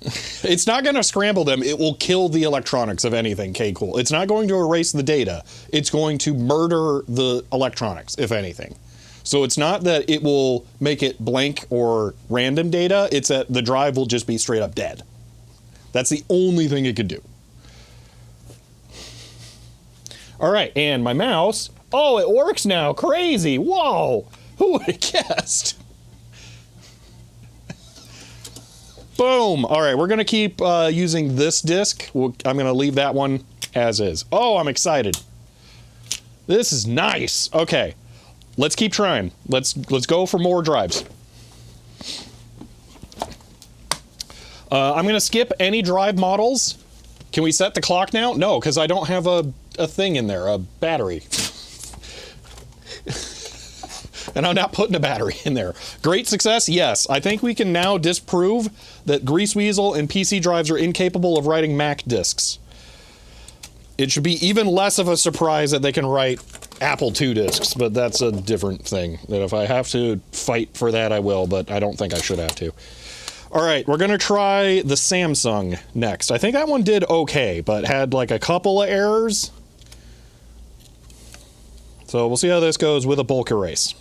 It's not going to scramble them. It will kill the electronics of anything, K-Cool. It's not going to erase the data. It's going to murder the electronics, if anything. So it's not that it will make it blank or random data. It's that the drive will just be straight up dead. That's the only thing it could do. All right, and my mouse. Oh, it works now. Crazy. Whoa. Who would have guessed? Boom. All right, we're going to keep using this disk. I'm going to leave that one as is. Oh, I'm excited. This is nice. Okay, let's keep trying. Let's go for more drives. I'm going to skip any drive models. Can we set the clock now? No, because I don't have a thing in there, a battery. And I'm not putting a battery in there. Great success? Yes. I think we can now disprove that Greaseweasel and PC drives are incapable of writing Mac disks. It should be even less of a surprise that they can write Apple II disks, but that's a different thing. That if I have to fight for that, I will, but I don't think I should have to. All right, we're going to try the Samsung next. I think that one did okay, but had like a couple of errors. So we'll see how this goes with a bulk erase.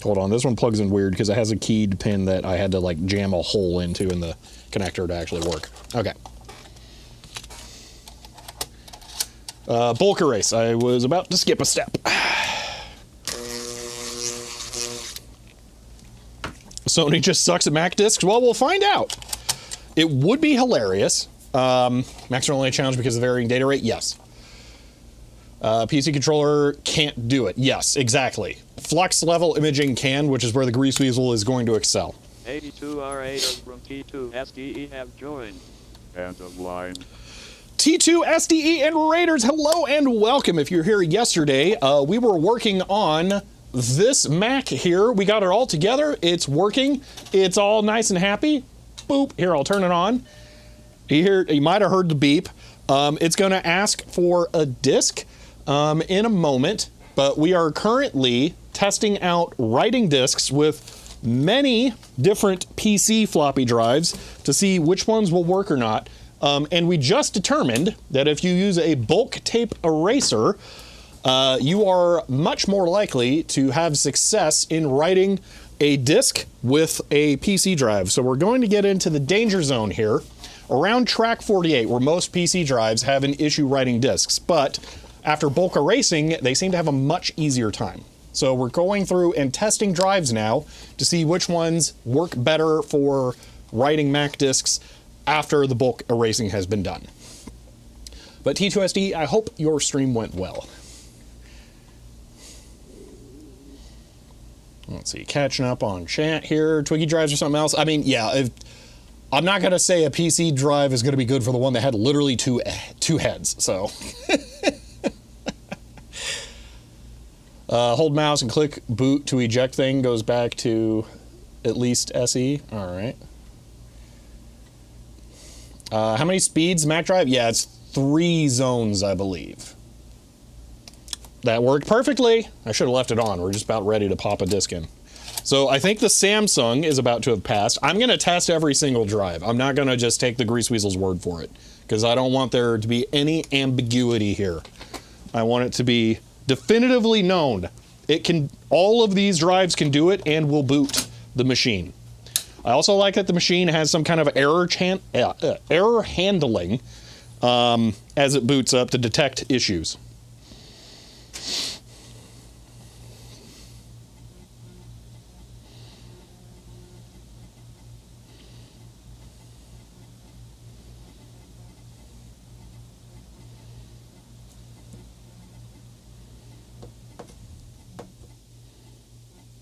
Hold on, this one plugs in weird because it has a keyed pin that I had to like jam a hole into in the connector to actually work. Okay. Bulk erase. I was about to skip a step. Sony just sucks at Mac disks? Well, we'll find out. It would be hilarious. Macs are only a challenge because of varying data rate? Yes. PC controller can't do it. Yes, exactly. Flux level imaging can, which is where the Greaseweasel is going to excel. 82R8 from T2 SDE have joined. End of line. T2 SDE and Raiders, hello and welcome. If you're here yesterday, we were working on this Mac here. We got it all together. It's working. It's all nice and happy. Boop. Here, I'll turn it on. You might have heard the beep. It's going to ask for a disk in a moment, but we are currently testing out writing disks with many different PC floppy drives to see which ones will work or not. And we just determined that if you use a bulk tape eraser, you are much more likely to have success in writing a disk with a PC drive. So we're going to get into the danger zone here, around track 48, where most PC drives have an issue writing disks. But after bulk erasing, they seem to have a much easier time. So we're going through and testing drives now to see which ones work better for writing Mac disks after the bulk erasing has been done. But T2SD, I hope your stream went well. Let's see, catching up on chat here. Twiggy drives or something else. I mean, yeah, I'm not going to say a PC drive is going to be good for the one that had literally two heads, so. Hold mouse and click boot to eject thing goes back to at least SE. All right. How many speeds Mac drive? Yeah, it's 3 zones, I believe. That worked perfectly. I should have left it on. We're just about ready to pop a disk in. So I think the Samsung is about to have passed. I'm going to test every single drive. I'm not going to just take the Grease Weasel's word for it, because I don't want there to be any ambiguity here. I want it to be definitively known. It can, all of these drives can do it and will boot the machine. I also like that the machine has some kind of error handling as it boots up to detect issues.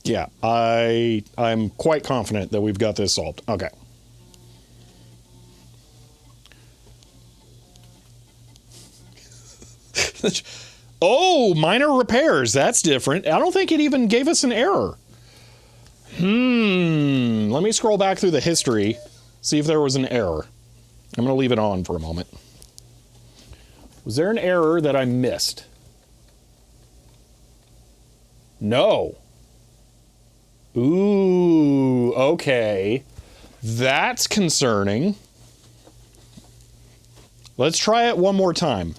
Yeah, I'm quite confident that we've got this solved. Okay. Oh, minor repairs. That's different. I don't think it even gave us an error. Let me scroll back through the history, see if there was an error. I'm going to leave it on for a moment. Was there an error that I missed? No. Ooh, okay. That's concerning. Let's try it one more time.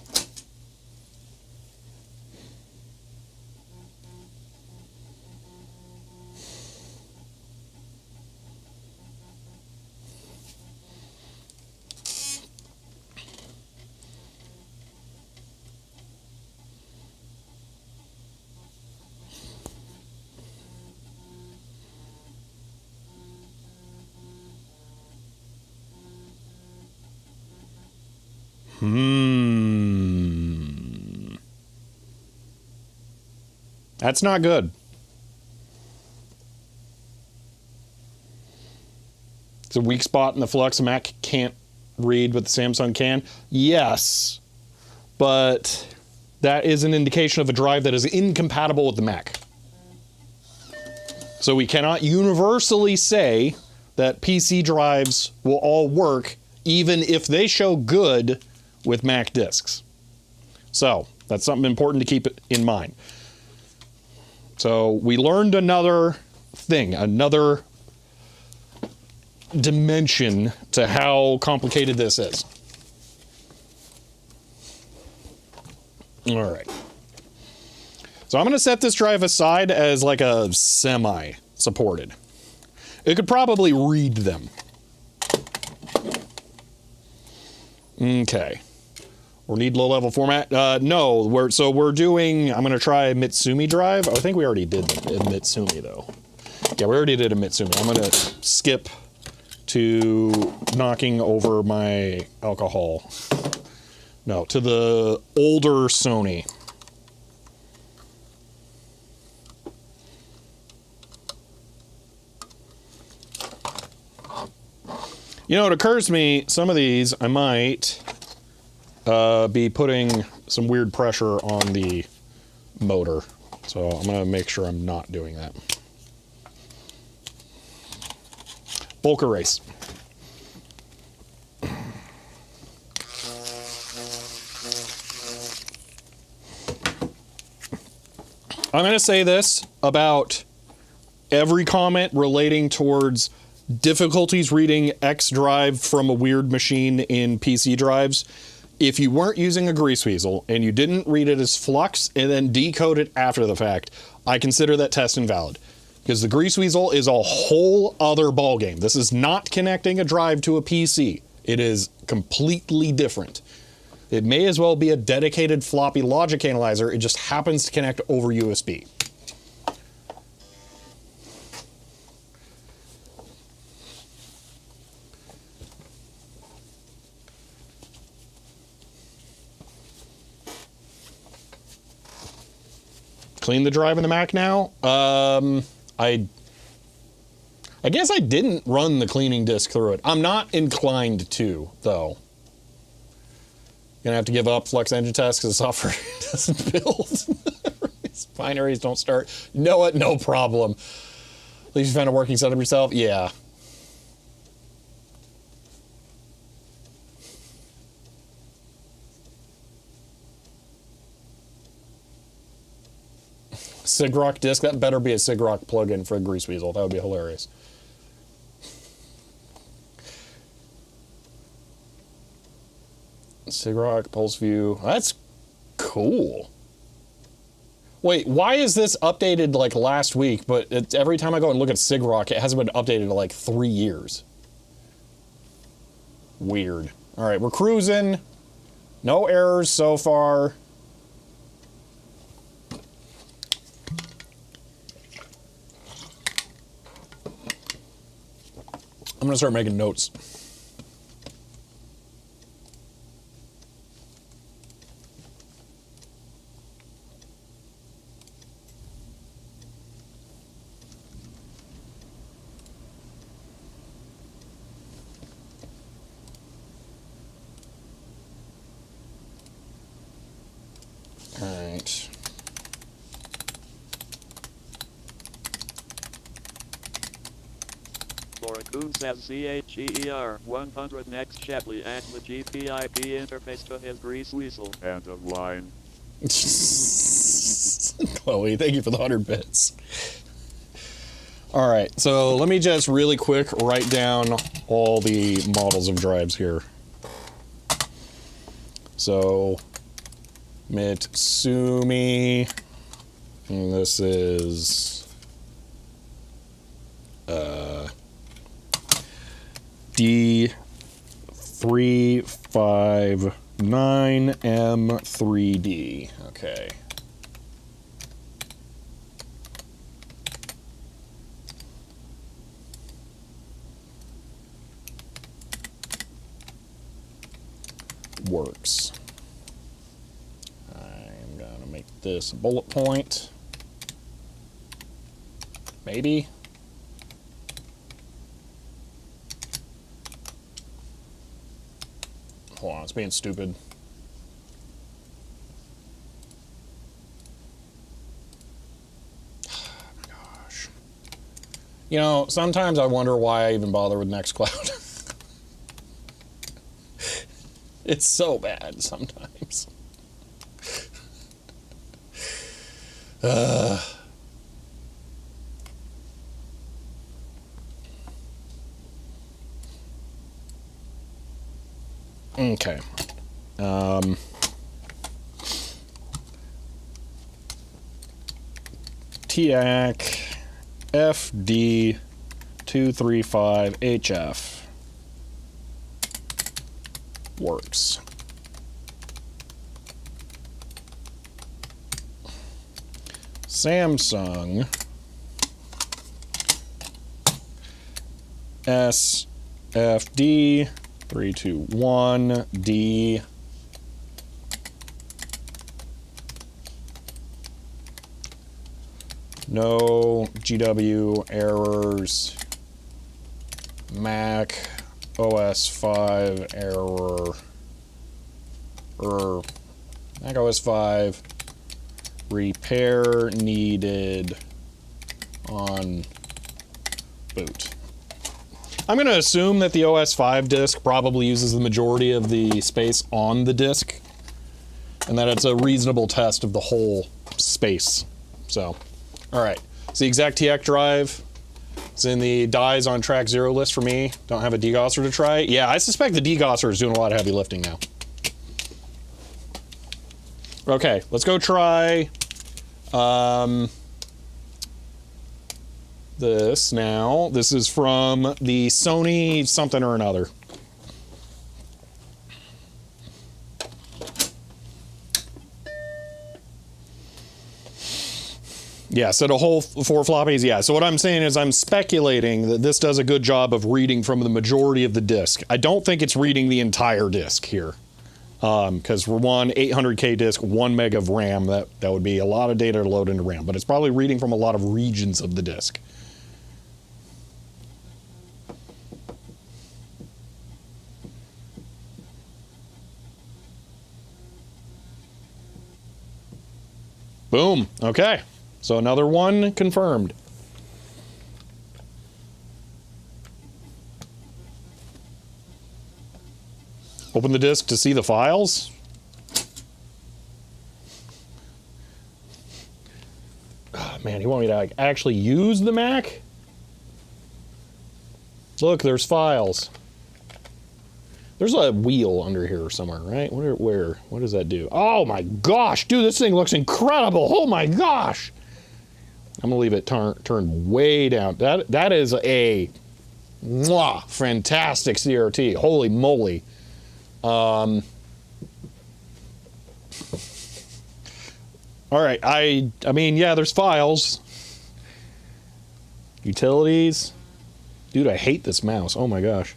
That's not good. It's a weak spot in the Flux. Mac can't read what the Samsung can. Yes, but that is an indication of a drive that is incompatible with the Mac. So we cannot universally say that PC drives will all work even if they show good with Mac disks. So that's something important to keep in mind. So we learned another thing, another dimension to how complicated this is. All right. So I'm going to set this drive aside as like a semi-supported. It could probably read them. Okay. Or need low-level format? No, we're doing, I'm going to try a Mitsumi drive. I think we already did a Mitsumi, though. Yeah, we already did a Mitsumi. I'm going to skip to knocking over my alcohol. No, to the older Sony. You know, it occurs to me, some of these I might be putting some weird pressure on the motor. So I'm going to make sure I'm not doing that. Bulk erase. I'm going to say this about every comment relating towards difficulties reading X drive from a weird machine in PC drives. If you weren't using a Grease Weasel and you didn't read it as Flux and then decode it after the fact, I consider that test invalid. Because the Grease Weasel is a whole other ballgame. This is not connecting a drive to a PC. It is completely different. It may as well be a dedicated floppy logic analyzer. It just happens to connect over USB. Clean the drive in the Mac now. I guess I didn't run the cleaning disk through it. I'm not inclined to, though. Gonna have to give up Flex Engine Test because the software doesn't build. These binaries don't start. You know what? No problem. At least you found a working setup yourself? Yeah. Sigrock disk? That better be a Sigrock plugin for a Grease Weasel. That would be hilarious. Sigrock, Pulse View. That's cool. Wait, why is this updated like last week, but every time I go and look at Sigrock, it hasn't been updated in like 3 years? Weird. All right, we're cruising. No errors so far. I'm gonna start making notes. All right. Lauracoon says CHEER 100 next Shepley and the GPIP interface to his Grease Weasel. End of line. Chloe, thank you for the 100 bits. All right, so let me just really quick write down all the models of drives here. So, Mitsumi, and this is D359M3D. Okay. Works. I'm gonna make this a bullet point. Maybe. Hold on, it's being stupid. Oh my gosh. You know, sometimes I wonder why I even bother with Nextcloud. It's so bad sometimes. Okay. TAC FD235HF works. Samsung SFD321D no GW errors. Mac OS 5 error. Mac OS 5 repair needed on boot. I'm going to assume that the OS 5 disk probably uses the majority of the space on the disk, and that it's a reasonable test of the whole space. So, all right. It's the exact TX drive. It's in the dies on track 0 list for me. Don't have a degosser to try. Yeah, I suspect the degosser is doing a lot of heavy lifting now. Okay, let's go try this now. This is from the Sony something or another. Yeah, so the whole 4 floppies, yeah. So what I'm saying is I'm speculating that this does a good job of reading from the majority of the disk. I don't think it's reading the entire disk here. Because for one 800K disk, 1 meg of RAM, that would be a lot of data to load into RAM, but it's probably reading from a lot of regions of the disk. Boom. Okay. So another one confirmed. Open the disk to see the files. Oh, man, you want me to like, actually use the Mac? Look, there's files. There's a wheel under here somewhere, right? Where? What does that do? Oh my gosh, dude, this thing looks incredible. Oh my gosh. I'm gonna leave it turned way down. That is a fantastic CRT. Holy moly. All right, I mean, yeah, there's files. Utilities. Dude, I hate this mouse. Oh my gosh.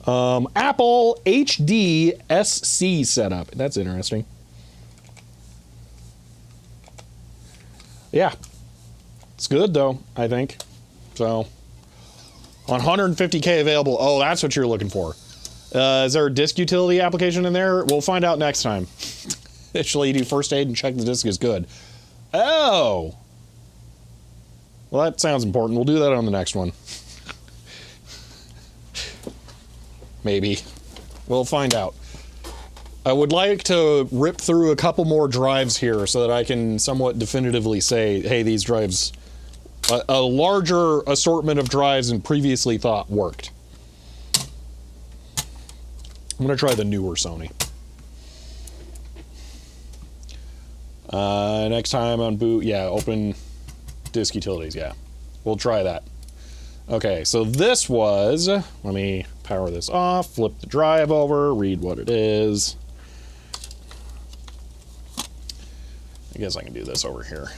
Apple HD SC setup. That's interesting. Yeah. It's good though, I think. So, on 150K available. Oh, that's what you're looking for. Is there a disk utility application in there? We'll find out next time. Actually, do first aid and check the disk is good. Oh. Well, that sounds important. We'll do that on the next one. Maybe. We'll find out. I would like to rip through a couple more drives here so that I can somewhat definitively say, hey, these drives, a larger assortment of drives than previously thought worked. I'm going to try the newer Sony. Next time on boot, yeah, open disk utilities, yeah. We'll try that. Okay, so this was, let me power this off, flip the drive over, read what it is. I guess I can do this over here.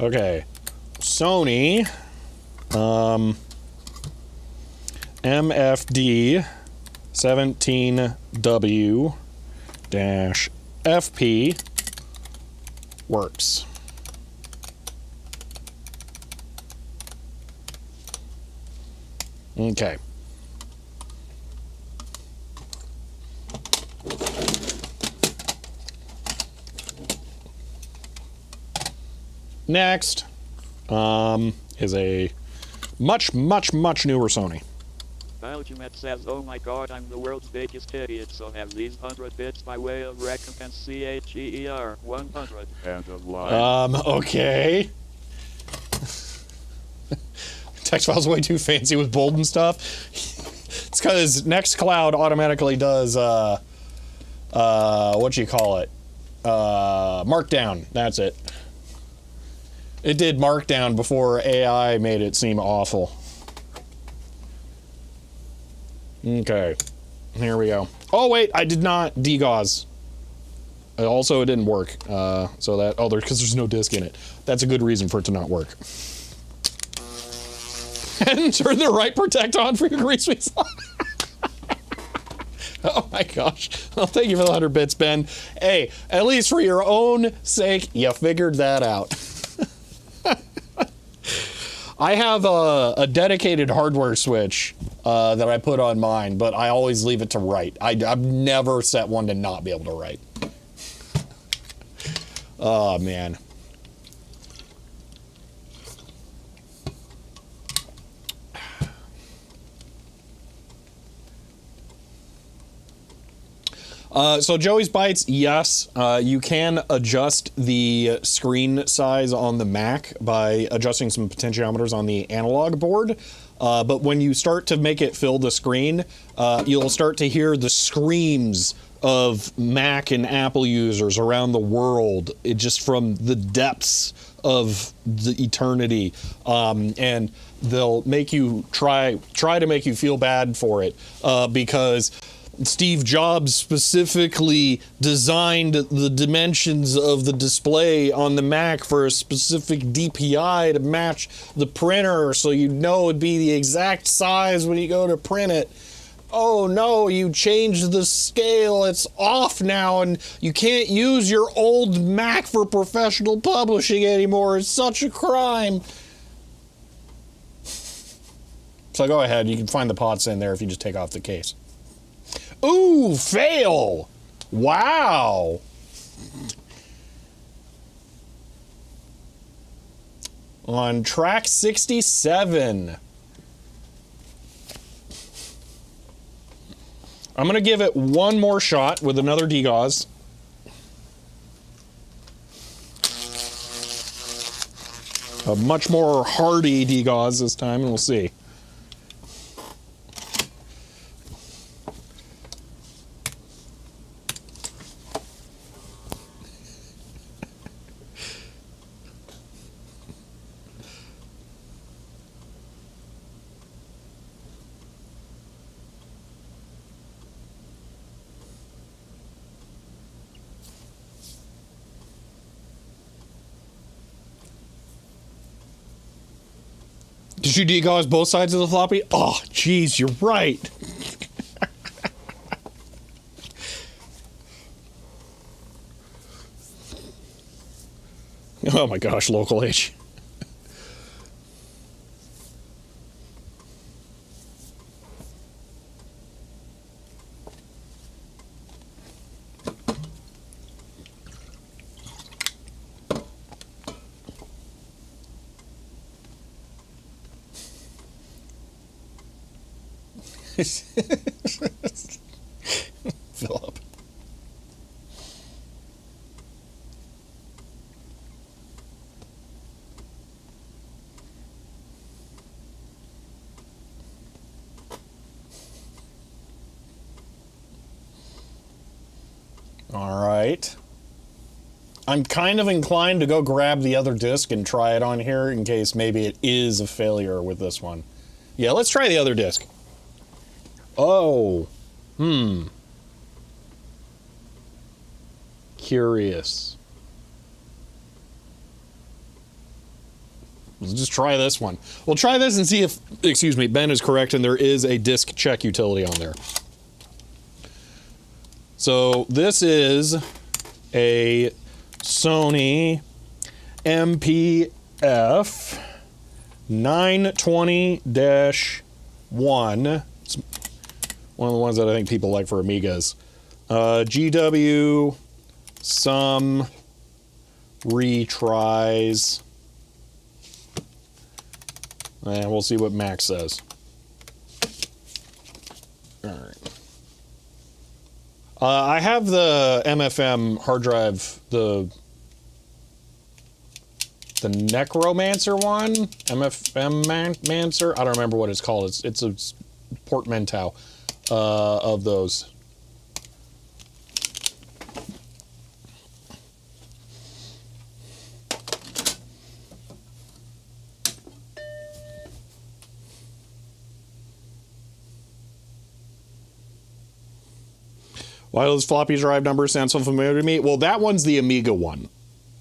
Okay, Sony, MFD 17W-FP works. Okay. Next is a much newer Sony. Baljumet says, oh my god, I'm the world's biggest idiot, so have these 100 bits by way of recompense. CHEER 100. And a line. Okay. Text file's way too fancy with bold and stuff. It's because Nextcloud automatically does, what you call it? Markdown. That's it. It did Markdown before AI made it seem awful. Okay. Here we go. Oh, wait, I did not degauss. Also, it didn't work. So that, oh, because there's no disk in it. That's a good reason for it to not work. And turn the write protect on for your grease sweet slot. Oh my gosh. Well, thank you for the 100 bits, Ben. Hey, at least for your own sake, you figured that out. I have a dedicated hardware switch that I put on mine, but I always leave it to write. I've never set one to not be able to write. Oh, man. So Joey's Bytes, yes, you can adjust the screen size on the Mac by adjusting some potentiometers on the analog board. But when you start to make it fill the screen, you'll start to hear the screams of Mac and Apple users around the world, just from the depths of the eternity. And they'll make you try to make you feel bad for it, because Steve Jobs specifically designed the dimensions of the display on the Mac for a specific DPI to match the printer, so you know it'd be the exact size when you go to print it. Oh no, you changed the scale, it's off now, and you can't use your old Mac for professional publishing anymore. It's such a crime. So go ahead, you can find the pots in there if you just take off the case. Ooh, fail! Wow! On track 67. I'm going to give it one more shot with another degauss. A much more hearty degauss this time, and we'll see. Did you degauss both sides of the floppy? Oh, jeez, you're right. Oh my gosh, local H. Philip. All right. I'm kind of inclined to go grab the other disc and try it on here in case maybe it is a failure with this one. Yeah, let's try the other disc. Oh. Curious. Let's just try this one. We'll try this and see if, excuse me, Ben is correct and there is a disk check utility on there. So this is a Sony MPF 920-1. It's one of the ones that I think people like for Amigas. GW, some retries. And we'll see what Max says. All right. I have the MFM hard drive, the Necromancer one, MFM-mancer. I don't remember what it's called. It's a portmanteau of those. Why does floppy drive number sound so familiar to me? Well, that one's the Amiga one.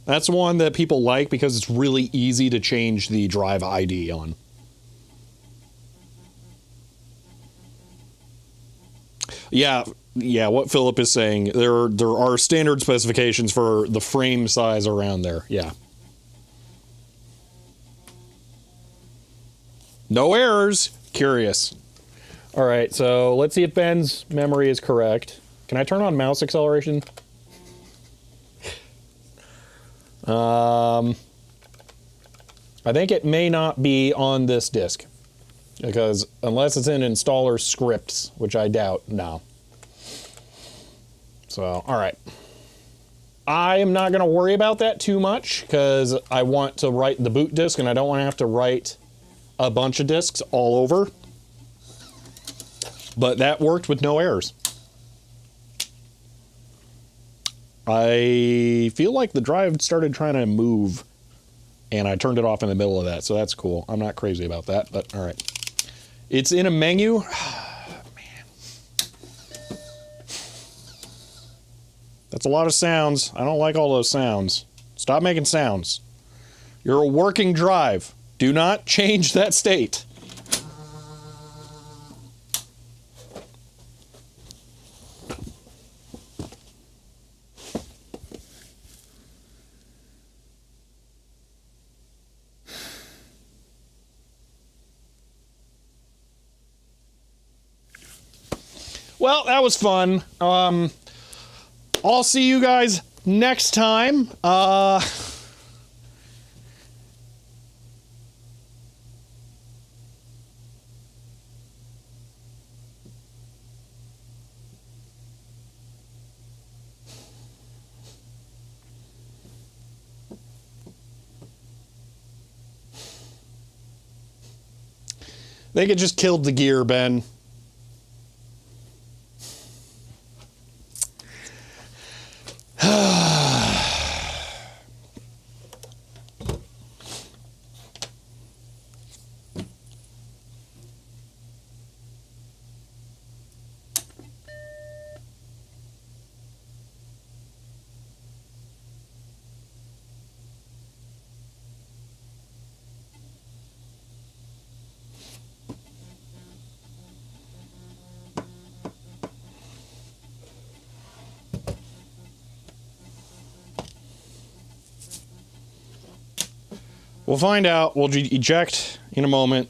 That's the one that people like because it's really easy to change the drive ID on. Yeah, what Philip is saying, there are standard specifications for the frame size around there. Yeah. No errors. Curious. All right, so let's see if Ben's memory is correct. Can I turn on mouse acceleration? I think it may not be on this disk. Because unless it's in installer scripts, which I doubt, no. So, alright. I am not going to worry about that too much, because I want to write the boot disk, and I don't want to have to write a bunch of disks all over. But that worked with no errors. I feel like the drive started trying to move, and I turned it off in the middle of that, so that's cool. I'm not crazy about that, but all right. It's in a menu. Man. That's a lot of sounds. I don't like all those sounds. Stop making sounds. You're a working drive. Do not change that state. Well, that was fun. I'll see you guys next time. They could just killed the gear, Ben. We'll find out. We'll eject in a moment.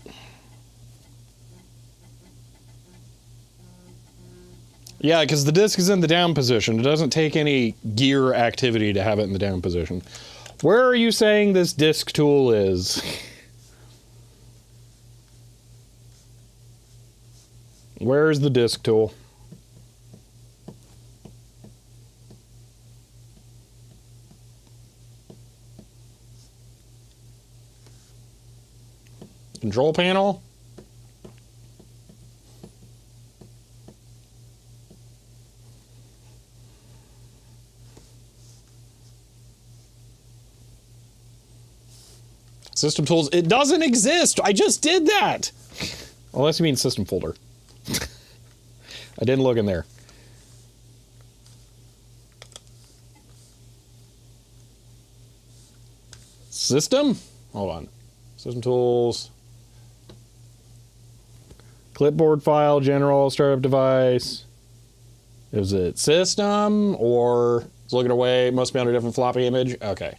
Yeah, because the disc is in the down position. It doesn't take any gear activity to have it in the down position. Where are you saying this disc tool is? Where is the disc tool? Control panel? System tools. It doesn't exist. I just did that. Unless you mean system folder. I didn't look in there. System? Hold on. System tools. Clipboard file, general, startup device. Is it system or it's looking away? Must be on a different floppy image. Okay.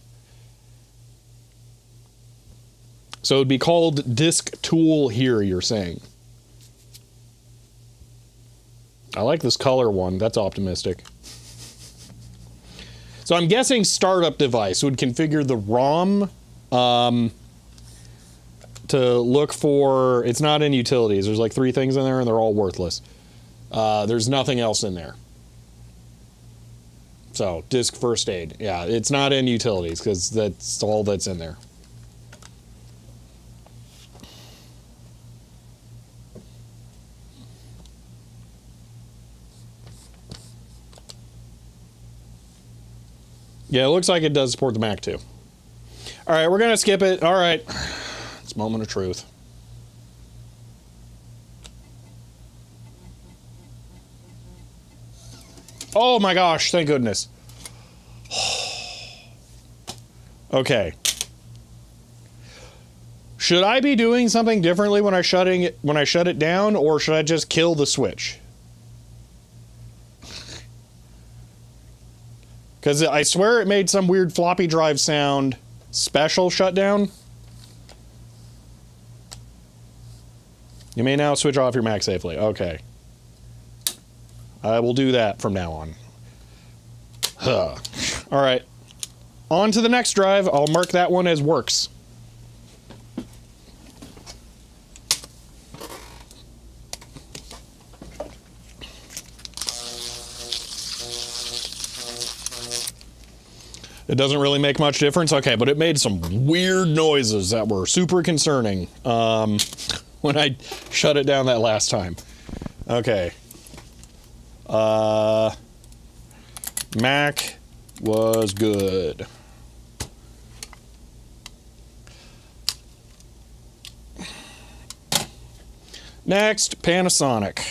So it'd be called disk tool here, you're saying. I like this color one. That's optimistic. So I'm guessing startup device would configure the ROM to look for, it's not in utilities. There's like 3 things in there and they're all worthless. There's nothing else in there. So disk first aid. Yeah, it's not in utilities because that's all that's in there. Yeah, it looks like it does support the Mac too. All right, we're going to skip it. All right. It's moment of truth. Oh my gosh, thank goodness. Okay. Should I be doing something differently when I shut it down, or should I just kill the switch? Because I swear it made some weird floppy drive sound. Special shutdown. You may now switch off your Mac safely. Okay. I will do that from now on. Huh. All right. On to the next drive. I'll mark that one as works. It doesn't really make much difference. Okay, but it made some weird noises that were super concerning when I shut it down that last time. Okay. Mac was good. Next, Panasonic.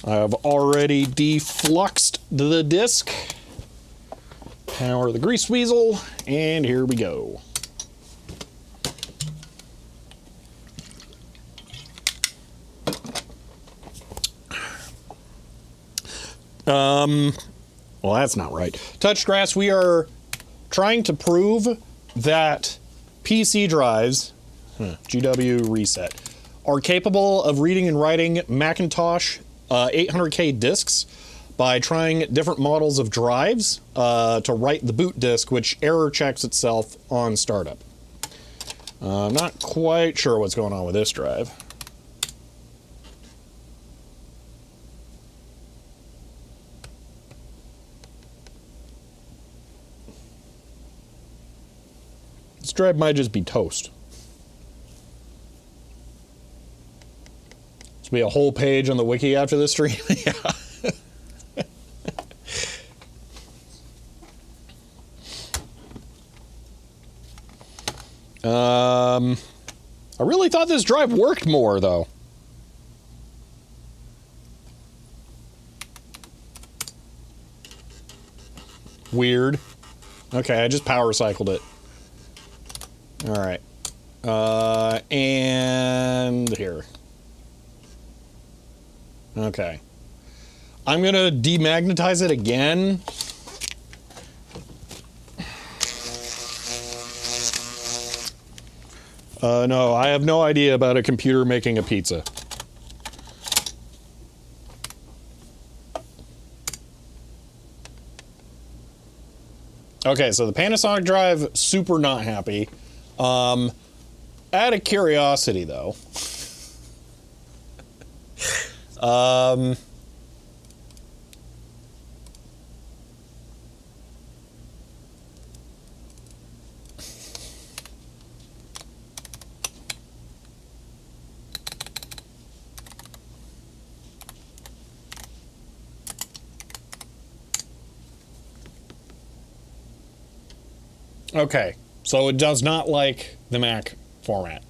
I've already defluxed the disk. Power the grease weasel, and here we go. Well, that's not right. Touchgrass, we are trying to prove that PC drives, GW reset, are capable of reading and writing Macintosh 800K disks by trying different models of drives to write the boot disk, which error checks itself on startup. I'm not quite sure what's going on with this drive. This drive might just be toast. There'll be a whole page on the wiki after this stream. Yeah. I really thought this drive worked more, though. Weird. Okay, I just power cycled it. All right. And here. Okay. I'm gonna demagnetize it again. No, I have no idea about a computer making a pizza. Okay, so the Panasonic drive, super not happy. Out of curiosity, though. Okay, so it does not like the Mac format.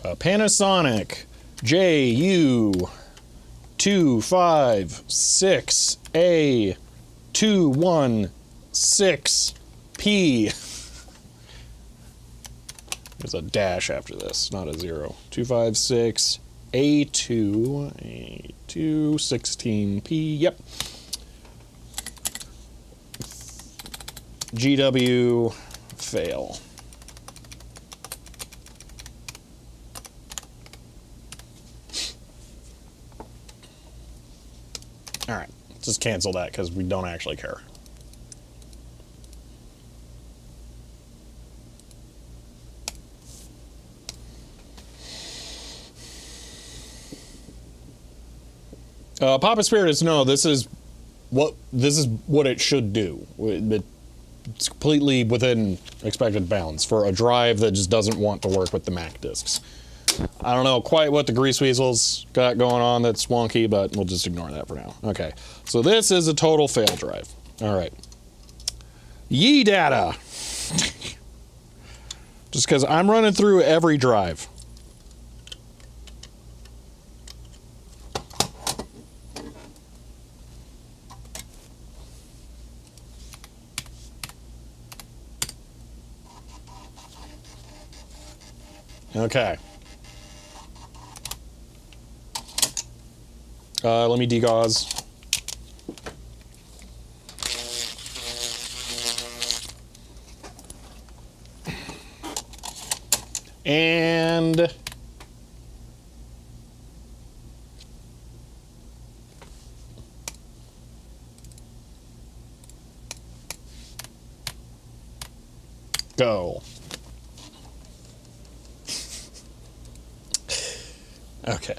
Panasonic JU256A216P. There's a dash after this, not a 0. 256A216P. Yep. GW fail. All right, just cancel that because we don't actually care. Papa Spiritus, no, this is what it should do. It's completely within expected bounds for a drive that just doesn't want to work with the Mac disks. I don't know quite what the Grease Weasel's got going on that's wonky, but we'll just ignore that for now. Okay, so this is a total fail drive. All right. Yee data. Just because I'm running through every drive. Okay. Let me degauze. And go. Okay.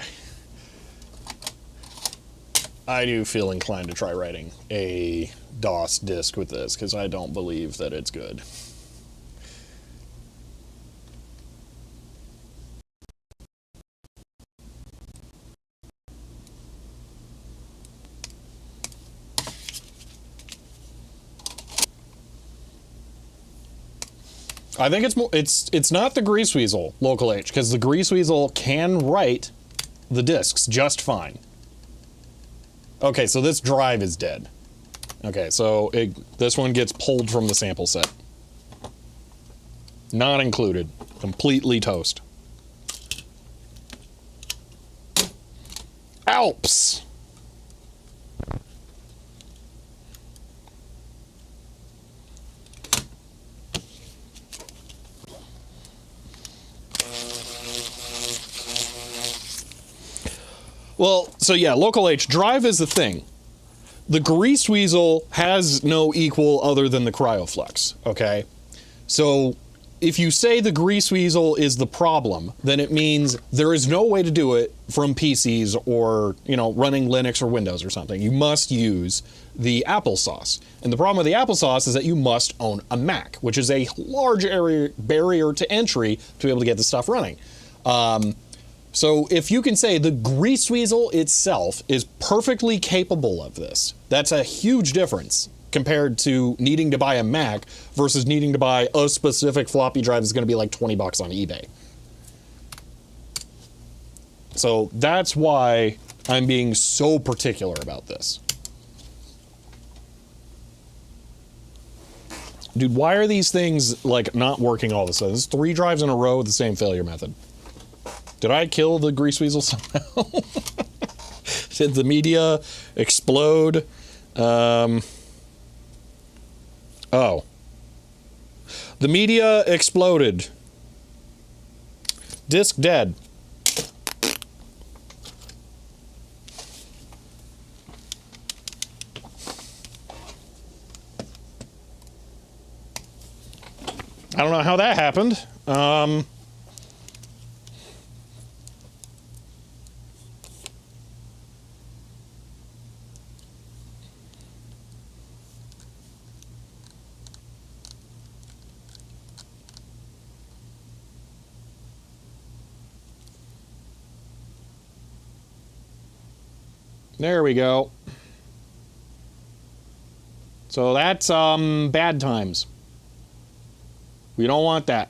I do feel inclined to try writing a DOS disk with this because I don't believe that it's good. I think it's not the Grease Weasel, Local H, because the Grease Weasel can write the discs just fine. Okay, so this drive is dead. Okay, so this one gets pulled from the sample set. Not included. Completely toast. Alps! Well, so yeah, Local H, drive is the thing. The Grease Weasel has no equal other than the CryoFlux, okay? So if you say the Grease Weasel is the problem, then it means there is no way to do it from PCs or, you know, running Linux or Windows or something. You must use the applesauce. And the problem with the applesauce is that you must own a Mac, which is a large barrier to entry to be able to get the stuff running. So if you can say the Grease Weasel itself is perfectly capable of this, that's a huge difference compared to needing to buy a Mac versus needing to buy a specific floppy drive that's going to be like $20 on eBay. So that's why I'm being so particular about this. Dude, why are these things like not working all of a sudden? This is 3 drives in a row with the same failure method. Did I kill the Grease Weasel somehow? Did the media explode? Oh. The media exploded. Disk dead. I don't know how that happened. There we go. So that's bad times. We don't want that.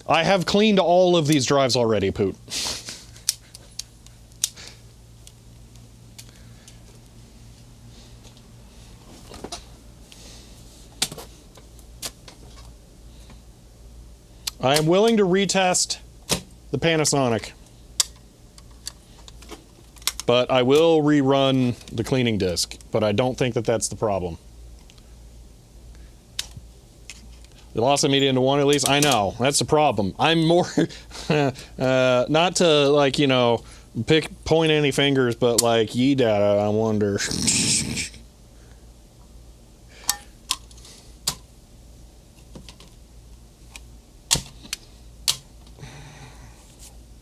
I have cleaned all of these drives already, Poot. I am willing to retest the Panasonic, but I will rerun the cleaning disk, but I don't think that that's the problem. The loss of media into one at least, I know, that's the problem. I'm more, not to like, you know, point any fingers, but like YeData, I wonder.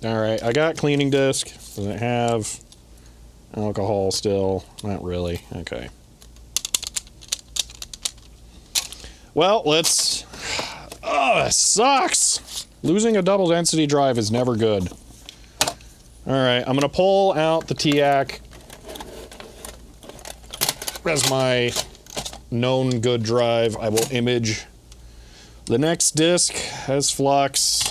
All right, I got cleaning disc. Does it have alcohol still? Not really. Okay. Well, let's... Oh, it sucks! Losing a double density drive is never good. All right, I'm gonna pull out the TIAC as my known good drive. I will image the next disk as flux.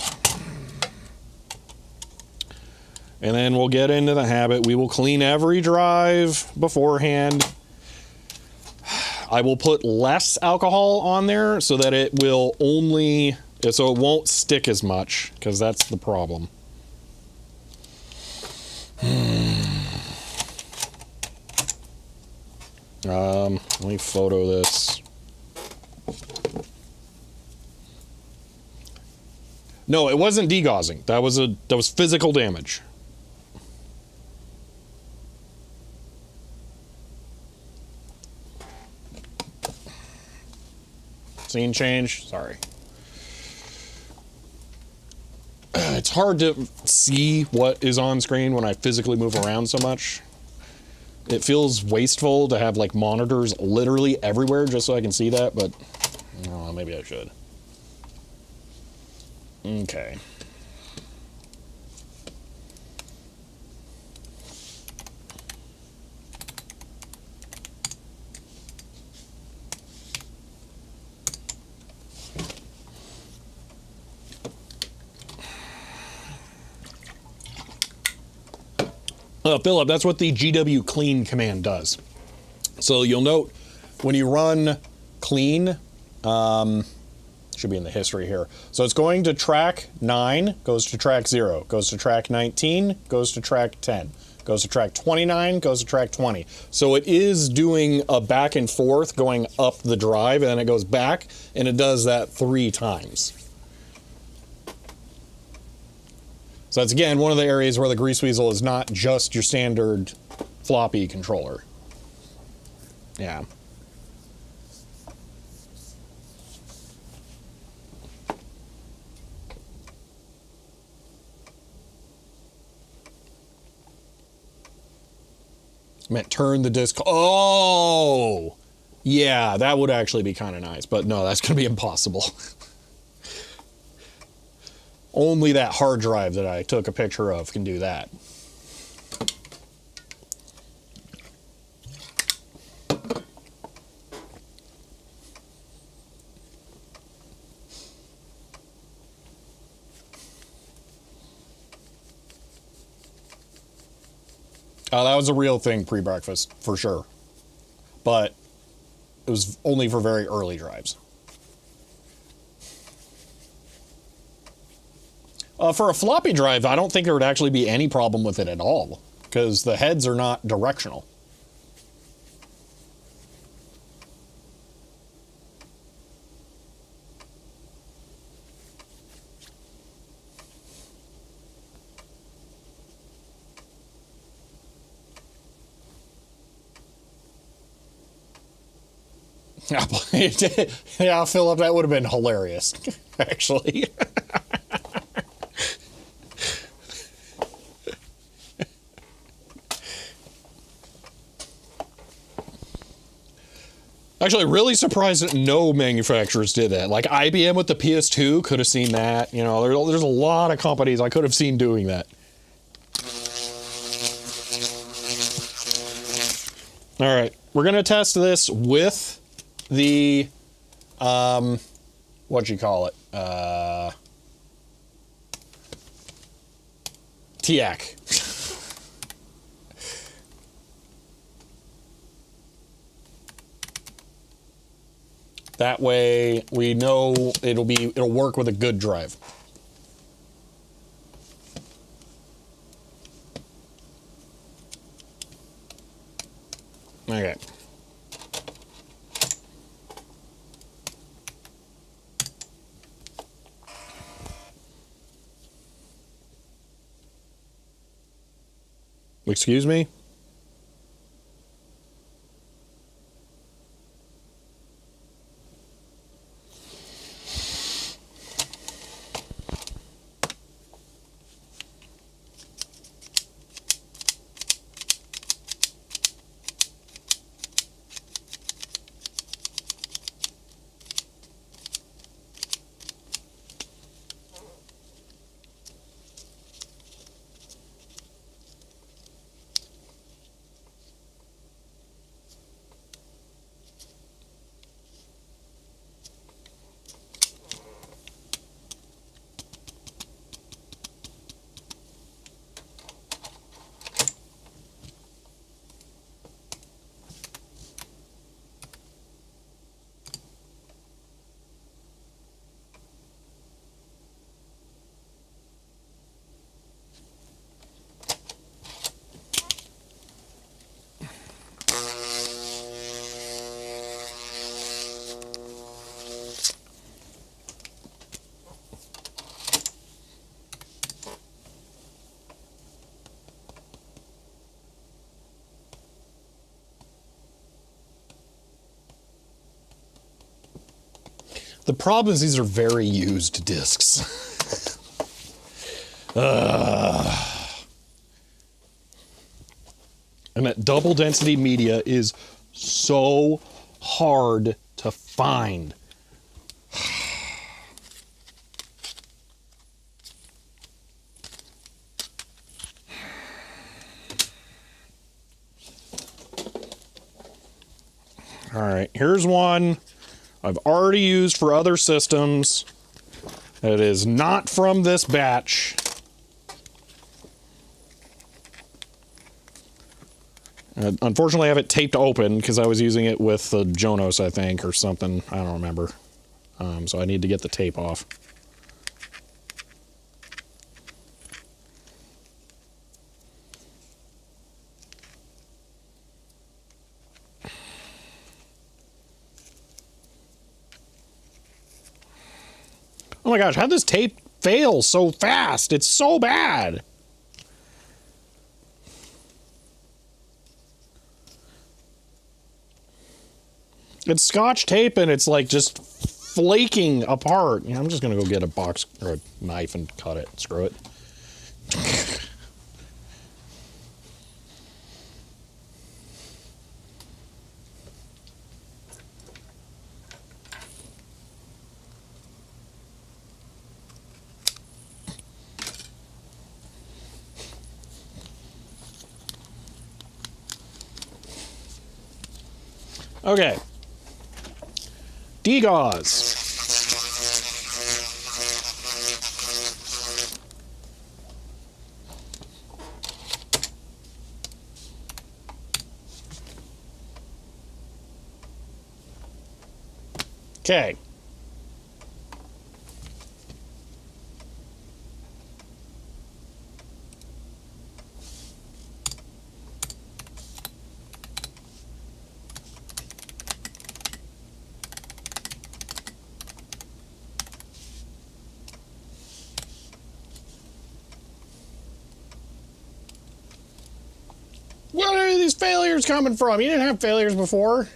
And then we'll get into the habit. We will clean every drive beforehand. I will put less alcohol on there so that it will only, so it won't stick as much, because that's the problem. Let me photo this. No, it wasn't degaussing. That was physical damage. Scene change, sorry. It's hard to see what is on screen when I physically move around so much. It feels wasteful to have like monitors literally everywhere just so I can see that, but oh, maybe I should. Okay. Philip, that's what the GW clean command does. So you'll note when you run clean, should be in the history here. So it's going to track 9, goes to track 0, goes to track 19, goes to track 10, goes to track 29, goes to track 20. So it is doing a back and forth going up the drive, and then it goes back, and it does that 3 times. So that's, again, one of the areas where the Grease Weasel is not just your standard floppy controller. Yeah. I meant turn the disc. Oh! Yeah, that would actually be kind of nice. But no, that's going to be impossible. Only that hard drive that I took a picture of can do that. That was a real thing pre-breakfast, for sure. But it was only for very early drives. For a floppy drive, I don't think there would actually be any problem with it at all, because the heads are not directional. Yeah, Philip, that would have been hilarious, actually. Actually, really surprised that no manufacturers did that. Like IBM with the PS2 could have seen that. You know, there's a lot of companies I could have seen doing that. All right, we're gonna test this with the what'd you call it? TIAC. That way we know it'll work with a good drive. Okay. Excuse me? The problem is these are very used discs. And that double density media is so hard to find. All right, here's one I've already used for other systems. It is not from this batch. Unfortunately, I have it taped open because I was using it with the Jonos, I think, or something. I don't remember. So I need to get the tape off. Oh my gosh, how'd this tape fail so fast? It's so bad. It's Scotch tape and it's like just flaking apart. Yeah, I'm just gonna go get a box or a knife and cut it. Screw it. Okay. Degauss. Okay. Where are these failures coming from? You didn't have failures before.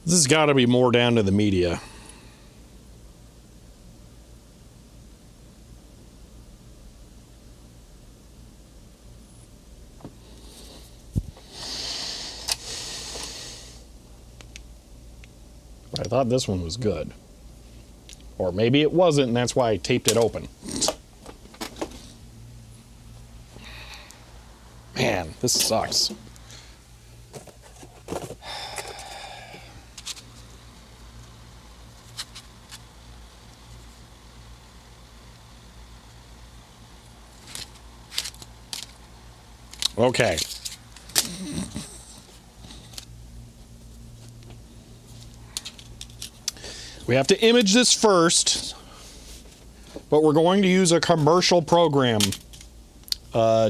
This has got to be more down to the media. I thought this one was good. Or maybe it wasn't, and that's why I taped it open. Man, this sucks. Okay. We have to image this first, but we're going to use a commercial program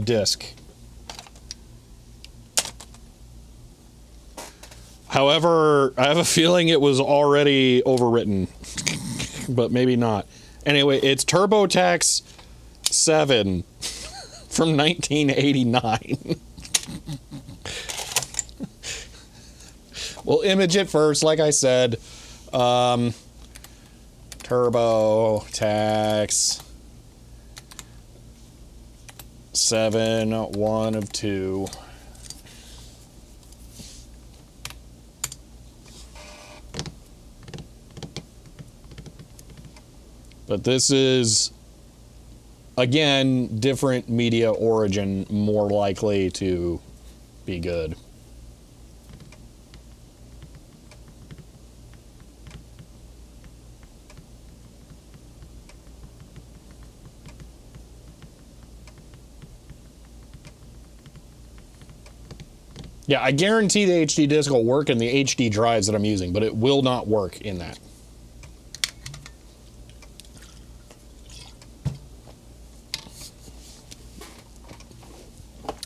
disk. However, I have a feeling it was already overwritten, but maybe not. Anyway, it's TurboTax 7 from 1989. We'll image it first, like I said. TurboTax 7, 1 of 2. But this is, again, different media origin, more likely to be good. Yeah, I guarantee the HD disk will work in the HD drives that I'm using, but it will not work in that.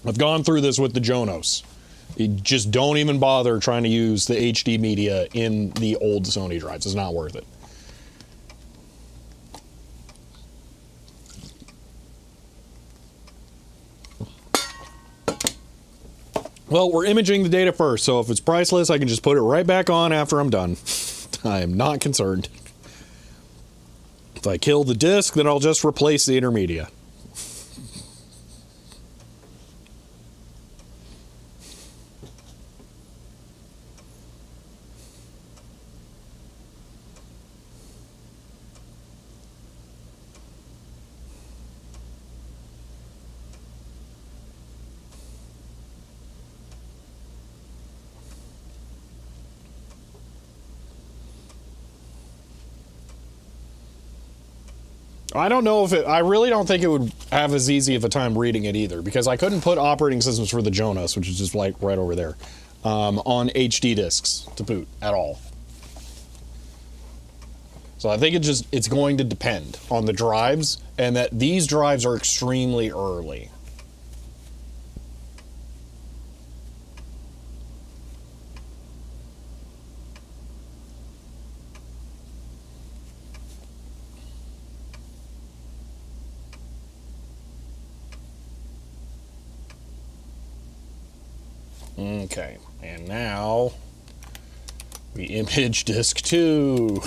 I've gone through this with the Jonos. You just don't even bother trying to use the HD media in the old Sony drives. It's not worth it. Well, we're imaging the data first, so if it's priceless, I can just put it right back on after I'm done. I am not concerned. If I kill the disk, then I'll just replace the intermedia. I don't know if I really don't think it would have as easy of a time reading it either, because I couldn't put operating systems for the Jonas, which is just like right over there, on HD disks to boot at all. So I think it's going to depend on the drives, and that these drives are extremely early. Okay, and now we image disk 2.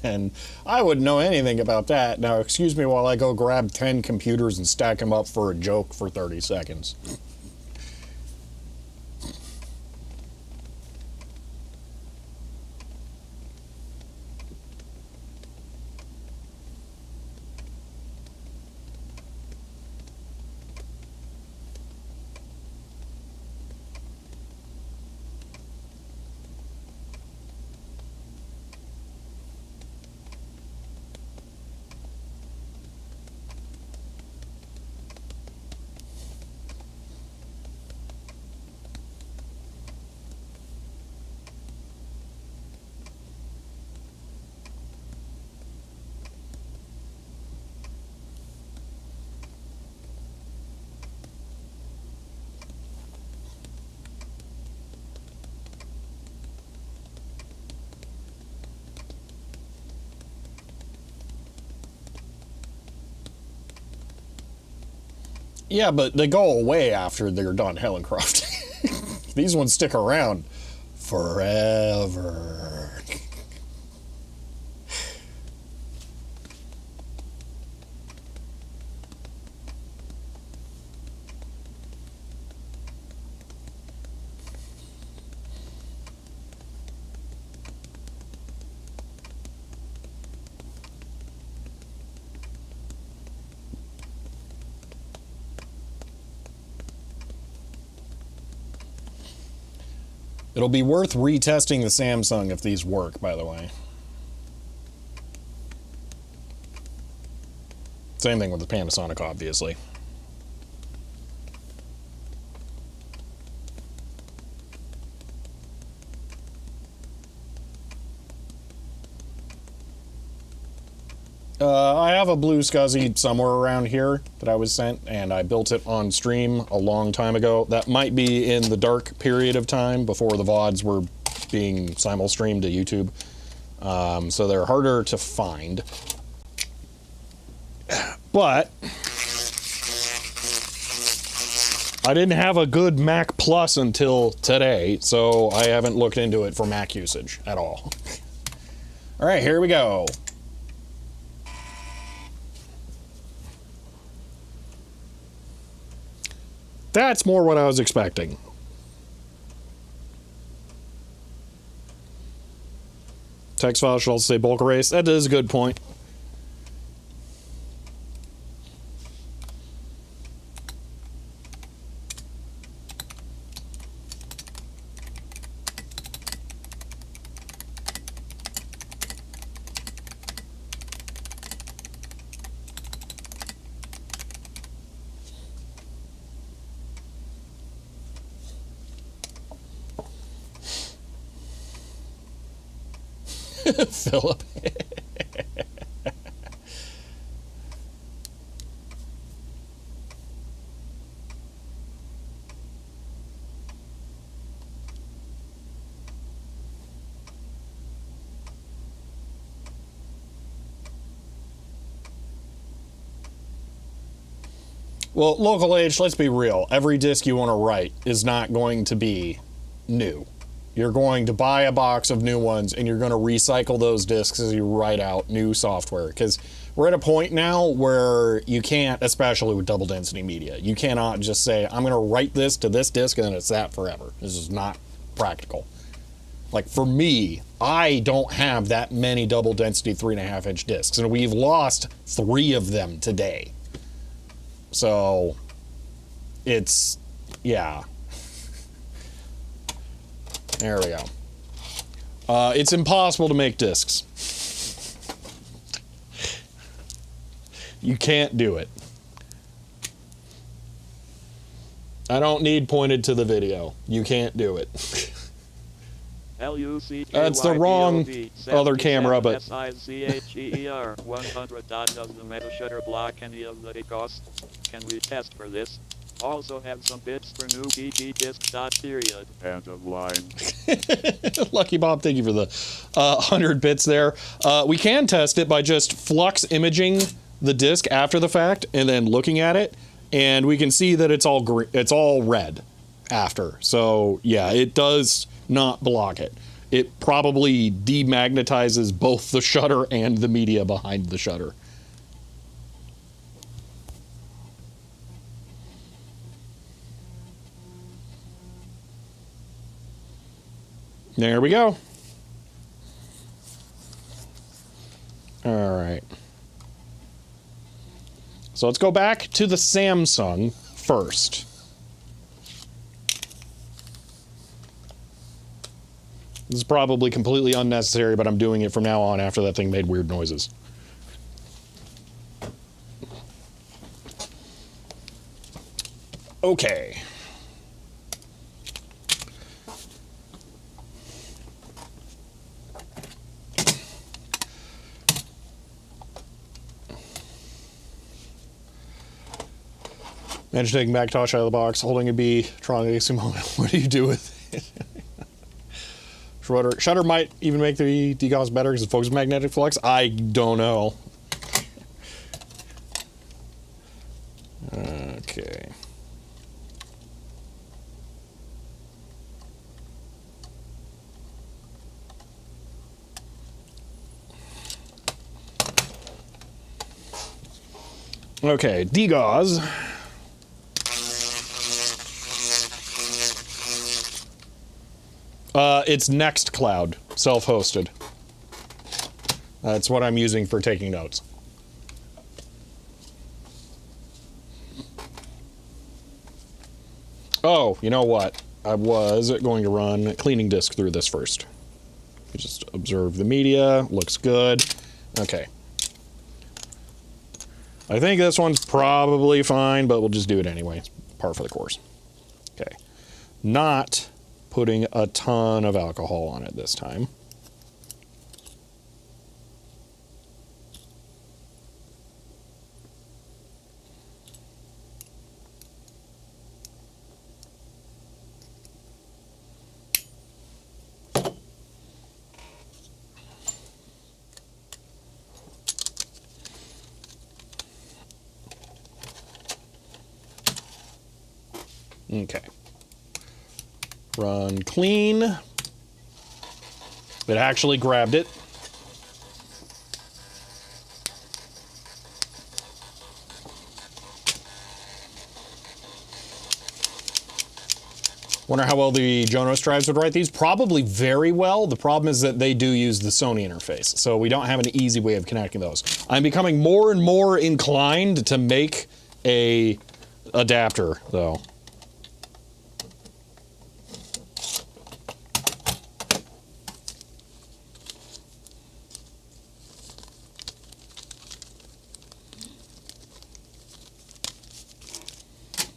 And I wouldn't know anything about that. Now, excuse me while I go grab 10 computers and stack them up for a joke for 30 seconds. Yeah, but they go away after they're done Hellencroft. These ones stick around forever. It'll be worth retesting the Samsung if these work, by the way. Same thing with the Panasonic, obviously. I have a Blue SCSI somewhere around here that I was sent, and I built it on stream a long time ago. That might be in the dark period of time before the VODs were being simul-streamed to YouTube. So they're harder to find. But I didn't have a good Mac Plus until today, so I haven't looked into it for Mac usage at all. All right, here we go. That's more what I was expecting. Text file should also say bulk erase. That is a good point. Philip. Well, Local H, let's be real. Every disc you want to write is not going to be new. You're going to buy a box of new ones, and you're going to recycle those discs as you write out new software. Because we're at a point now where you can't, especially with double density media, you cannot just say, I'm going to write this to this disc, and then it's that forever. This is not practical. Like, for me, I don't have that many double density 3.5 inch discs, and we've lost 3 of them today. So, it's, yeah. There we go. It's impossible to make discs. You can't do it. I don't need pointed to the video. You can't do it. That's the wrong other camera, but... SICHEER 100. Does the meta shutter block any of the cost? Can we test for this? Also have some bits for new BT disc. Period. End of line. Lucky Bob, thank you for the 100 bits there. We can test it by just flux imaging the disc after the fact and then looking at it, and we can see that it's all green, it's all red after. So yeah, it does not block it. It probably demagnetizes both the shutter and the media behind the shutter. There we go. All right. So let's go back to the Samsung first. This is probably completely unnecessary, but I'm doing it from now on after that thing made weird noises. Okay. Managed taking Macintosh out of the box, holding a B, trying to moment. What do you do with it? Shutter might even make the DGOS better because it focuses magnetic flux. I don't know. Okay. Okay, DGOS. It's Nextcloud, self-hosted. That's what I'm using for taking notes. Oh, you know what? I was going to run cleaning disk through this first. Just observe the media. Looks good. Okay. I think this one's probably fine, but we'll just do it anyway. It's par for the course. Okay. Not putting a ton of alcohol on it this time. Okay. Run clean. It actually grabbed it. Wonder how well the Jonos drives would write these. Probably very well. The problem is that they do use the Sony interface, so we don't have an easy way of connecting those. I'm becoming more and more inclined to make a adapter, though.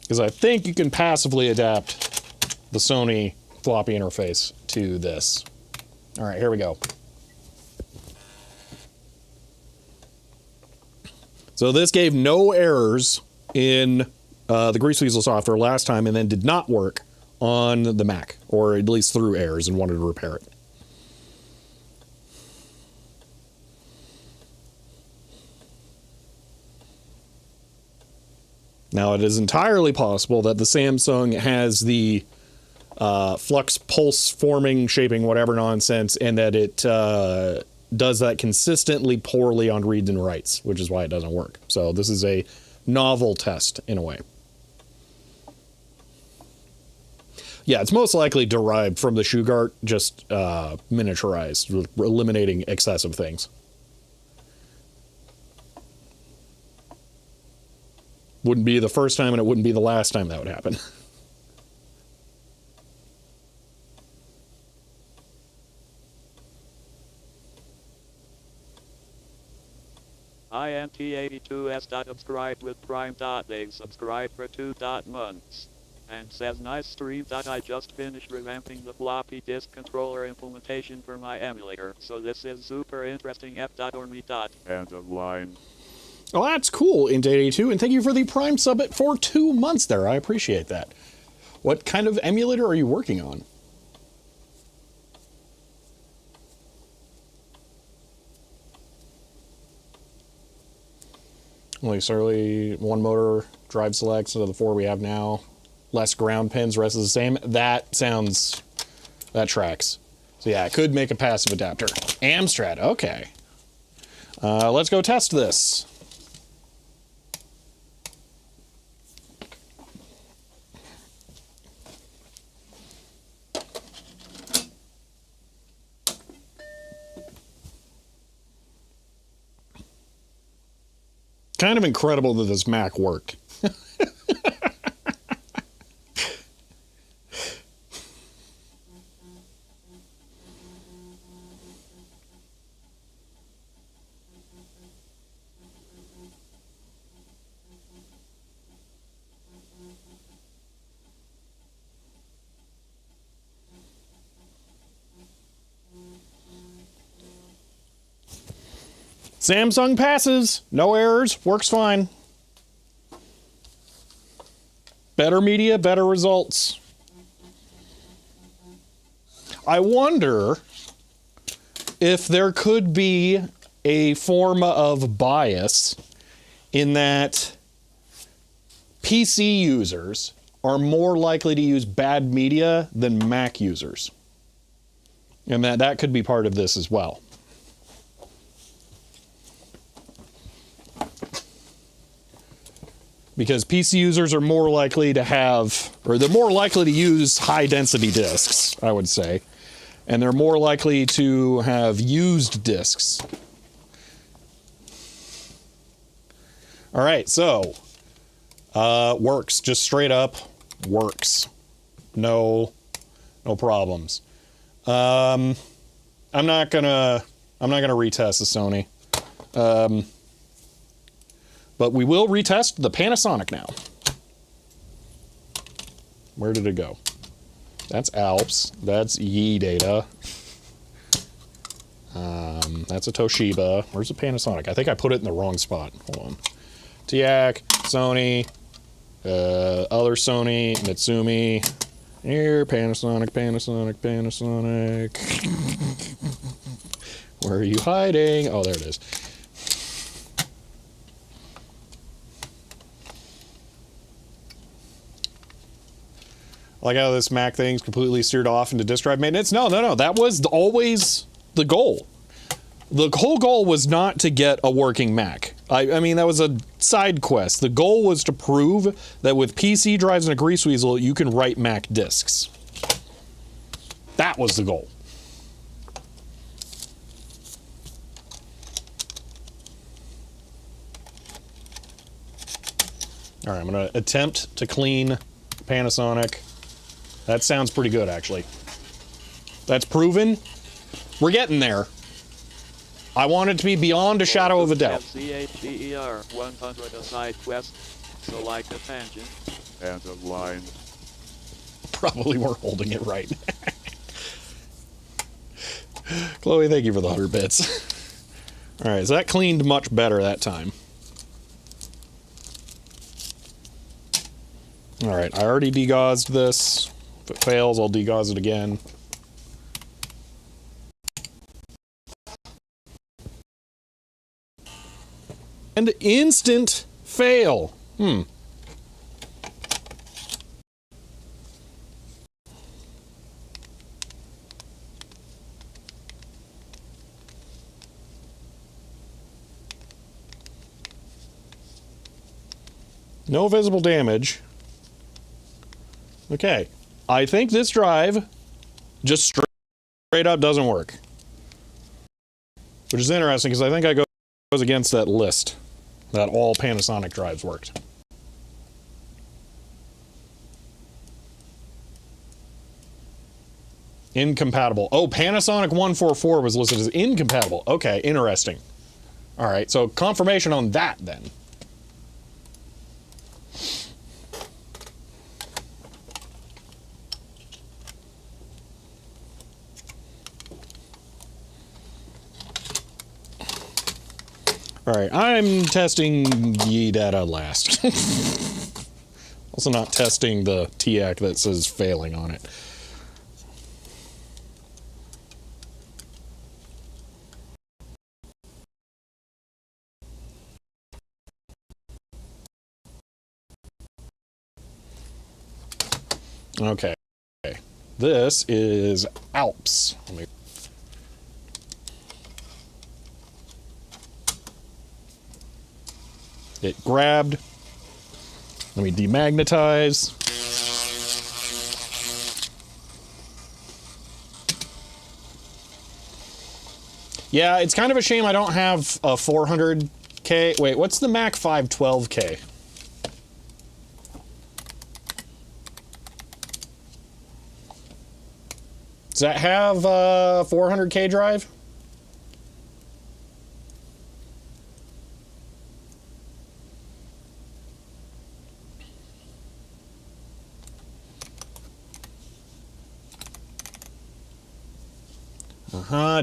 Because I think you can passively adapt the Sony floppy interface to this. All right, here we go. So this gave no errors in the Grease Weasel software last time and then did not work on the Mac, or at least threw errors and wanted to repair it. Now, it is entirely possible that the Samsung has the flux pulse forming, shaping, whatever nonsense, and that it does that consistently poorly on reads and writes, which is why it doesn't work. So this is a novel test in a way. Yeah, it's most likely derived from the Shugart, just miniaturized, eliminating excessive things. Wouldn't be the first time, and it wouldn't be the last time that would happen. INT82S. Subscribed with Prime. They subscribed for 2 months. And says, nice stream. I just finished revamping the floppy disk controller implementation for my emulator. So this is super interesting. F.or.me. End of line. Oh, that's cool, Int82, and thank you for the Prime sub for 2 months there. I appreciate that. What kind of emulator are you working on? Only Surly, one motor, drive selects of the 4 we have now. Less ground pins, rest is the same. That tracks. So yeah, I could make a passive adapter. Amstrad, okay. Let's go test this. Kind of incredible that this Mac worked. Samsung passes, no errors, works fine. Better media, better results. I wonder if there could be a form of bias in that PC users are more likely to use bad media than Mac users. And that could be part of this as well. Because PC users are more likely to have, or they're more likely to use high density disks, I would say. And they're more likely to have used disks. All right, so works, just straight up works. No problems. I'm not gonna retest the Sony. But we will retest the Panasonic now. Where did it go? That's Alps. That's Yii-Data. That's a Toshiba. Where's the Panasonic? I think I put it in the wrong spot. Hold on. TIAC, Sony, other Sony, Mitsumi. Here, Panasonic. Where are you hiding? Oh, there it is. Like how this Mac thing's completely steered off into disk drive maintenance. No. That was always the goal. The whole goal was not to get a working Mac. I mean, that was a side quest. The goal was to prove that with PC drives and a grease weasel, you can write Mac disks. That was the goal. All right, I'm going to attempt to clean Panasonic. That sounds pretty good, actually. That's proven. We're getting there. I want it to be beyond a shadow of a doubt. CHER 100 a side quest, so like a tangent. End of line. Probably weren't holding it right. Chloe, thank you for the 100 bits. All right, so that cleaned much better that time. All right, I already degauzed this. If it fails, I'll degauze it again. And instant fail. No visible damage. Okay. I think this drive just straight up doesn't work. Which is interesting because I think I goes against that list that all Panasonic drives worked. Incompatible. Oh, Panasonic 144 was listed as incompatible. Okay, interesting. All right, so confirmation on that then. All right, I'm testing Yi data last. Also not testing the TAC that says failing on it. Okay. This is Alps. Let me... It grabbed. Let me demagnetize. Yeah, it's kind of a shame I don't have a 400K. Wait, what's the Mac 512K? Does that have a 400K drive?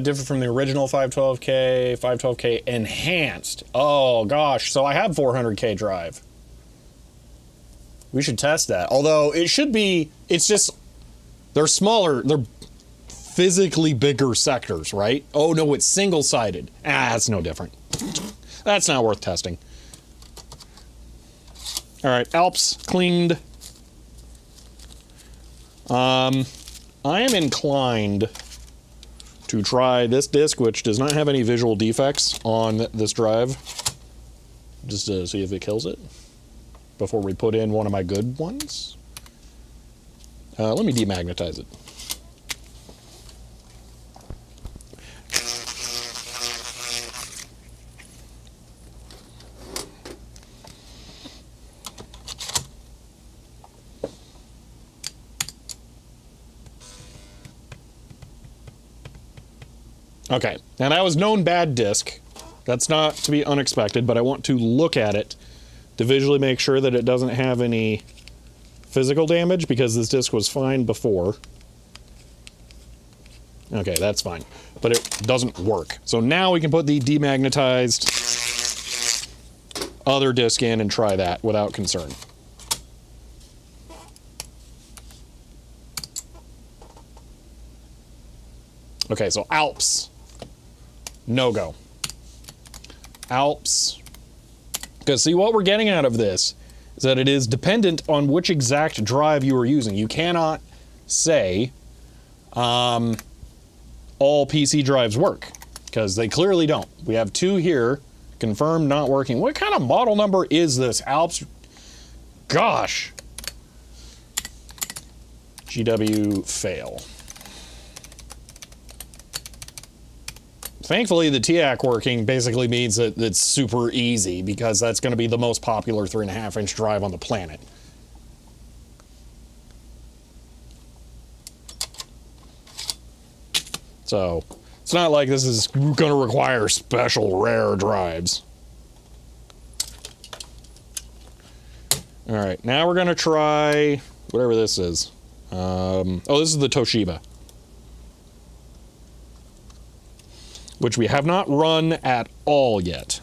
Different from the original 512K, 512K enhanced. Oh gosh, so I have 400K drive. We should test that. Although it should be, it's just, they're smaller, they're physically bigger sectors, right? Oh no, it's single-sided. That's no different. That's not worth testing. All right, Alps cleaned. I am inclined to try this disk, which does not have any visual defects on this drive, just to see if it kills it before we put in one of my good ones. Let me demagnetize it. Okay, now that was known bad disk. That's not to be unexpected, but I want to look at it to visually make sure that it doesn't have any physical damage, because this disk was fine before. Okay, that's fine, but it doesn't work. So now we can put the demagnetized other disk in and try that without concern. Okay, so Alps. No go. Alps. Because see, what we're getting out of this is that it is dependent on which exact drive you are using. You cannot say all PC drives work, because they clearly don't. We have two here, confirmed not working. What kind of model number is this? Alps? Gosh. GW fail. Thankfully, the TAC working basically means that it's super easy, because that's going to be the most popular 3.5-inch drive on the planet. So, it's not like this is going to require special rare drives. Alright, now we're going to try whatever this is. Oh, this is the Toshiba, which we have not run at all yet.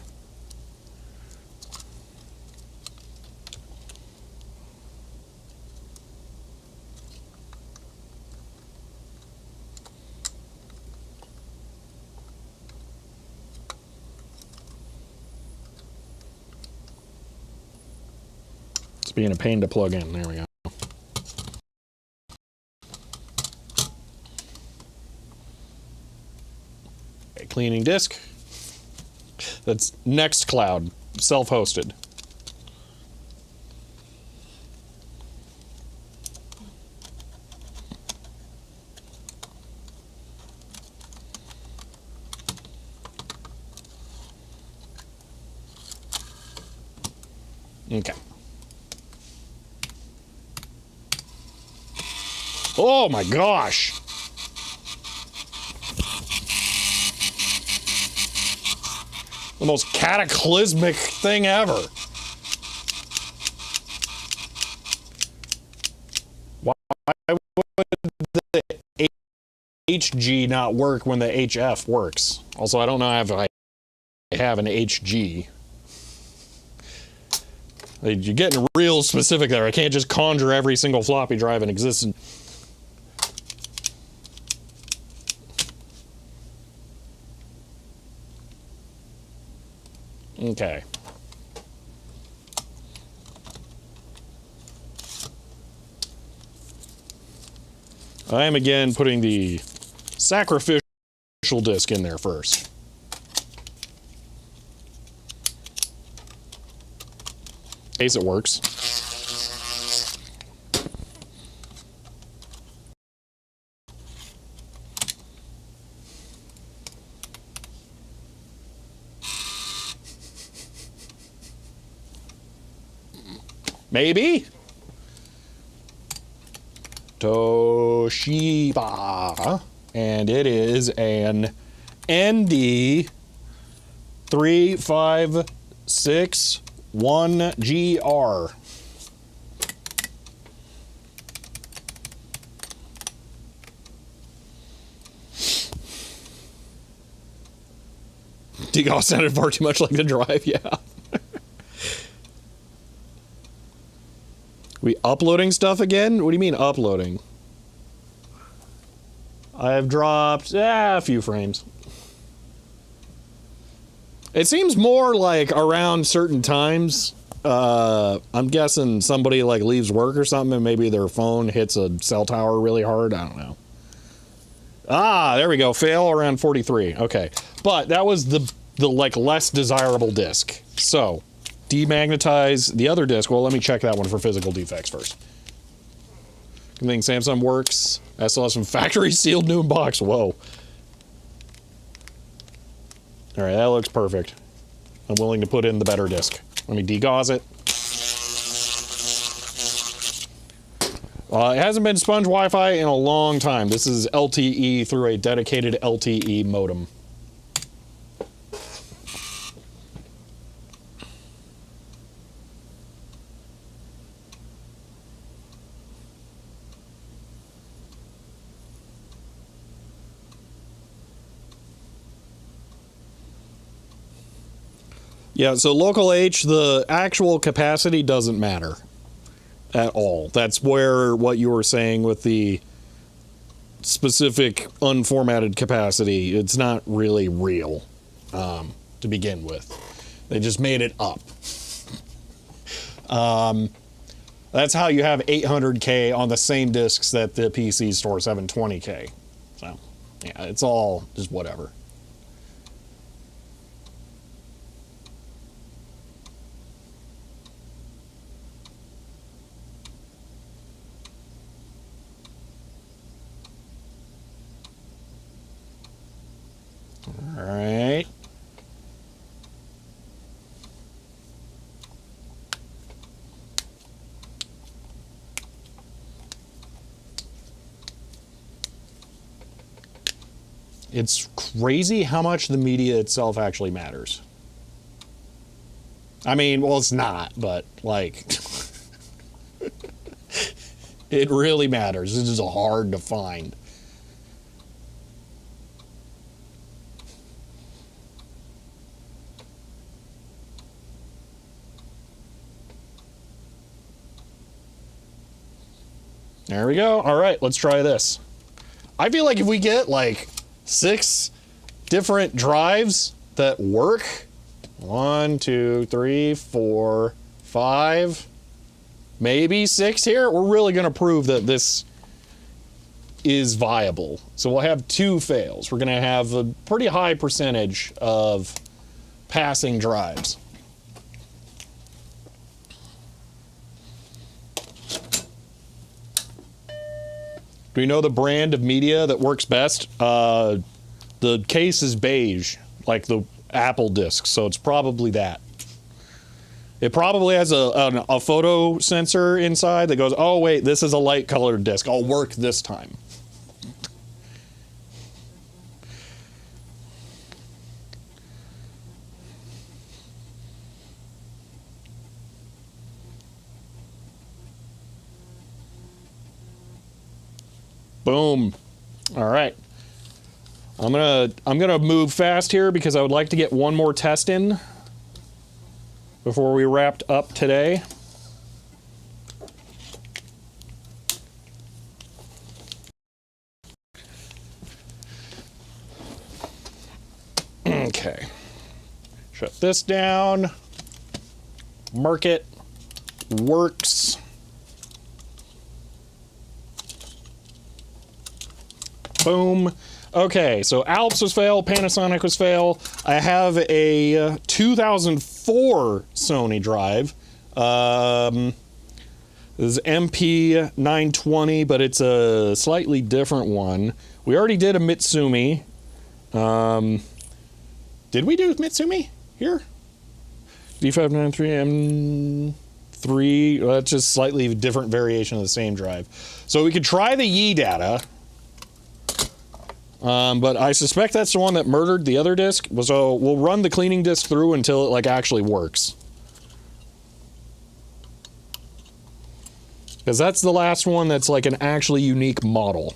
It's being a pain to plug in. There we go. Cleaning disk. That's Nextcloud, self-hosted. Okay. Oh my gosh. The most cataclysmic thing ever. Why would the HG not work when the HF works? Also, I don't know if I have an HG. You're getting real specific there. I can't just conjure every single floppy drive in existence. Okay. I am again putting the sacrificial disc in there first. In case it works. Maybe. Toshiba. And it is an ND 3561GR. DGOS sounded far too much like the drive, yeah. We uploading stuff again? What do you mean uploading? I have dropped a few frames. It seems more like around certain times. I'm guessing somebody like leaves work or something and maybe their phone hits a cell tower really hard. I don't know. Ah, there we go. Fail around 43. Okay. But that was the like less desirable disc. So demagnetize the other disc. Well, let me check that one for physical defects first. I think Samsung works. SLS from factory sealed new box. Whoa. All right, that looks perfect. I'm willing to put in the better disc. Let me degauss it. It hasn't been sponge Wi-Fi in a long time. This is LTE through a dedicated LTE modem. Yeah, so local H, the actual capacity doesn't matter at all. That's where what you were saying with the specific unformatted capacity, it's not really real to begin with. They just made it up. That's how you have 800K on the same discs that the PC store 720K. So, yeah, it's all just whatever. All right. It's crazy how much the media itself actually matters. I mean, well, it's not, but like, it really matters. This is hard to find. There we go. All right, let's try this. I feel like if we get like 6 different drives that work, 1, 2, 3, 4, 5, maybe 6 here, we're really going to prove that this is viable. So we'll have 2 fails. We're going to have a pretty high percentage of passing drives. Do we know the brand of media that works best? The case is beige, like the Apple disc, so it's probably that. It probably has a photo sensor inside that goes, oh wait, this is a light colored disc. I'll work this time. Boom. All right. I'm gonna move fast here because I would like to get one more test in before we wrapped up today. Okay. Shut this down. Mark it. Works. Boom. Okay, so Alps was fail, Panasonic was fail. I have a 2004 Sony drive. This is MP920, but it's a slightly different one. We already did a Mitsumi. Did we do Mitsumi here? D593M3. Well, that's just slightly different variation of the same drive. So we could try the Yidata. But I suspect that's the one that murdered the other disc. So we'll run the cleaning disc through until it like actually works. Because that's the last one that's like an actually unique model.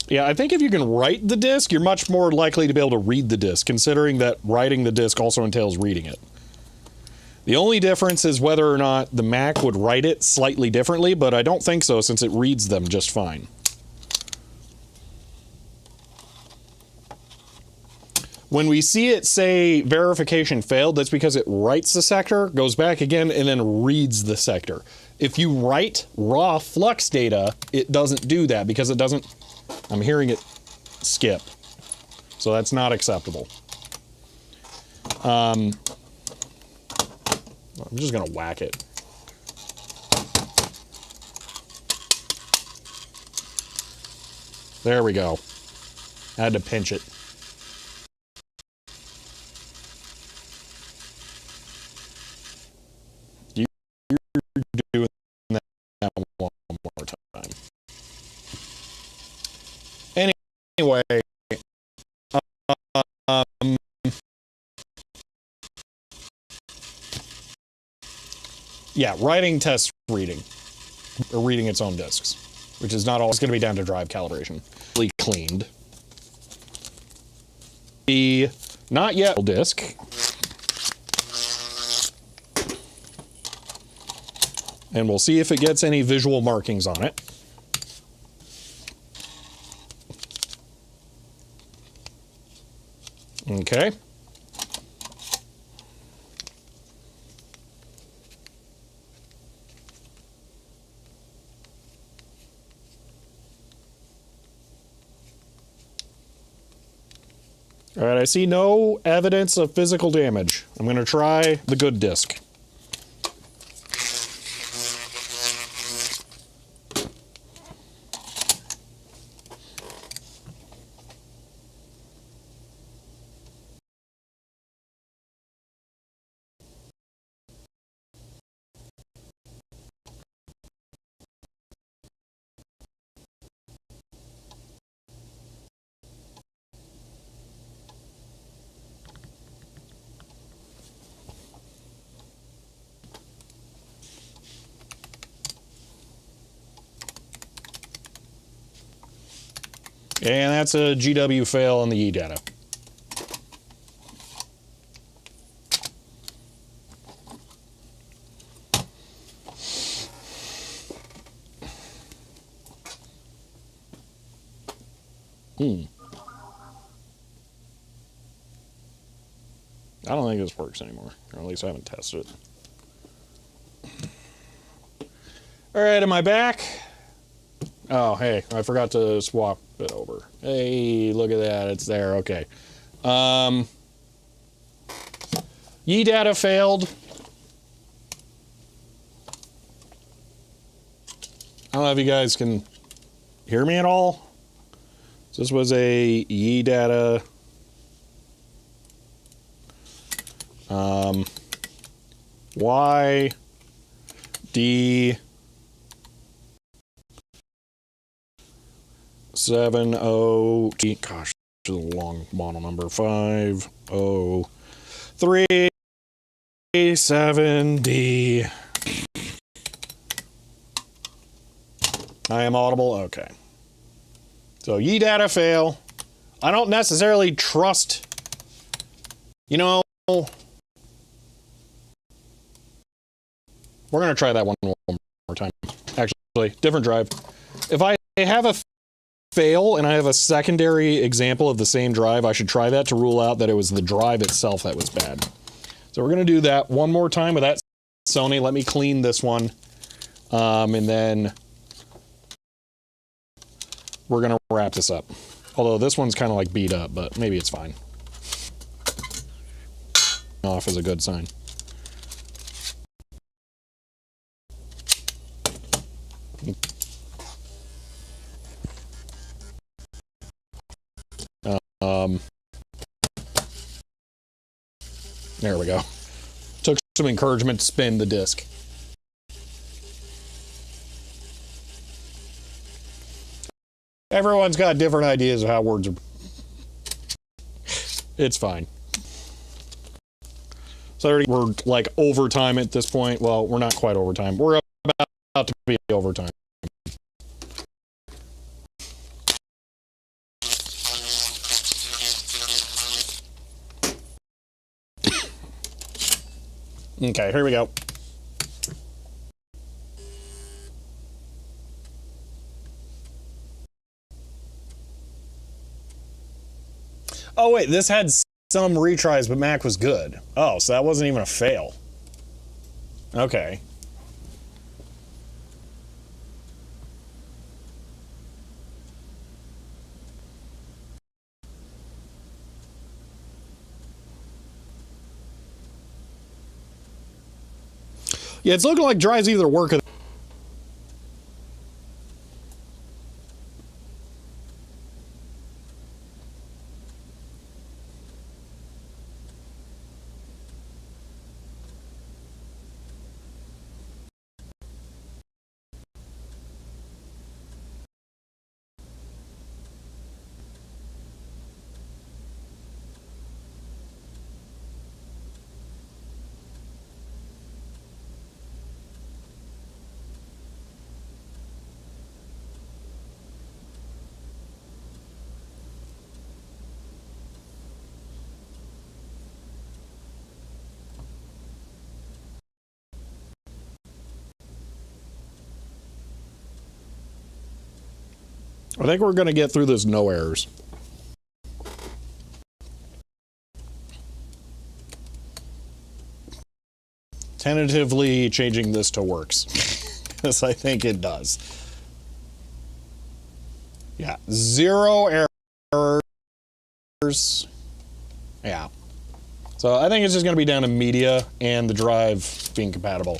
Yeah, I think if you can write the disc, you're much more likely to be able to read the disc, considering that writing the disc also entails reading it. The only difference is whether or not the Mac would write it slightly differently, but I don't think so since it reads them just fine. When we see it say verification failed, that's because it writes the sector, goes back again, and then reads the sector. If you write raw flux data, it doesn't do that because it doesn't... I'm hearing it skip. So that's not acceptable. I'm just going to whack it. There we go. I had to pinch it. You're doing that one more time. Anyway, yeah, writing tests reading, or reading its own discs, which is not always going to be down to drive calibration. Cleaned. The not yet disc. And we'll see if it gets any visual markings on it. Okay. All right, I see no evidence of physical damage. I'm going to try the good disc. And that's a GW fail on the Yidata. I don't think this works anymore, or at least I haven't tested it. All right, am I back? Oh, hey, I forgot to swap it over. Hey, look at that, it's there, okay. Yidata failed. know if you guys can hear me at all. So this was a YeeData YD 70T. Gosh, this is a long model number. 50370D. I am audible. Okay. So YeeData fail. I don't necessarily trust. You know, we're gonna try that one more time. Actually, different drive. If I have a fail and I have a secondary example of the same drive, I should try that to rule out that it was the drive itself that was bad. So we're gonna do that one more time with that Sony. Let me clean this one, and then we're gonna wrap this up. Although this one's kind of like beat up, but maybe it's fine. Off is a good sign. There we go. Took some encouragement to spin the disc. Everyone's got different ideas of how words are. It's fine. So we're like overtime at this point. Well, we're not quite overtime. We're about to be overtime. Okay, here we go. Oh wait, this had some retries, but Mac was good. Oh, so that wasn't even a fail. Okay. Yeah, it's looking like drives either work or I think we're going to get through this no errors. Tentatively changing this to works. Because I think it does. Yeah, 0 errors. Yeah. So I think it's just going to be down to media and the drive being compatible.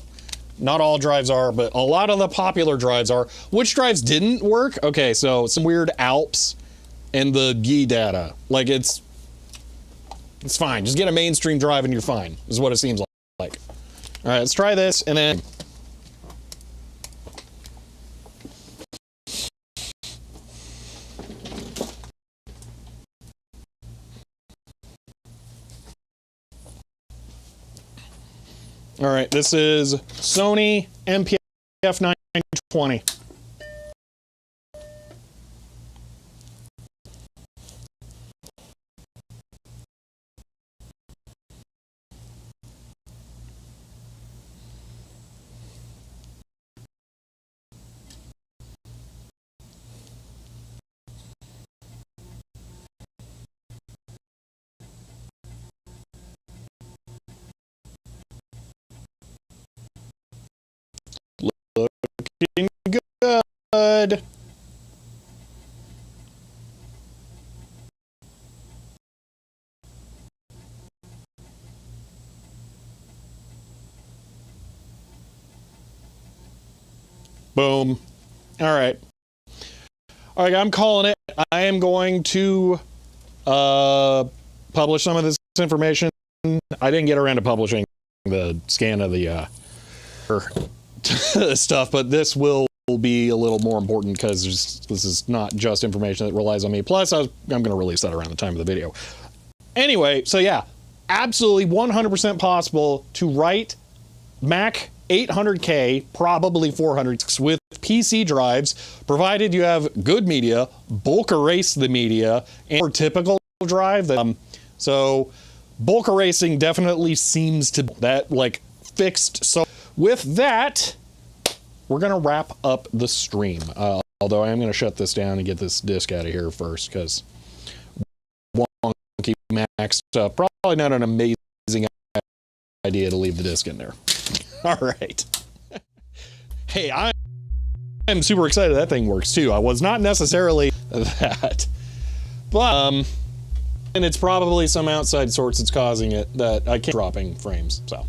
Not all drives are, but a lot of the popular drives are. Which drives didn't work? Okay, so some weird Alps and the YeeData. Like, it's fine. Just get a mainstream drive and you're fine, is what it seems like. All right, let's try this, and then... All right, this is Sony MPF 920. Looking good. Boom. All right. All right, I'm calling it. I am going to publish some of this information. I didn't get around to publishing the scan of the stuff, but this will be a little more important because this is not just information that relies on me. Plus, I'm going to release that around the time of the video. Anyway, so yeah, absolutely 100% possible to write Mac 800K, probably 400 with PC drives, provided you have good media, bulk erase the media, and for typical drive. So bulk erasing definitely seems to that like fixed. So with that, we're gonna wrap up the stream. Although I am gonna shut this down and get this disk out of here first because wonky Mac stuff. Probably not an amazing idea to leave the disk in there. All right. Hey, I'm super excited that thing works too. I was not necessarily that, but and it's probably some outside source that's causing it that I can't dropping frames. So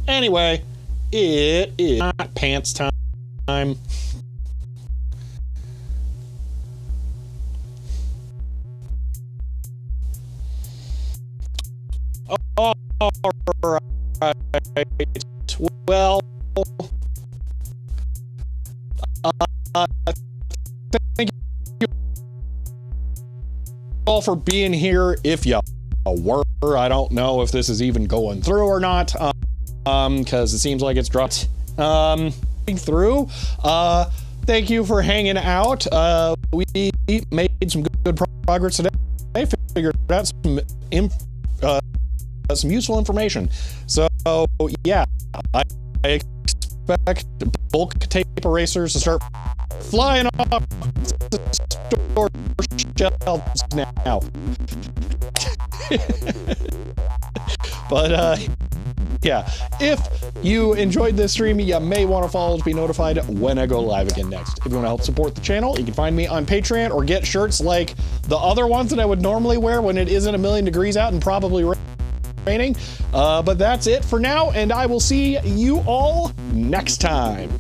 anyway, it is not pants time. All right. Well, thank you all for being here. If you were, I don't know if this is even going through or not, because it seems like it's dropped. Through. Thank you for hanging out. We made some good progress today. Figured out some useful information. So yeah, I expect bulk tape erasers to start flying off the store shelves now. But yeah, if you enjoyed this stream, you may want to follow to be notified when I go live again next. If you want to help support the channel, you can find me on Patreon or get shirts like the other ones that I would normally wear when it isn't a million degrees out and probably raining. But that's it for now, and I will see you all next time.